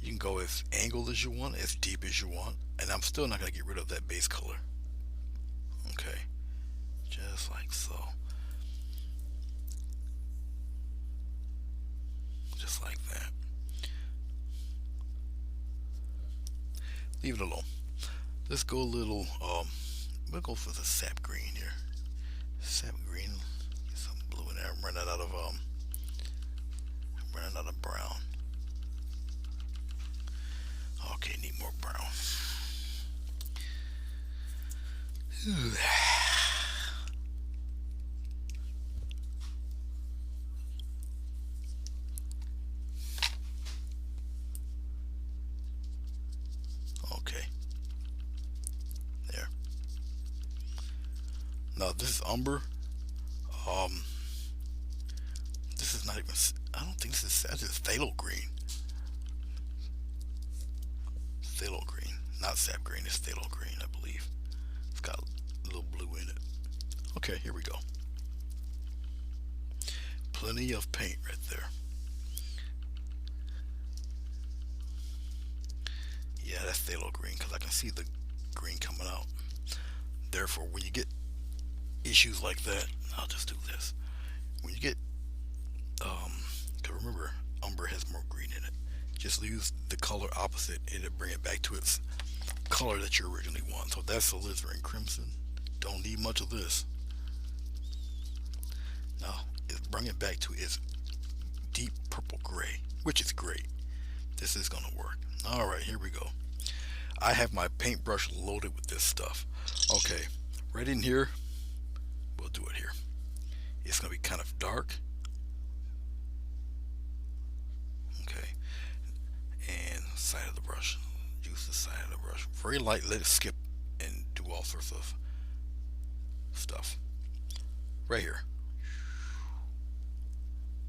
Speaker 1: You can go as angled as you want, as deep as you want. And I'm still not going to get rid of that base color. Okay. Just like so. Just like that. Leave it alone. Let's go a little, we'll go for the sap green here. Sap green. Get some blue in there. I'm running out of brown. Okay, need more brown. Okay, there. Now this is umber. Um, this is not even. I don't think this is. This is phthalo green. Phthalo green, not sap green. It's phthalo green, I believe. It's got a little blue in it. Okay, here we go. Plenty of paint right there. Yeah, that's phthalo green because I can see the green coming out. Therefore, when you get issues like that, I'll just do this. When you get, um, cause remember, umber has more green in it. Just use the color opposite and it'll bring it back to its color that you originally want. So that's alizarin crimson. Don't need much of this. Now, bring it back to its deep purple gray, which is great. This is gonna work. All right, here we go. I have my paintbrush loaded with this stuff. Okay, right in here, we'll do it here. It's gonna be kind of dark. Okay, and side of the brush. Use the side of the brush. Very light, let it skip and do all sorts of stuff. Right here.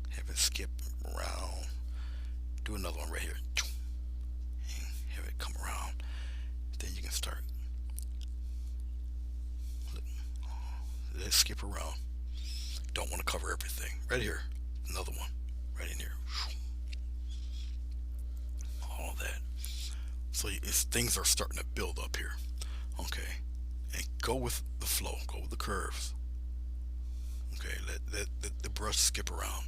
Speaker 1: Have it skip around. Do another one right here. And have it come around. Then you can start. Let it skip around. Don't want to cover everything. Right here. Another one. Right in here. All of that. So things are starting to build up here. Okay. And go with the flow. Go with the curves. Okay. Let the brush skip around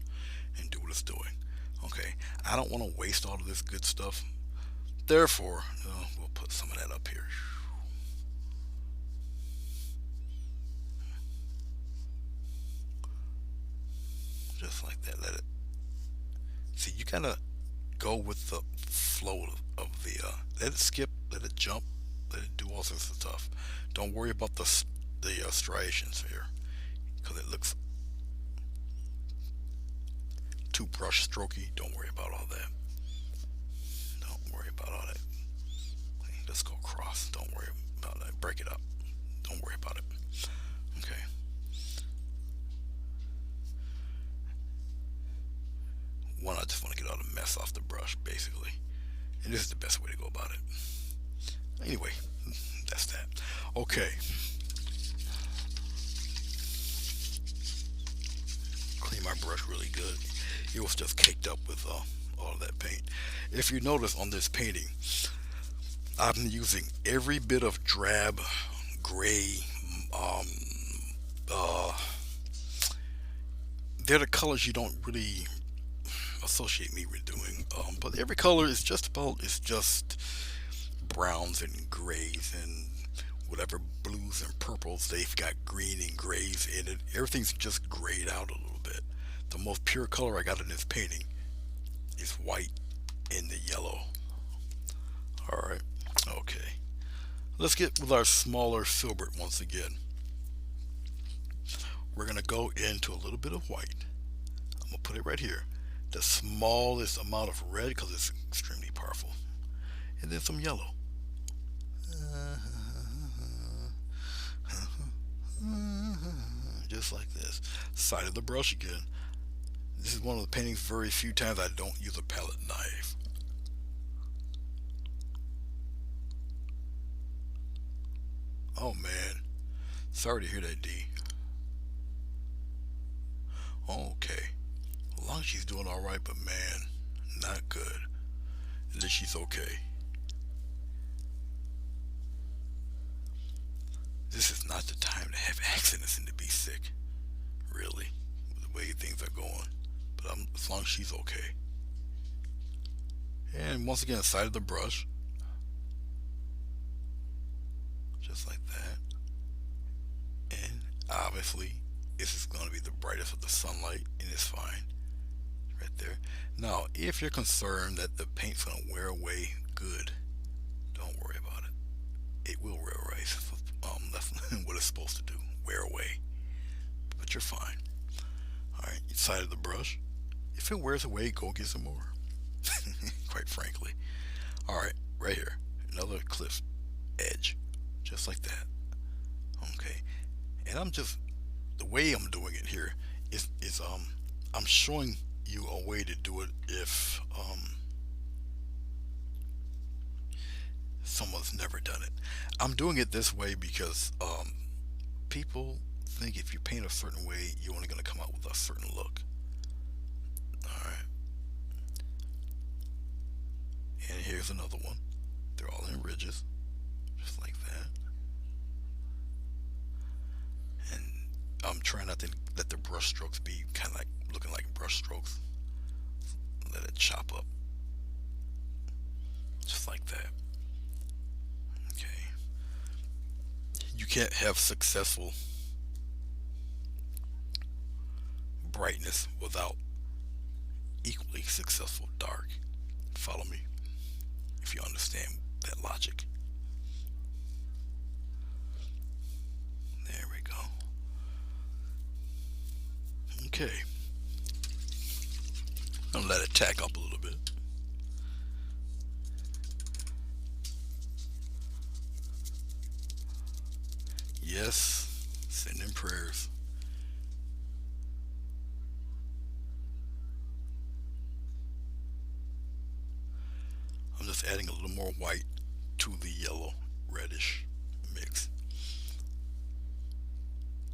Speaker 1: and do what it's doing. Okay. I don't want to waste all of this good stuff. Therefore, we'll put some of that up here. Just like that. Let it. See, you gotta go with the flow of the. Let it skip. Let it jump. Let it do all sorts of stuff. Don't worry about the striations here, because it looks too brush strokey. Don't worry about all that. Don't worry about all that. Let's go across. Don't worry about that. Break it up. Don't worry about it. Okay. One, I just want to get all the mess off the brush, basically. And this is the best way to go about it. Anyway, that's that. Okay. Clean my brush really good. It was just caked up with all of that paint. If you notice on this painting, I'm using every bit of drab, gray, um, uh, they're the colors you don't really associate me with doing. But every color is just browns and grays and whatever blues and purples. They've got green and grays in it. Everything's just grayed out a little bit. The most pure color I got in this painting is white and the yellow. All right. Okay. Let's get with our smaller filbert once again. We're going to go into a little bit of white. I'm going to put it right here. The smallest amount of red because it's extremely powerful. And then some yellow. Just like this. Side of the brush again. This is one of the paintings very few times I don't use a palette knife. Oh man. Sorry to hear that, D. Okay. As long as she's doing alright, but man, not good. At least she's okay. This is not the time to have accidents and to be sick. Really. With the way things are going. But as long as she's okay. And once again, side of the brush. Just like that. And obviously, this is going to be the brightest of the sunlight, and it's fine. Right there. Now, if you're concerned that the paint's going to wear away good, Don't worry about it. It will wear away. That's what it's supposed to do. Wear away. But you're fine. Alright, side of the brush. If it wears away, go get some more. Quite frankly. Alright, right here. Another cliff edge. Just like that. Okay. And the way I'm doing it here is I'm showing you a way to do it if someone's never done it. I'm doing it this way because people think if you paint a certain way, you're only going to come out with a certain look. Alright. And here's another one. They're all in ridges. Just like that. And I'm trying not to let the brush strokes be kind of like looking like brush strokes. Let it chop up. Just like that. Okay. You can't have successful brightness without equally successful dark. Follow me if you understand that logic. There we go. Okay. I'm gonna let it tack up a little bit. Yes, sending prayers. I'm just adding a little more white to the yellow reddish mix.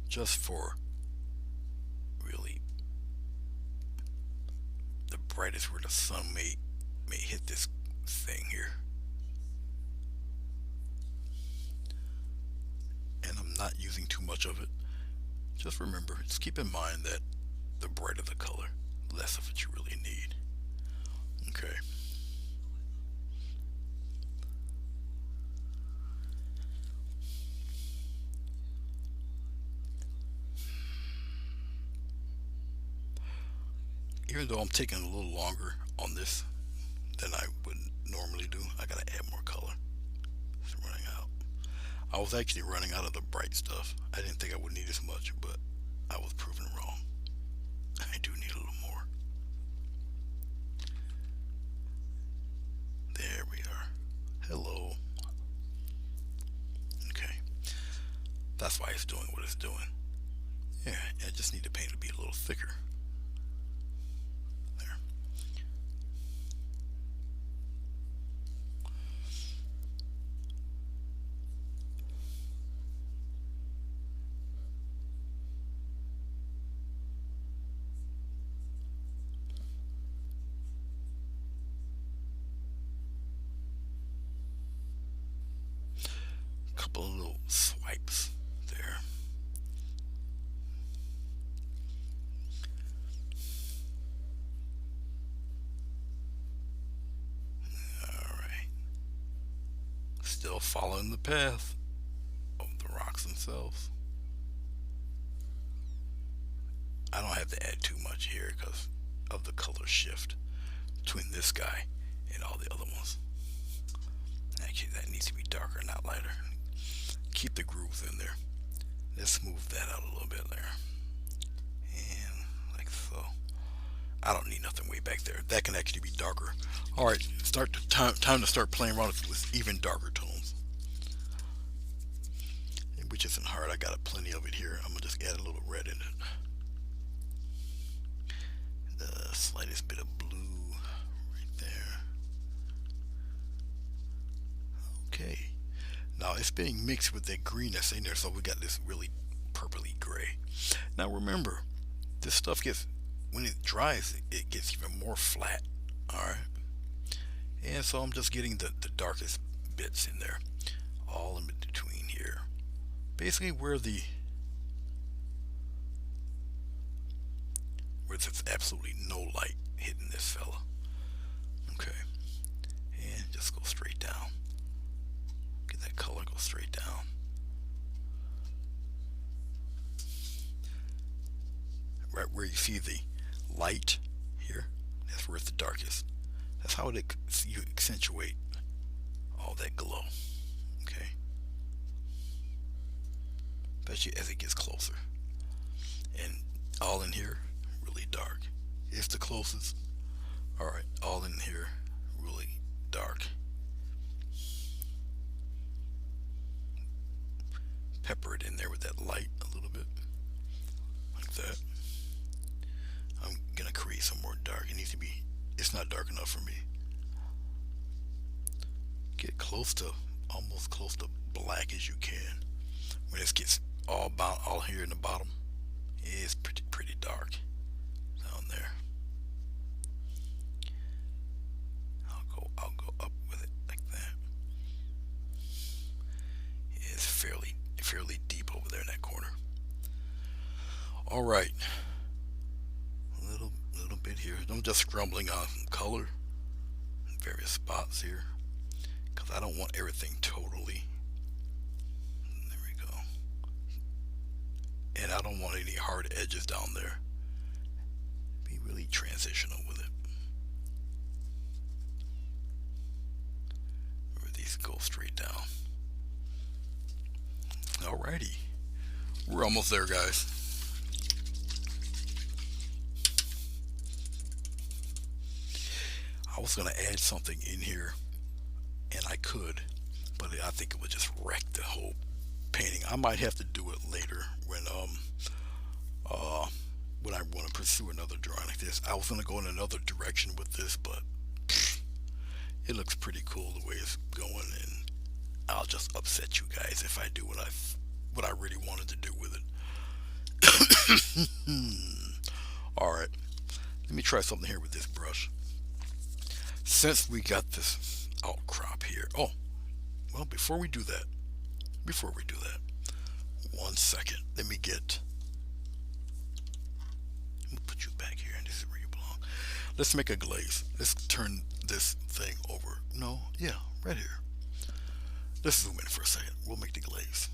Speaker 1: Just for really the brightest where the sun may hit this thing here. And I'm not using too much of it. Just remember, just keep in mind that the brighter the color, less of it you really need. Okay. Even though I'm taking a little longer on this than I would normally do, I gotta add more color. It's running out. I was actually running out of the bright stuff. I didn't think I would need as much, but I was proven wrong. I do need a little more. There we are. Hello. Okay. That's why it's doing what it's doing. Yeah, I just need the paint to be a little thicker. There. Couple of little swipes there. Alright. Still following the path of the rocks themselves. I don't have to add too much here because of the color shift between this guy and all the other ones. Actually, that needs to be darker, not lighter. Keep the grooves in there. Let's smooth that out a little bit there. And like so. I don't need nothing way back there. That can actually be darker. Alright, time to start playing around with even darker tones. Which isn't hard. I got plenty of it here. I'm going to just add a little red in it. The slightest bit of blue right there. Okay. Now it's being mixed with that green that's in there, so we got this really purpley gray. Now remember, this stuff gets, when it dries, it gets even more flat. Alright. And so I'm just getting the darkest bits in there. All in between here. Basically where there's absolutely no light hitting this fella. Okay. And just go straight down. Get that color, go straight down. Right where you see the light here, that's where it's the darkest. That's how you accentuate all that glow. Okay, especially as it gets closer. And all in here, really dark. It's the closest. All right, all in here, really dark. Pepper it in there with that light a little bit, like that. I'm gonna create some more dark. It needs to be. It's not dark enough for me. Get close to, almost close to black as you can. When this gets all here in the bottom, it is pretty dark down there. I'll go up with it like that. It's fairly deep over there in that corner. All right, little bit here. I'm just scrambling on color in various spots here because I don't want everything totally. There we go. And I don't want any hard edges down there. Be really transitional with it. Where these go straight down. Alrighty. We're almost there, guys. I was going to add something in here, and I could, but I think it would just wreck the whole painting. I might have to do it later uh, when I want to pursue another drawing like this. I was going to go in another direction with this, but it looks pretty cool the way it's going, and I'll just upset you guys if I do what I really wanted to do with it. All right, let me try something here with this brush. Since we got this outcrop here, oh, well, before we do that, 1 second, let me put you back here, and this is where you belong. Let's make a glaze. Let's turn this thing over. No, yeah, right here. Let's zoom in for a second. We'll make the glaze.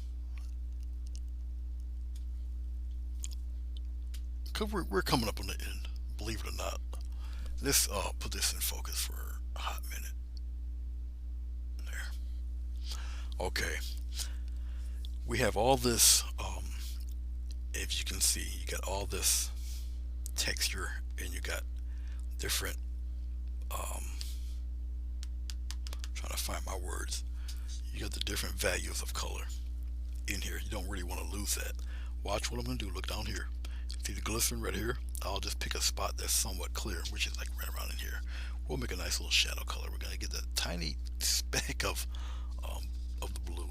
Speaker 1: Because we're coming up on the end, believe it or not. Let's put this in focus for a hot minute. There. Okay. We have all this, if you can see, you got all this texture, and you got different, trying to find my words. You got the different values of color in here. You don't really want to lose that. Watch what I'm going to do. Look down here. See the glycerin right here? I'll just pick a spot that's somewhat clear, which is like right around in here. We'll make a nice little shadow color. We're going to get that tiny speck of the blue.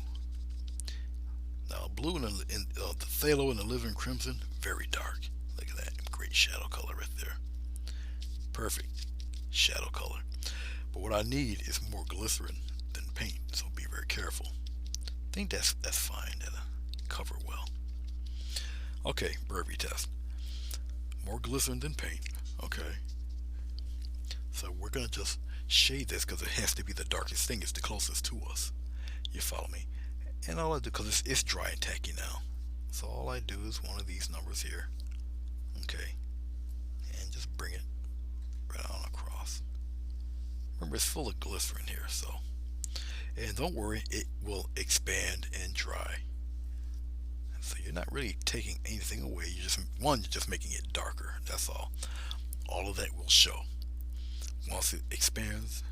Speaker 1: Now, blue in the phthalo and the living crimson, very dark. Look at that. Great shadow color right there. Perfect shadow color. But what I need is more glycerin than paint, so be very careful. I think that's fine. That'll cover well. Okay, Burby test. More glycerin than paint. Okay. So we're going to just shade this because it has to be the darkest thing. It's the closest to us. You follow me? And all I do, because it's dry and tacky now. So all I do is one of these numbers here. Okay. And just bring it right on across. Remember, it's full of glycerin here, so. And don't worry, it will expand and dry. So you're not really taking anything away. You're just making it darker. That's all. All of that will show once it expands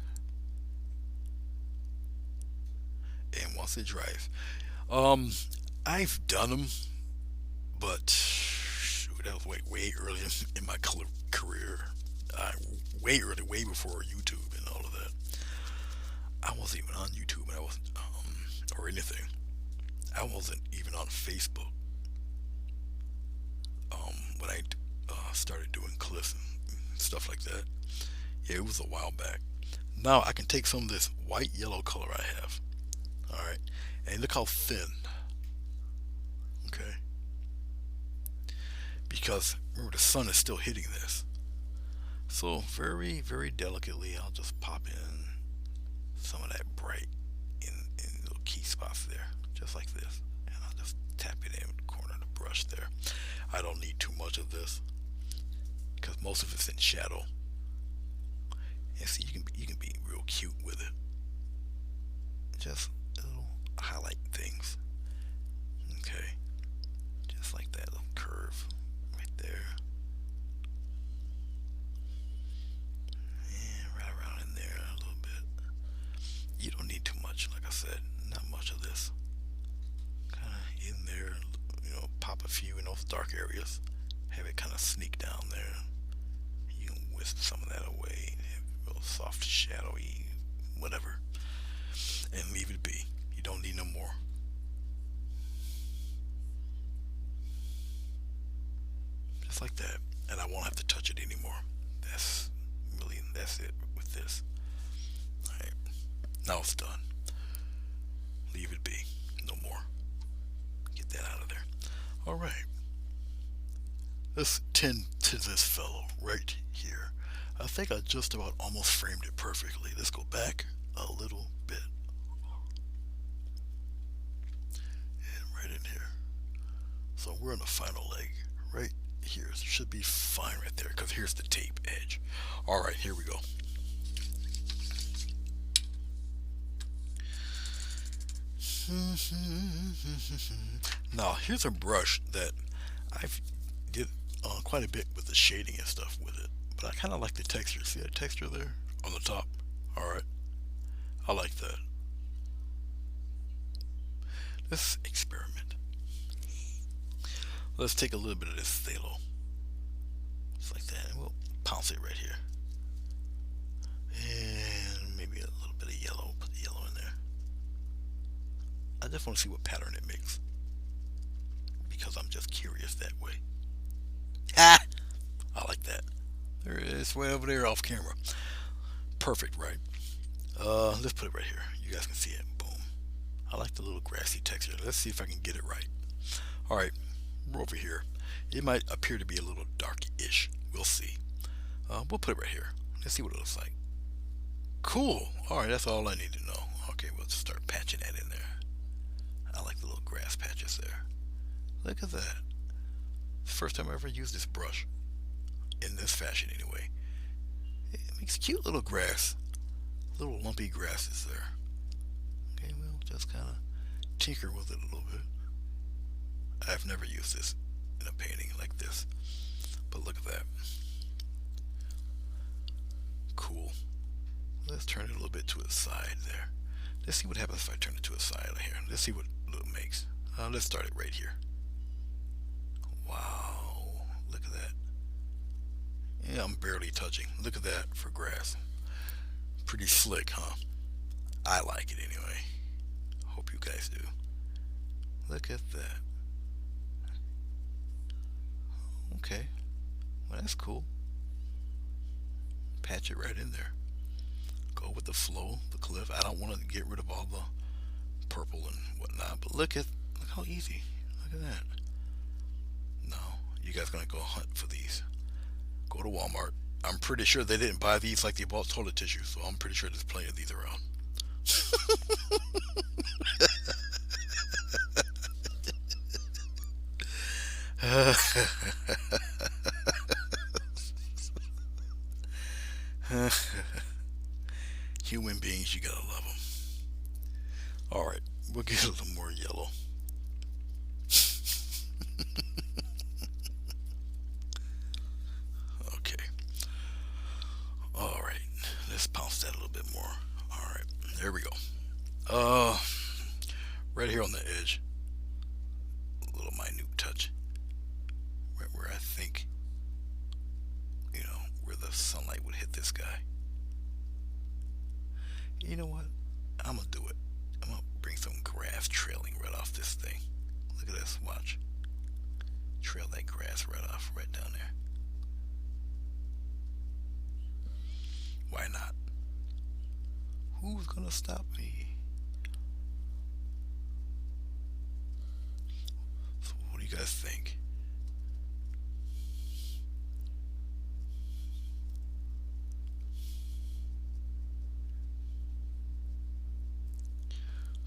Speaker 1: and once it dries. I've done them, but shoot, that was way early in my career. Way early, way before YouTube and all of that. I wasn't even on YouTube, and I wasn't or anything. I wasn't even on Facebook when I started doing clips and stuff like that. Yeah, it was a while back. Now I can take some of this white yellow color I have, all right, and look how thin. Okay, because remember the sun is still hitting this, so very delicately I'll just pop in some of that bright in little key spots there, just like this, and I'll just tap it in with the corner of the brush there. I don't need too much of this because most of it's in shadow. And see, you can be real cute with it. just little highlight things. Okay, just like that little curve right there. And right around in there a little bit. You don't need too much, like I said, not much of this. Kind of in there, pop a few in those dark areas. Have it kind of sneak down there. You can wisp some of that away. Have a real soft, shadowy, whatever, and leave it be. You don't need no more. Just like that, and I won't have to touch it anymore. That's it with this. All right, now it's done. Leave it be. No more. Get that out of there. All right. Let's tend to this fellow right here. I think I just about almost framed it perfectly. Let's go back a little bit. And right in here. So we're on the final leg right here. It should be fine right there because here's the tape edge. All right, here we go. Now here's a brush that I've did quite a bit with the shading and stuff with it, but I kind of like the texture. See that texture there on the top? All right, I like that. Let's experiment. Let's take a little bit of this phthalo, just like that, and we'll pounce it right here, and maybe a little bit of yellow. Put the yellow in there. I just want to see what pattern it makes because I'm just curious that way. Ah, I like that. There it is, way over there off camera. Perfect, right? Let's put it right here. You guys can see it. Boom. I like the little grassy texture. Let's see if I can get it right. All right, we're over here. It might appear to be a little dark-ish. We'll see. We'll put it right here. Let's see what it looks like. Cool. All right, that's all I need to know. Okay, we'll just start patching that in there. I like the little grass patches there. Look at that. It's the first time I ever used this brush. In this fashion, anyway. It makes cute little grass. Little lumpy grasses there. Okay, we'll just kind of tinker with it a little bit. I've never used this in a painting like this. But look at that. Cool. Let's turn it a little bit to its side there. Let's see what happens if I turn it to its side here. Let's see what it makes. Let's start it right here. Wow. Look at that. Yeah, I'm barely touching. Look at that for grass. Pretty slick, huh? I like it anyway. Hope you guys do. Look at that. Okay. Well, that's cool. Patch it right in there. Go with the flow, the cliff. I don't want to get rid of all the purple and whatnot, but look how easy. Look at that. No, you guys gonna go hunt for these. Go to Walmart. I'm pretty sure they didn't buy these like they bought toilet tissue, so I'm pretty sure there's plenty of these around. Human beings, you gotta love them. All right, we'll get a little more yellow. Okay. All right, let's pounce that a little bit more. All right, there we go. Right here on the edge, a little minute touch, right where I think, where the sunlight would hit this guy. You know what? I'm gonna do it. I'm gonna bring some grass trailing right off this thing. Look at this. Watch. Trail that grass right off, right down there. Why not? Who's gonna stop me? So what do you guys think?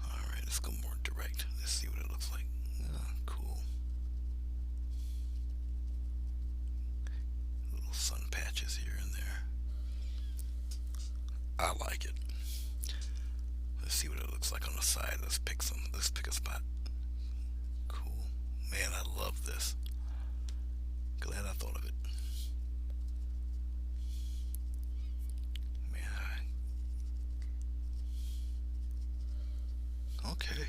Speaker 1: Alright, let's go more direct. Let's see what it looks like. Cool. Little sun patches here and there. I like it. Let's Let's see what it looks like on the side. Let's pick some. Let's pick a spot. Cool. Man, I love this. Glad I thought of it. Man, okay.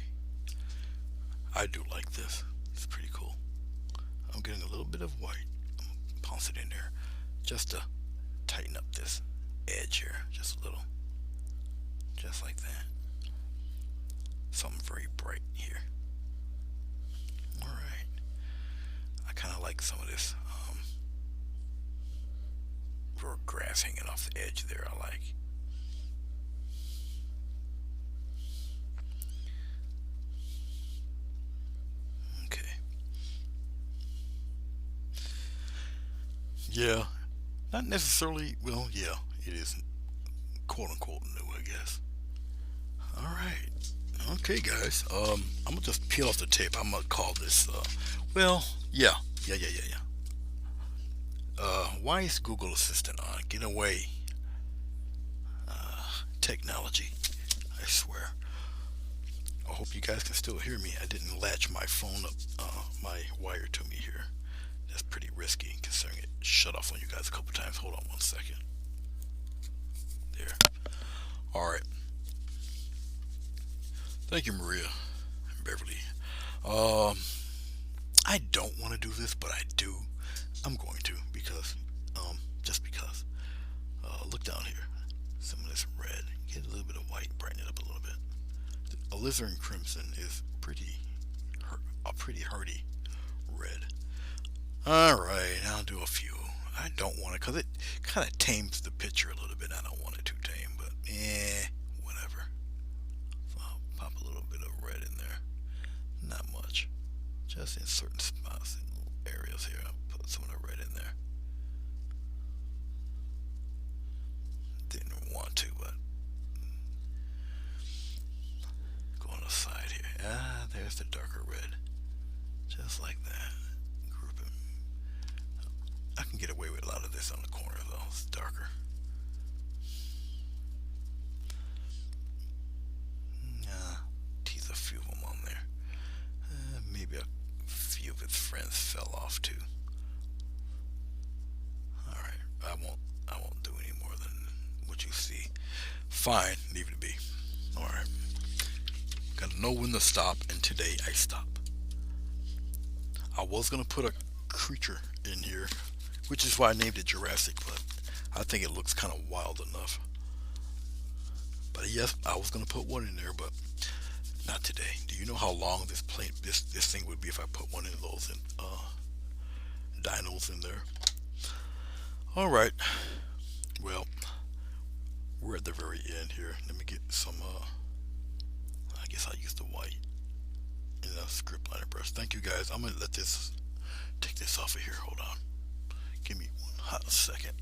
Speaker 1: I do like this. It's pretty cool. I'm getting a little bit of white. I'm gonna pounce it in there just to tighten up this edge here. Just a little. Just like that. Something very bright here. Alright. I kind of like some of this grass hanging off the edge there. I like. Okay. Yeah. Not necessarily, well, yeah, it is quote unquote new, I guess. Alright. Okay, guys. I'm gonna just peel off the tape. I'm gonna call this, well, yeah. Yeah. Why is Google Assistant on? Get away. Technology. I swear. I hope you guys can still hear me. I didn't latch my phone up, my wire to me here. That's pretty risky considering it shut off on you guys a couple times. Hold on one second. There. Alright. Thank you, Maria and Beverly. Um, I don't want to do this, but I do. I'm going to because, just because. Look down here. Some of this red. Get a little bit of white, brighten it up a little bit. Alizarin crimson is a pretty hardy red. All right, I'll do a few. I don't want it because it kind of tames the picture a little bit. I don't want it too tame, but whatever. So I'll pop a little bit of red in there. Not much. Just in certain spots and little areas here. I'll put some of the red in there. Didn't want to, but go on the side here. Ah, there's the darker red. Just like that. Group them. I can get away with a lot of this on the corner though. It's darker. Nah, tease a few of them on there. Maybe a few of its friends fell off too. All right, I won't do any more than what you see. Fine, leave it be. All right. Gotta know when to stop, and today I stop. I was gonna put a creature in here, which is why I named it Jurassic, but I think it looks kind of wild enough. But yes, I was gonna put one in there, but not today. Do you know how long this thing would be if I put one of those dinos in there? All right. Well, we're at the very end here. Let me get some. I guess I'll use the white and a script liner brush. Thank you guys. I'm gonna take this off of here. Hold on. Give me one hot second.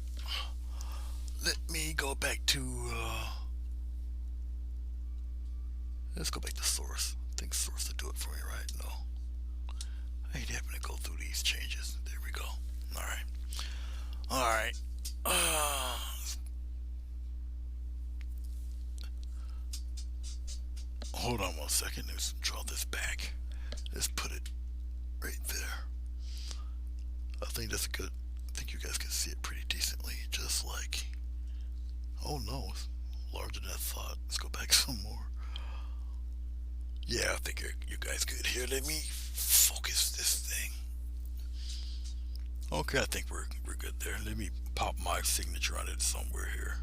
Speaker 1: Let me go back to. Let's go back to source. I think source to do it for me, right? No. I ain't having to go through these changes. There we go. All right. All right. Hold on one second. Let's draw this back. Let's put it right there. I think that's good. I think you guys can see it pretty decently. Just like, oh no, it's larger than I thought. Let's go back some more. Yeah, I think you guys good. Here, let me focus this thing. Okay, I think we're good there. Let me pop my signature on it somewhere here.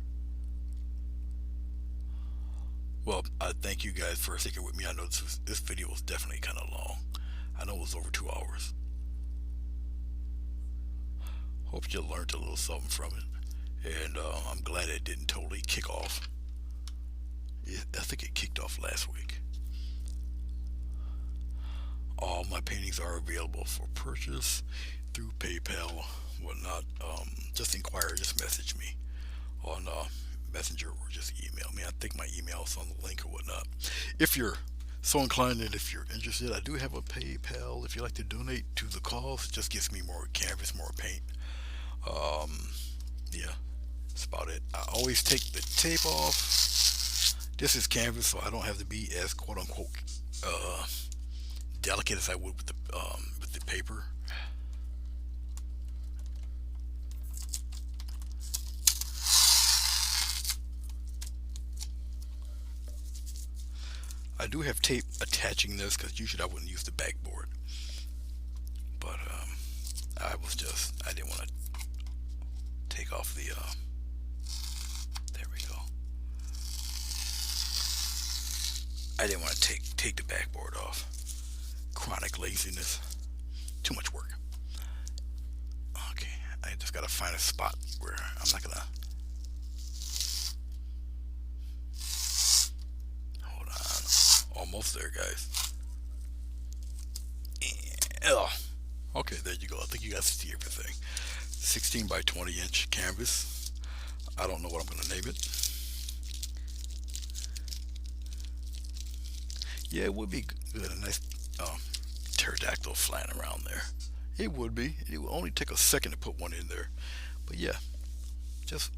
Speaker 1: Well, I thank you guys for sticking with me. I know this video was definitely kind of long. I know it was over 2 hours. Hope you learned a little something from it. And I'm glad it didn't totally kick off. I think it kicked off last week. All my paintings are available for purchase through PayPal, whatnot. Just inquire, just message me on Messenger or just email me. I think my email is on the link or whatnot. If you're so inclined and if you're interested, I do have a PayPal. If you like to donate to the cause, it just gives me more canvas, more paint. Yeah, that's about it. I always take the tape off This is canvas, so I don't have to be as quote unquote uh, delicate as I would with the paper. I do have tape attaching this because usually I wouldn't use the backboard, but I didn't want to take off the. There we go. I didn't want to take the backboard off. Chronic laziness, too much work. Okay, I just gotta find a spot where I'm not gonna. Hold on, almost there, guys. Oh, okay, there you go. I think you guys see everything. 16 by 20-inch canvas. I don't know what I'm gonna name it. Yeah, it would be good. A nice pterodactyl flying around there. It would be. It would only take a second to put one in there. But yeah, just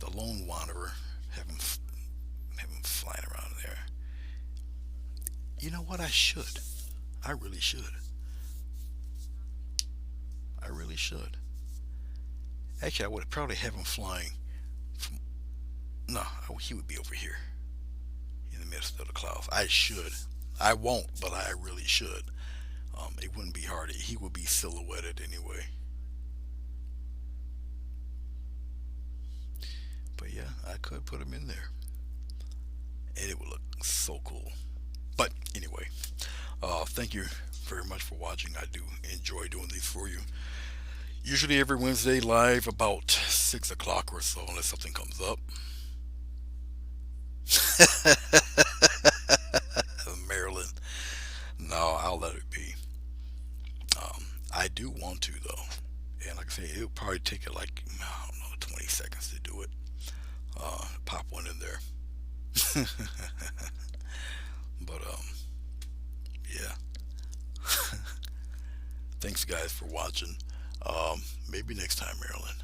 Speaker 1: the lone wanderer, have him flying around there. You know what? I should. I really should. I really should. Actually, I would probably have him flying from. No, he would be over here in the midst of the clouds. I should. I won't, but I really should. It wouldn't be hard. He would be silhouetted anyway. But yeah, I could put him in there, and it would look so cool. But anyway, thank you very much for watching. I do enjoy doing these for you. Usually every Wednesday live about 6 o'clock or so, unless something comes up. Maryland. No, I'll let it be. I do want to though, and like I say, it'll probably take it like I don't know 20 seconds to do it. Pop one in there. But yeah. Thanks guys for watching. Maybe next time, Maryland.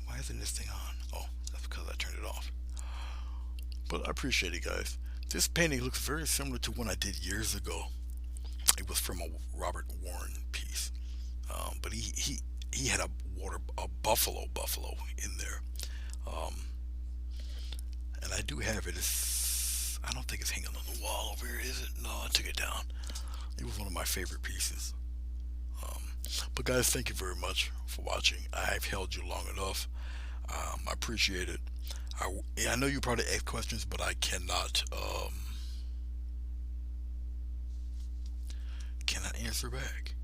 Speaker 1: Why isn't this thing on? Oh, that's because I turned it off. But I appreciate it, guys. This painting looks very similar to one I did years ago. It was from a Robert Warren piece, but he had a buffalo in there, um, and I do have it. I don't think it's hanging on the wall over here, is it? No, I took it down. It was one of my favorite pieces. Um, but guys, thank you very much for watching. I've held you long enough. I appreciate it. I know you probably ask questions, but I cannot answer back.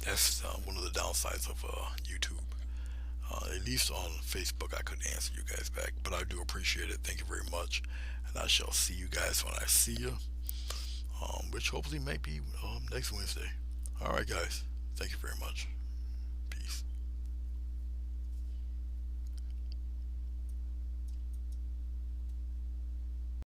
Speaker 1: That's one of the downsides of YouTube. At least on Facebook, I couldn't answer you guys back, but I do appreciate it. Thank you very much, and I shall see you guys when I see you, which hopefully may be next Wednesday. All right, guys. Thank you very much.